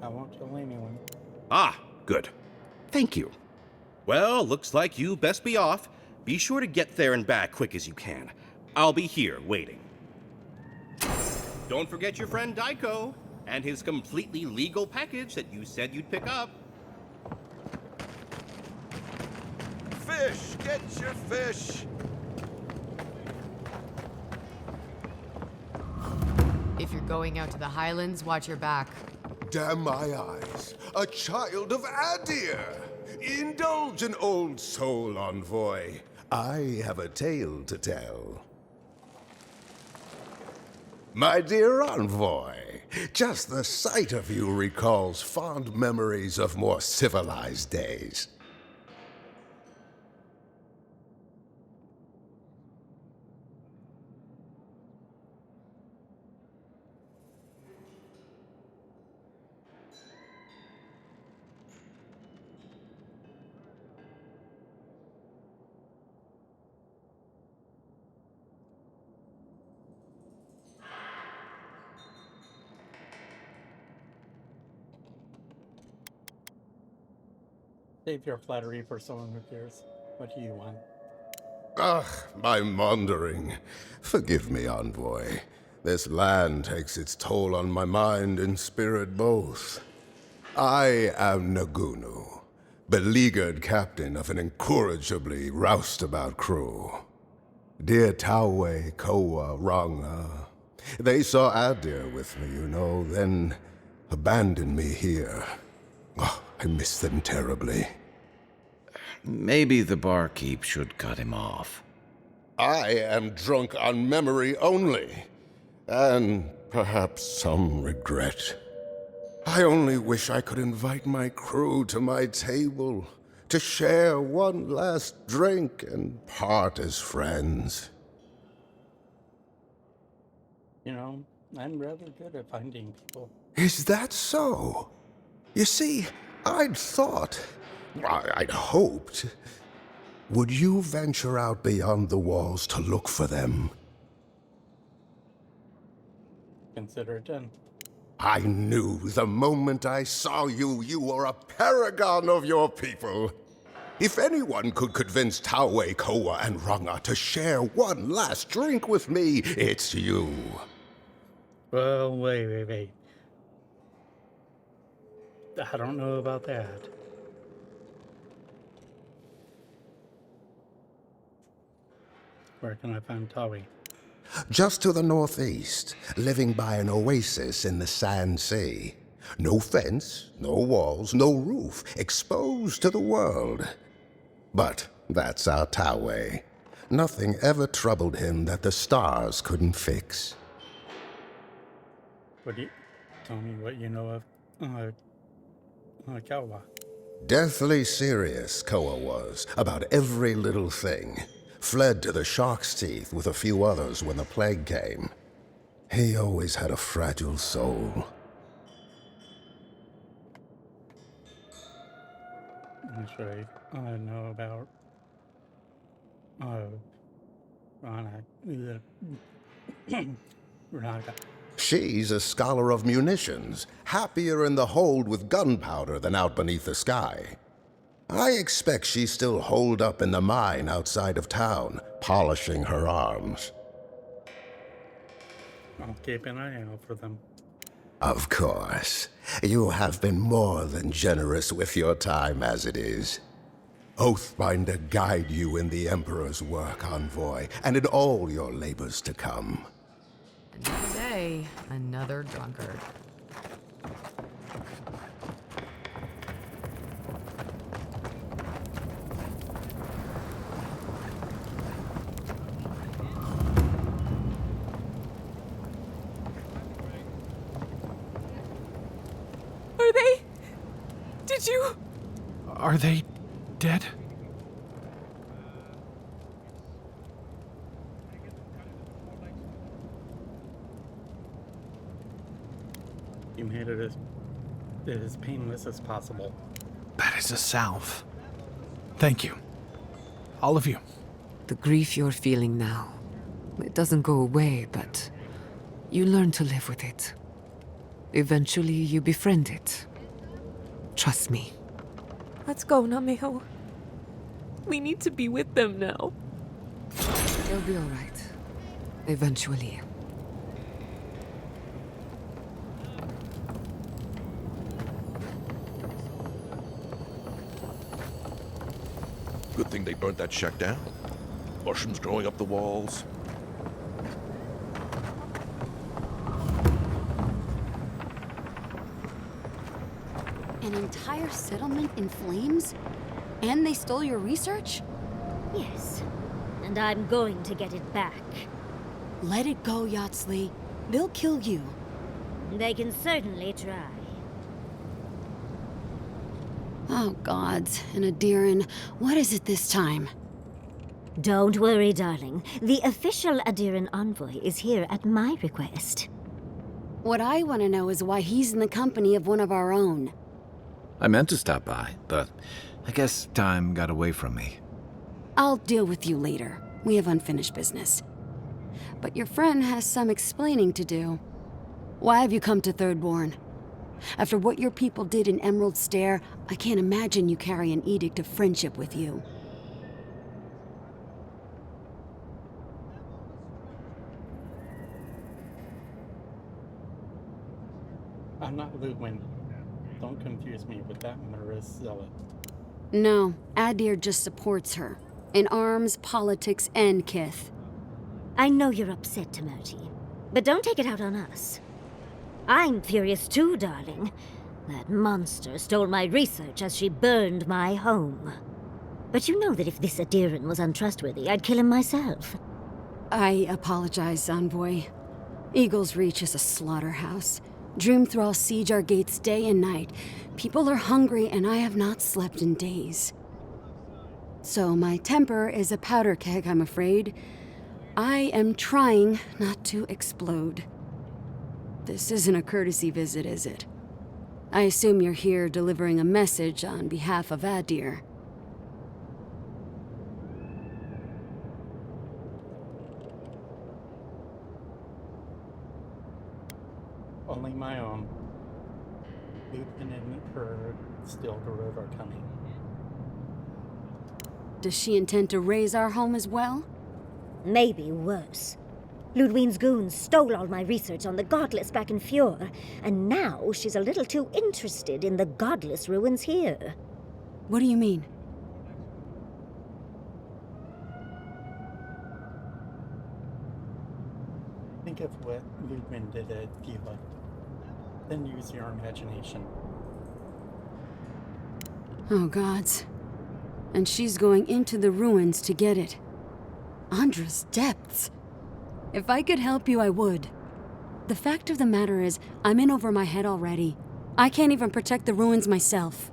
I won't tell anyone. Ah, good. Thank you. Well, looks like you best be off. Be sure to get there and back quick as you can. I'll be here waiting. Don't forget your friend Daiko and his completely legal package that you said you'd pick up. Fish! Get your fish! If you're going out to the Highlands, watch your back. Damn my eyes! A child of Adir! Indulge an old soul, envoy. I have a tale to tell. My dear envoy, just the sight of you recalls fond memories of more civilized days. Save your flattery for someone who cares. What do you want? Ah, my maundering. Forgive me, envoy. This land takes its toll on my mind and spirit both. I am Nagunu, beleaguered captain of an incorrigibly roustabout crew. Dear Taue, Koa, Ranga, they saw Adir with me, you know, then abandoned me here. Oh, I miss them terribly. Maybe the barkeep should cut him off. I am drunk on memory only, and perhaps some regret. I only wish I could invite my crew to my table, to share one last drink and part as friends. You know, I'm rather good at finding people. Is that so? You see, I'd thought, I'd hoped. Would you venture out beyond the walls to look for them? Consider it done. I knew the moment I saw you, you were a paragon of your people. If anyone could convince Taue, Koa, and Ranga to share one last drink with me, it's you. Well, wait. I don't know about that. Where can I find Tawi? Just to the northeast, living by an oasis in the Sand Sea. No fence, no walls, no roof, exposed to the world. But that's our Taue. Nothing ever troubled him that the stars couldn't fix. Tell me what you know of Kawa. Deathly serious, Koa was, about every little thing. Fled to the shark's teeth with a few others when the plague came. He always had a fragile soul. That's right. I know about Ranaga. She's a scholar of munitions, happier in the hold with gunpowder than out beneath the sky. I expect she's still holed up in the mine outside of town, polishing her arms. I'll keep an eye out for them. Of course. You have been more than generous with your time as it is. Oathbinder guide you in the Emperor's work, Envoy, and in all your labors to come. Another day, another drunkard. Are they? Did you? Are they dead? You made it as painless as possible. That is a salve. Thank you. All of you. The grief you're feeling now, it doesn't go away, but you learn to live with it. Eventually, you befriend it. Trust me. Let's go, Nameo. We need to be with them now. They'll be all right. Eventually. Good thing they burnt that shack down. Mushrooms growing up the walls. An entire settlement in flames? And they stole your research? Yes. And I'm going to get it back. Let it go, Yatsley. They'll kill you. They can certainly try. Oh, gods. And Adiran, what is it this time? Don't worry, darling. The official Adiran envoy is here at my request. What I want to know is why he's in the company of one of our own. I meant to stop by, but I guess time got away from me. I'll deal with you later. We have unfinished business. But your friend has some explaining to do. Why have you come to Thirdborn? After what your people did in Emerald Stair, I can't imagine you carry an edict of friendship with you. I'm not Ludwin. Don't confuse me with that murderous zealot. No, Adir just supports her. In arms, politics, and Kith. I know you're upset, Timoti, but don't take it out on us. I'm furious too, darling. That monster stole my research as she burned my home. But you know that if this Adiran was untrustworthy, I'd kill him myself. I apologize, Envoy. Eagle's Reach is a slaughterhouse. Dreamthrall siege our gates day and night. People are hungry, and I have not slept in days. So my temper is a powder keg, I'm afraid. I am trying not to explode. This isn't a courtesy visit, is it? I assume you're here delivering a message on behalf of Adir. Only my own. Ludwin and her Stilgarrote are coming. Does she intend to raise our home as well? Maybe worse. Ludwin's goons stole all my research on the Godless back in Fjord, and now she's a little too interested in the Godless ruins here. What do you mean? Think of what Ludwin did at Gila. Then use your imagination. Oh, gods. And she's going into the ruins to get it. Andra's depths. If I could help you, I would. The fact of the matter is, I'm in over my head already. I can't even protect the ruins myself.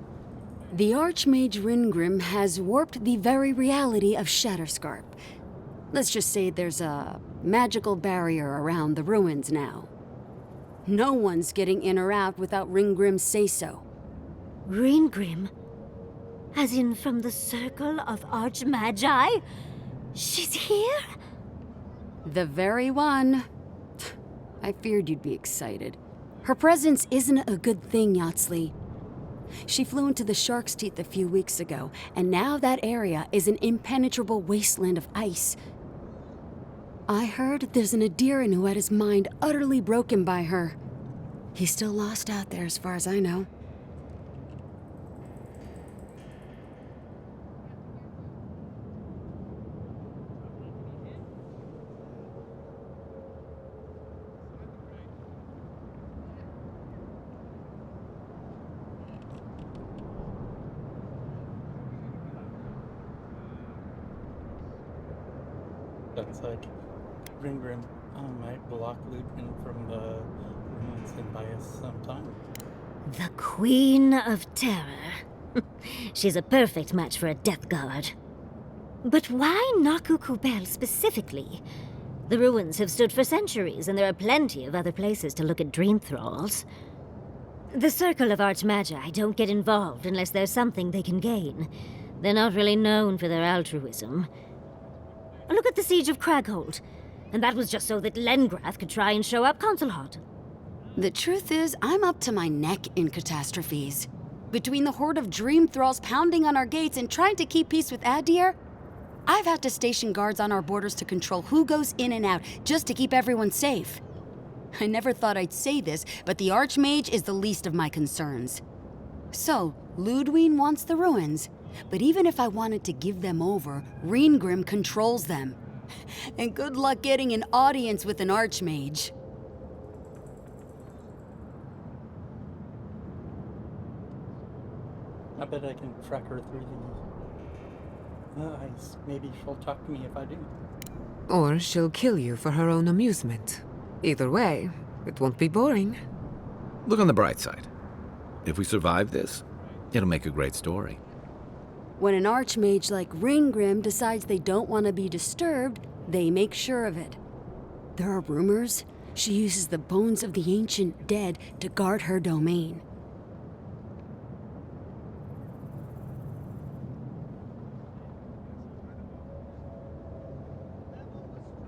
The Archmage Ringrim has warped the very reality of Shatterscarp. Let's just say there's a magical barrier around the ruins now. No one's getting in or out without Ringgrim's say-so. Ringgrim? As in from the Circle of Archmagi? She's here? The very one. I feared you'd be excited. Her presence isn't a good thing, Yatsley. She flew into the Shark's Teeth a few weeks ago, and now that area is an impenetrable wasteland of ice. I heard there's an Adiran who had his mind utterly broken by her. He's still lost out there as far as I know. Looks like Ringrim might block Ludwig from the ruins and buy us some time. The Queen of Terror. She's a perfect match for a Death Guard. But why Naku Kubel specifically? The ruins have stood for centuries, and there are plenty of other places to look at dream thralls. The Circle of Archmagi don't get involved unless there's something they can gain. They're not really known for their altruism. Look at the Siege of Craghold. And that was just so that Lengrath could try and show up Consulhot. The truth is, I'm up to my neck in catastrophes. Between the horde of dream thralls pounding on our gates and trying to keep peace with Adir, I've had to station guards on our borders to control who goes in and out, just to keep everyone safe. I never thought I'd say this, but the Archmage is the least of my concerns. So, Ludwig wants the ruins, but even if I wanted to give them over, Reengrim controls them. And good luck getting an audience with an Archmage. I bet I can track her through the ice. Maybe she'll talk to me if I do. Or she'll kill you for her own amusement. Either way, it won't be boring. Look on the bright side. If we survive this, it'll make a great story. When an Archmage like Ringgrim decides they don't want to be disturbed, they make sure of it. There are rumors she uses the bones of the ancient dead to guard her domain.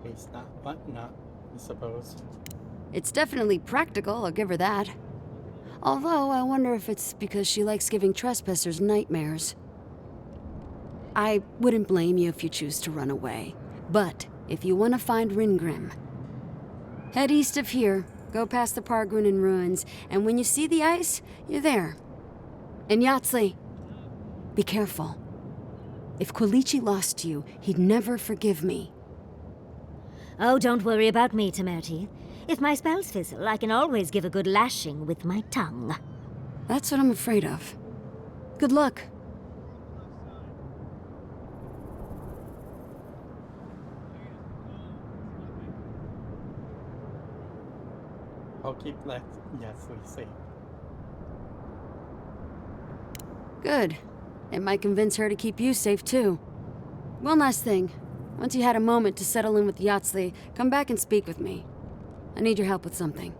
Waste not, want not, I suppose. It's definitely practical, I'll give her that. Although, I wonder if it's because she likes giving trespassers nightmares. I wouldn't blame you if you choose to run away. But, if you want to find Ringrim, head east of here, go past the Pargrunin ruins, and when you see the ice, you're there. And Yahtzee, be careful. If Quilichi lost you, he'd never forgive me. Oh, don't worry about me, Temerti. If my spells fizzle, I can always give a good lashing with my tongue. That's what I'm afraid of. Good luck. I'll keep that Yahtzee safe. Good. It might convince her to keep you safe, too. One last thing. Once you had a moment to settle in with Yahtzee, come back and speak with me. I need your help with something.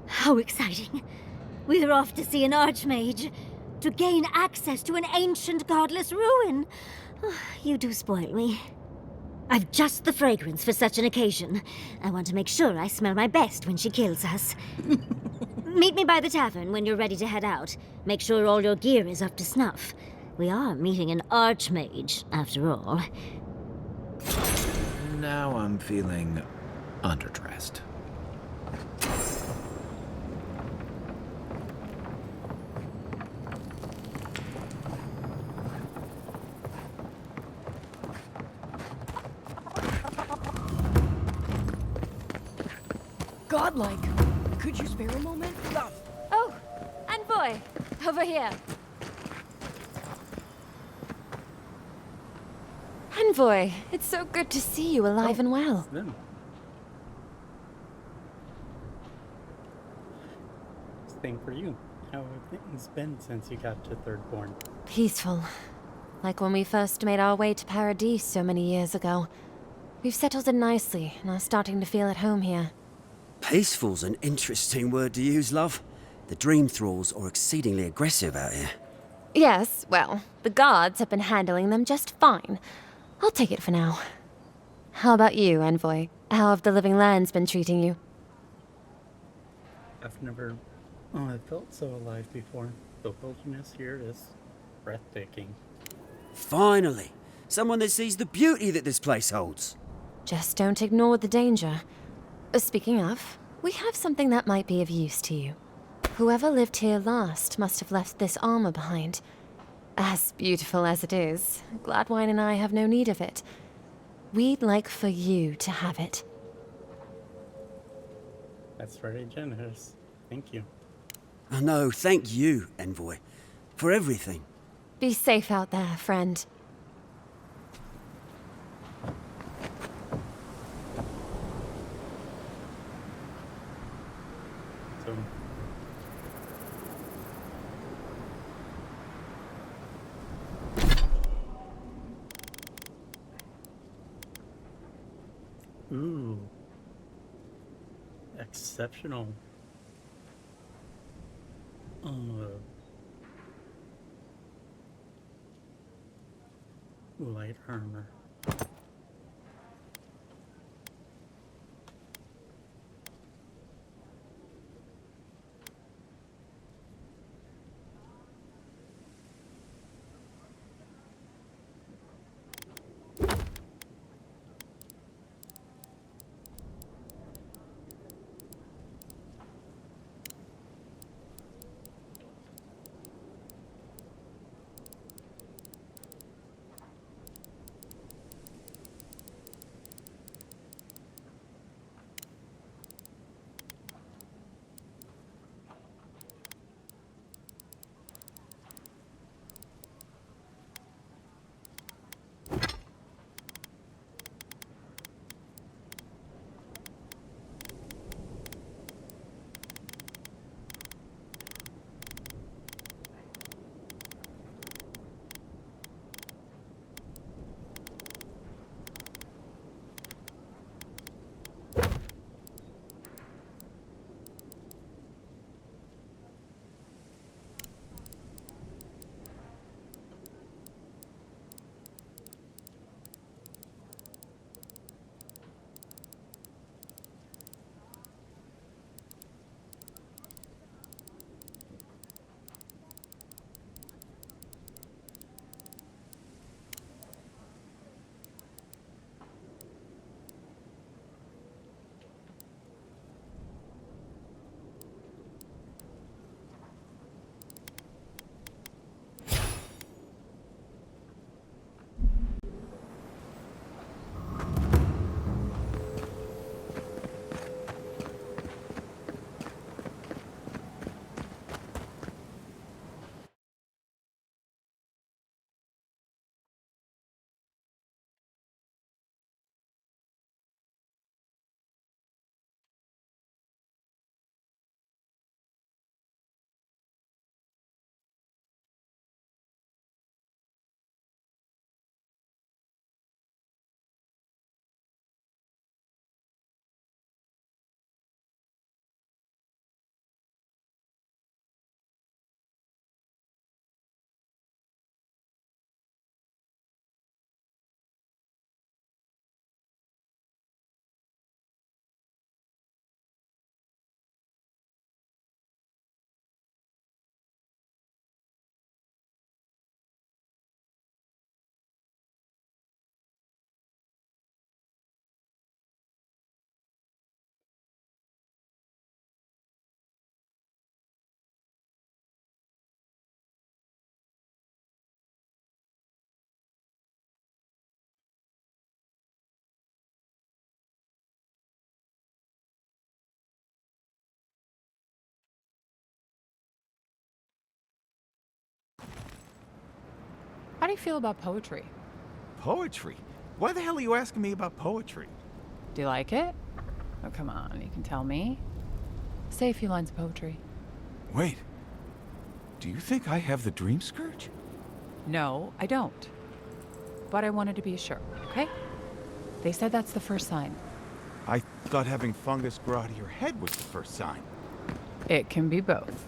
How exciting. We're off to see an Archmage. To gain access to an ancient godless ruin. You do spoil me. I've just the fragrance for such an occasion. I want to make sure I smell my best when she kills us. Meet me by the tavern when you're ready to head out. Make sure all your gear is up to snuff. We are meeting an Archmage, after all. Now I'm feeling underdressed. Godlike! Could you spare a moment? Oh, Envoy! Over here. Envoy, it's so good to see you alive and well. Same for you. How have things been since you got to Thirdborn? Peaceful. Like when we first made our way to Paradise so many years ago. We've settled in nicely and are starting to feel at home here. Peaceful's an interesting word to use, love. The Dream Thralls are exceedingly aggressive out here. Yes, well, the guards have been handling them just fine. I'll take it for now. How about you, Envoy? How have the Living Lands been treating you? I've never Oh, it felt so alive before. The wilderness here is breathtaking. Finally! Someone that sees the beauty that this place holds. Just don't ignore the danger. Speaking of, we have something that might be of use to you. Whoever lived here last must have left this armor behind. As beautiful as it is, Gladwine and I have no need of it. We'd like for you to have it. That's very generous. Thank you. I know, thank you, Envoy, for everything. Be safe out there, friend. So... Ooh. Exceptional. Light armor. How do you feel about poetry? Poetry? Why the hell are you asking me about poetry? Do you like it? Oh, come on, you can tell me. Say a few lines of poetry. Wait. Do you think I have the dream scourge? No, I don't. But I wanted to be sure, okay? They said that's the first sign. I thought having fungus grow out of your head was the first sign. It can be both.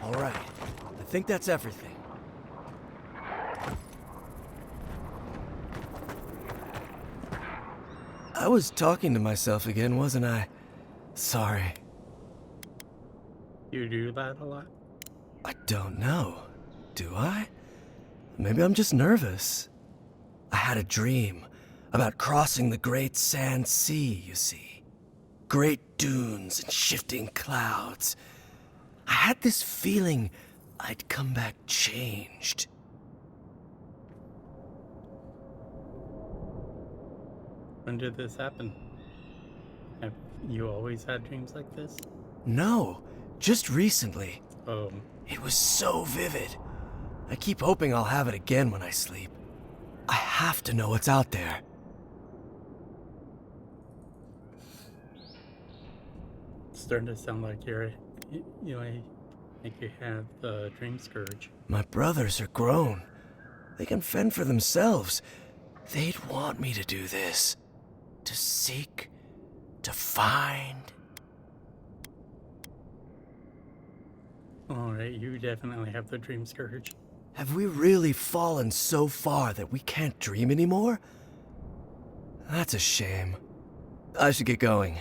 All right. I think that's everything. I was talking to myself again, wasn't I? Sorry. You do that a lot? I don't know. Do I? Maybe I'm just nervous. I had a dream about crossing the great sand sea, you see. Great dunes and shifting clouds. I had this feeling I'd come back changed. When did this happen? Have you always had dreams like this? No, just recently. Oh. It was so vivid. I keep hoping I'll have it again when I sleep. I have to know what's out there. It's starting to sound like I think you have the dream scourge. My brothers are grown. They can fend for themselves. They'd want me to do this. To seek, to find. Alright, you definitely have the dream scourge. Have we really fallen so far that we can't dream anymore? That's a shame. I should get going.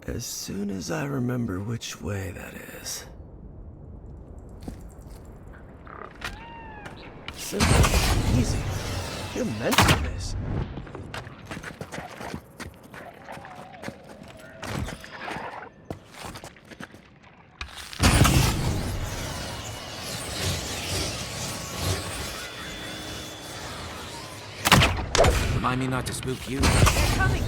As soon as I remember which way that is. Simple, easy. You're meant for this. Remind me not to spook you. They're coming!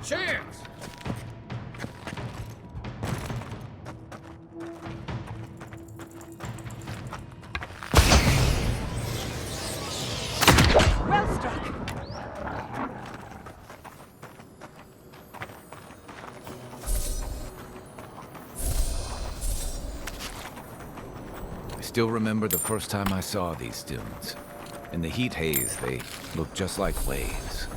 Chance! Well struck! I still remember the first time I saw these dunes. In the heat haze, they looked just like waves.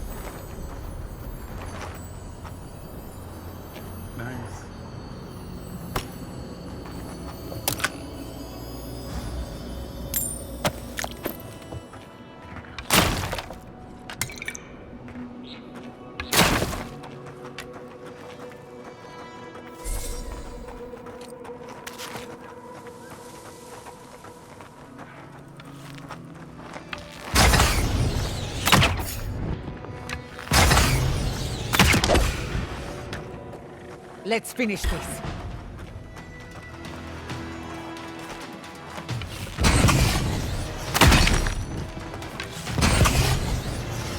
Nice. Let's finish this.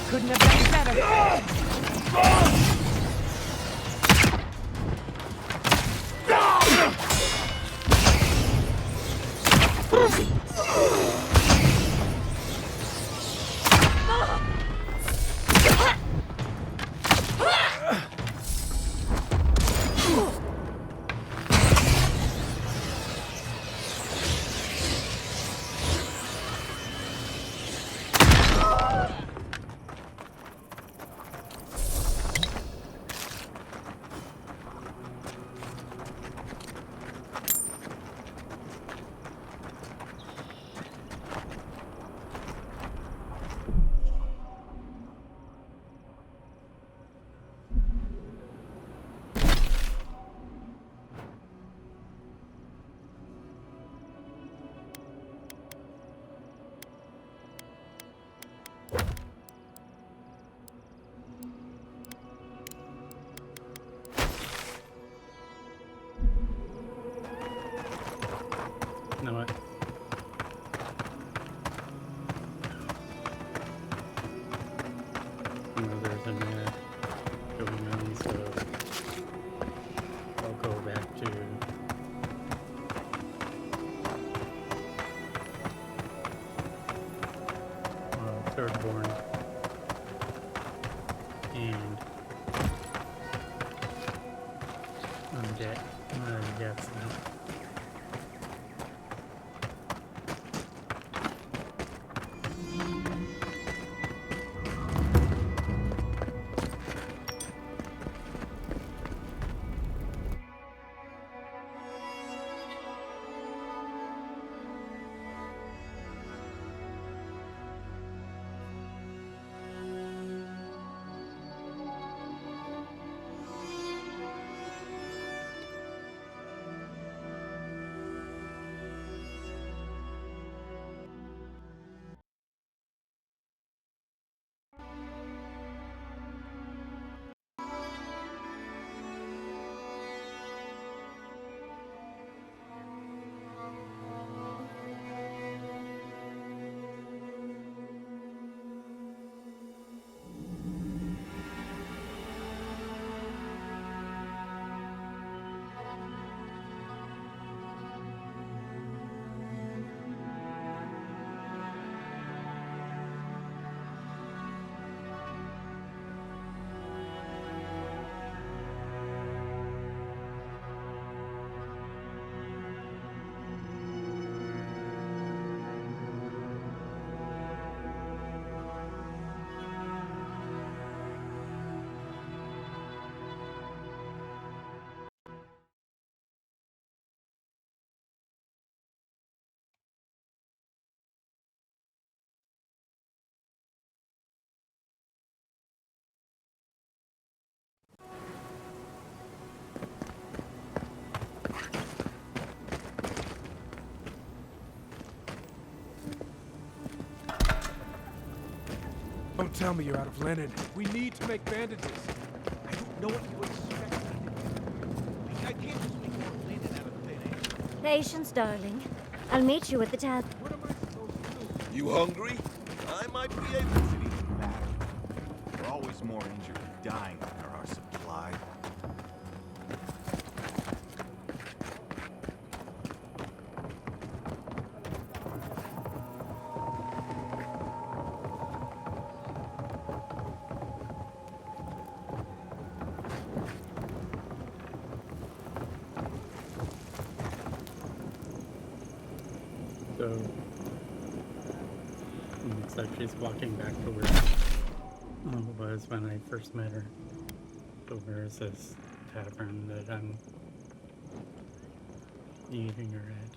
Couldn't have done better. thirdborn and undead. Yes. Don't tell me you're out of linen. We need to make bandages. I don't know what you expect. I can't just make more linen out of thin air. Patience, darling. I'll meet you at the tavern. You hungry? I might be able to. We're always more injured than dying than there are supply. So, looks like she's walking back to where it was when I first met her. But where is this tavern that I'm meeting her at?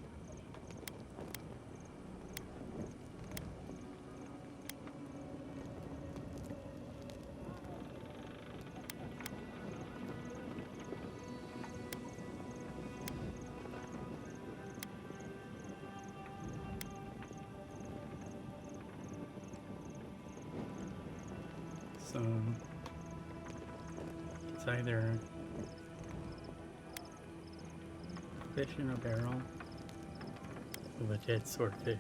So it's either fish in a barrel with a dead swordfish.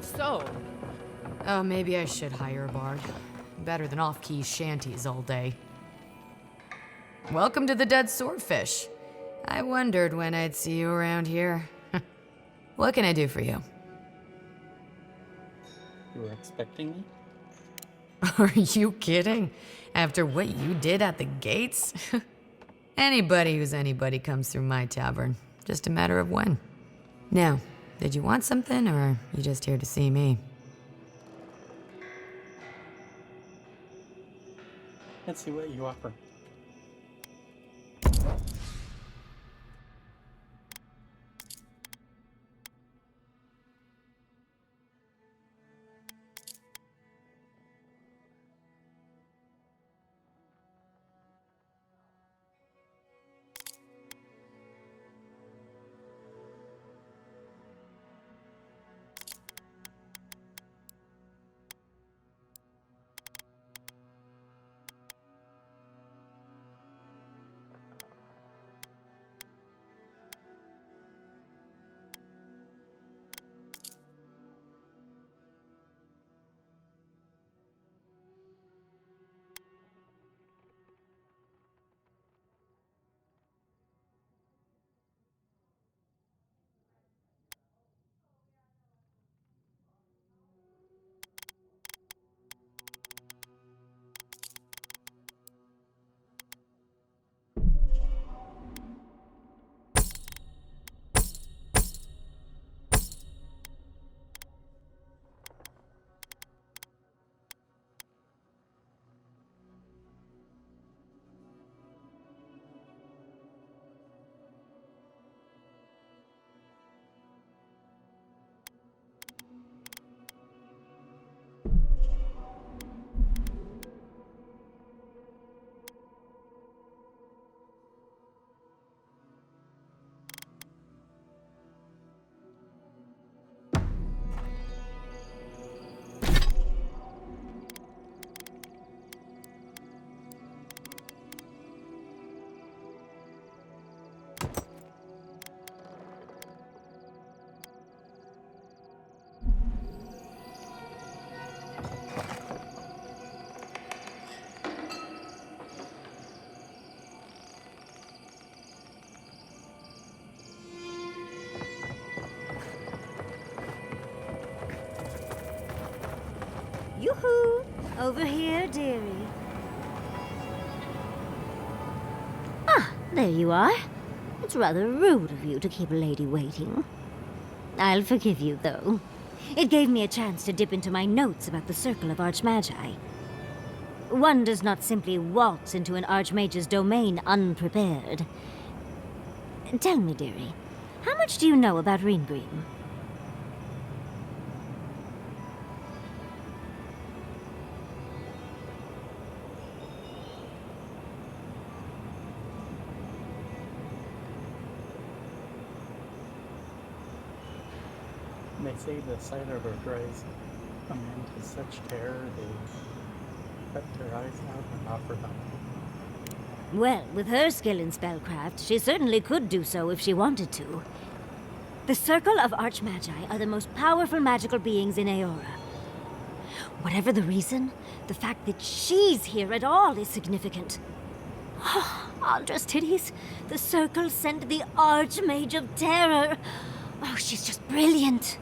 So, oh, maybe I should hire a bard. Better than off-key shanties all day. Welcome to the Dead Swordfish. I wondered when I'd see you around here. What can I do for you? You were expecting me? Are you kidding? After what you did at the gates? Anybody who's anybody comes through my tavern. Just a matter of when. Now, did you want something, or are you just here to see me? Let's see what you offer. Yoo-hoo! Over here, dearie. Ah, there you are. It's rather rude of you to keep a lady waiting. I'll forgive you, though. It gave me a chance to dip into my notes about the Circle of Archmagi. One does not simply waltz into an Archmage's domain unprepared. Tell me, dearie, how much do you know about Reengrim? They say the sight of her drives a man to such terror they cut their eyes out and offer them. Well, with her skill in spellcraft, she certainly could do so if she wanted to. The Circle of Archmagi are the most powerful magical beings in Aora. Whatever the reason, the fact that she's here at all is significant. Oh, Andra's titties, the Circle sent the Archmage of Terror. Oh, she's just brilliant.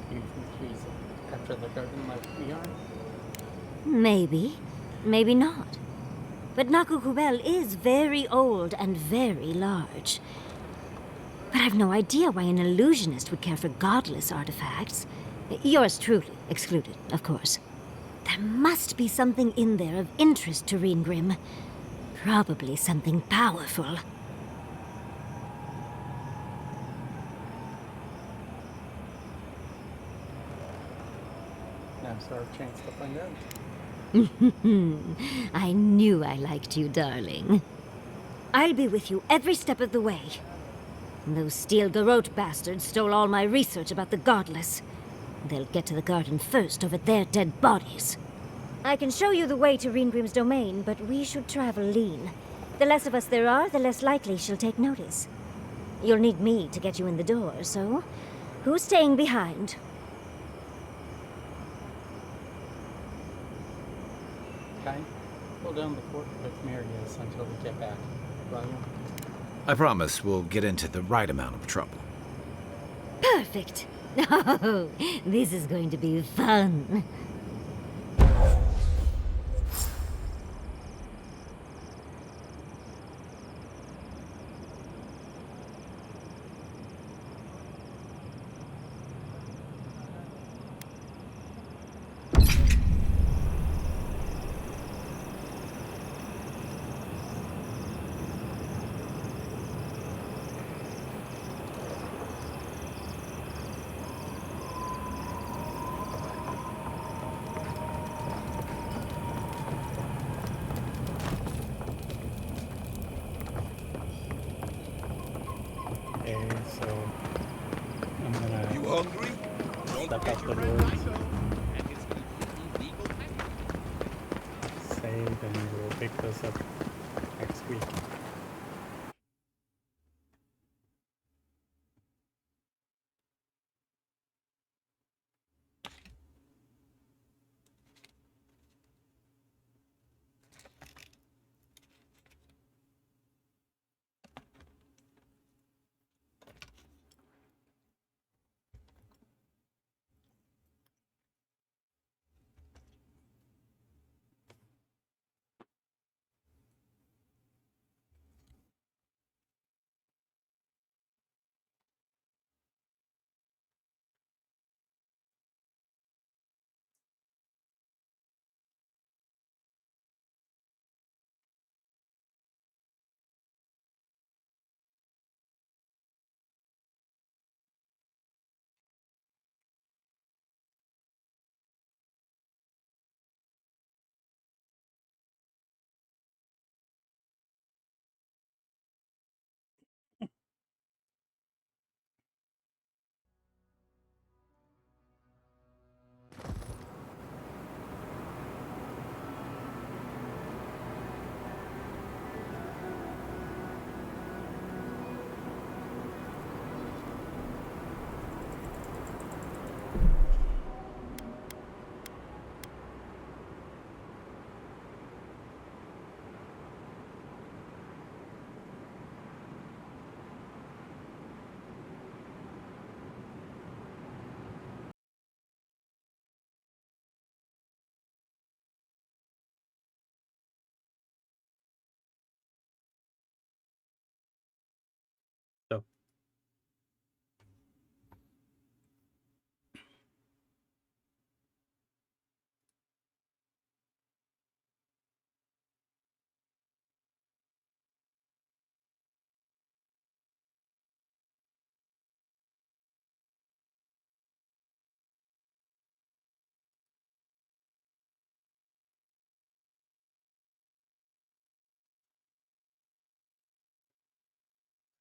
Do you think she's after the garden like we are? Maybe. Maybe not. But Nakukubel is very old and very large. But I've no idea why an illusionist would care for godless artifacts. Yours truly excluded, of course. There must be something in there of interest to Reengrim. Probably something powerful. Now's our chance to find out. I knew I liked you, darling. I'll be with you every step of the way. Those Steel Garrote bastards stole all my research about the Godless. They'll get to the garden first over their dead bodies. I can show you the way to Reengrim's domain, but we should travel lean. The less of us there are, the less likely she'll take notice. You'll need me to get you in the door, so who's staying behind? Kai, hold down the fort with Marius until we get back, will you? I promise we'll get into the right amount of trouble. Perfect. Oh, this is going to be fun. Okay, so I'm gonna You hungry? step out the woods, save, and we'll pick this up next week.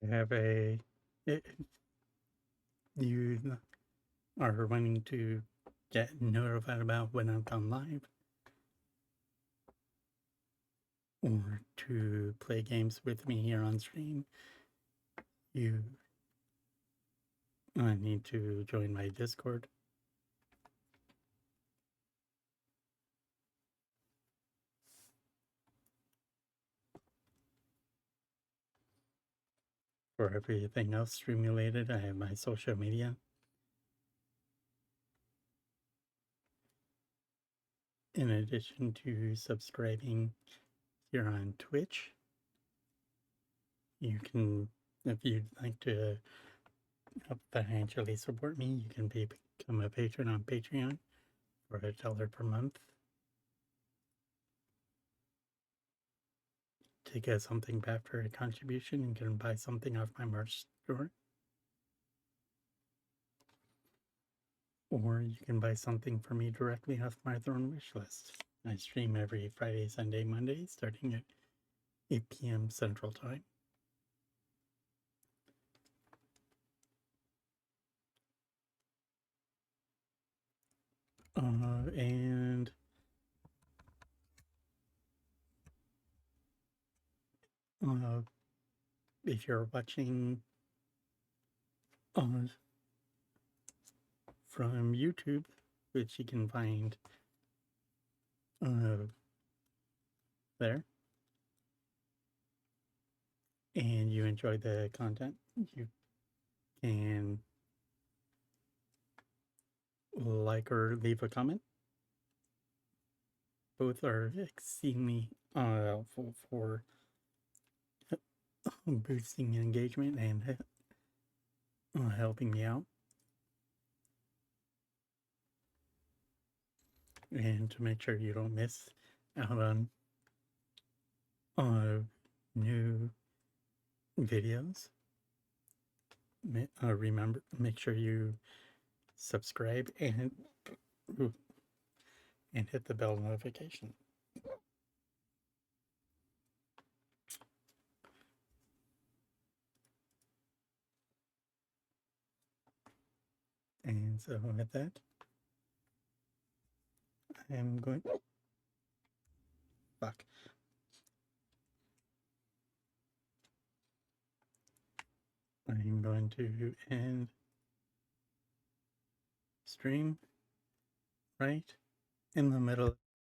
have you are wanting to get notified about when I've gone live, or to play games with me here on stream, you need to join my Discord. For everything else stream related, I have my social media. In addition to subscribing here on Twitch, you can, if you'd like to help financially support me, you can become a patron on Patreon for $1 per month. To get something back for a contribution, you can buy something off my merch store. Or you can buy something for me directly off my Throne wish list. I stream every Friday, Sunday, Monday, starting at 8 p.m. Central Time. And if you're watching from YouTube, which you can find there, and you enjoy the content, you can like or leave a comment. Both are exceedingly helpful for boosting engagement and helping me out. And to make sure you don't miss out on new videos, remember, make sure you subscribe and hit the bell notification. And so with that, I'm going... Fuck. I'm going to end stream right in the middle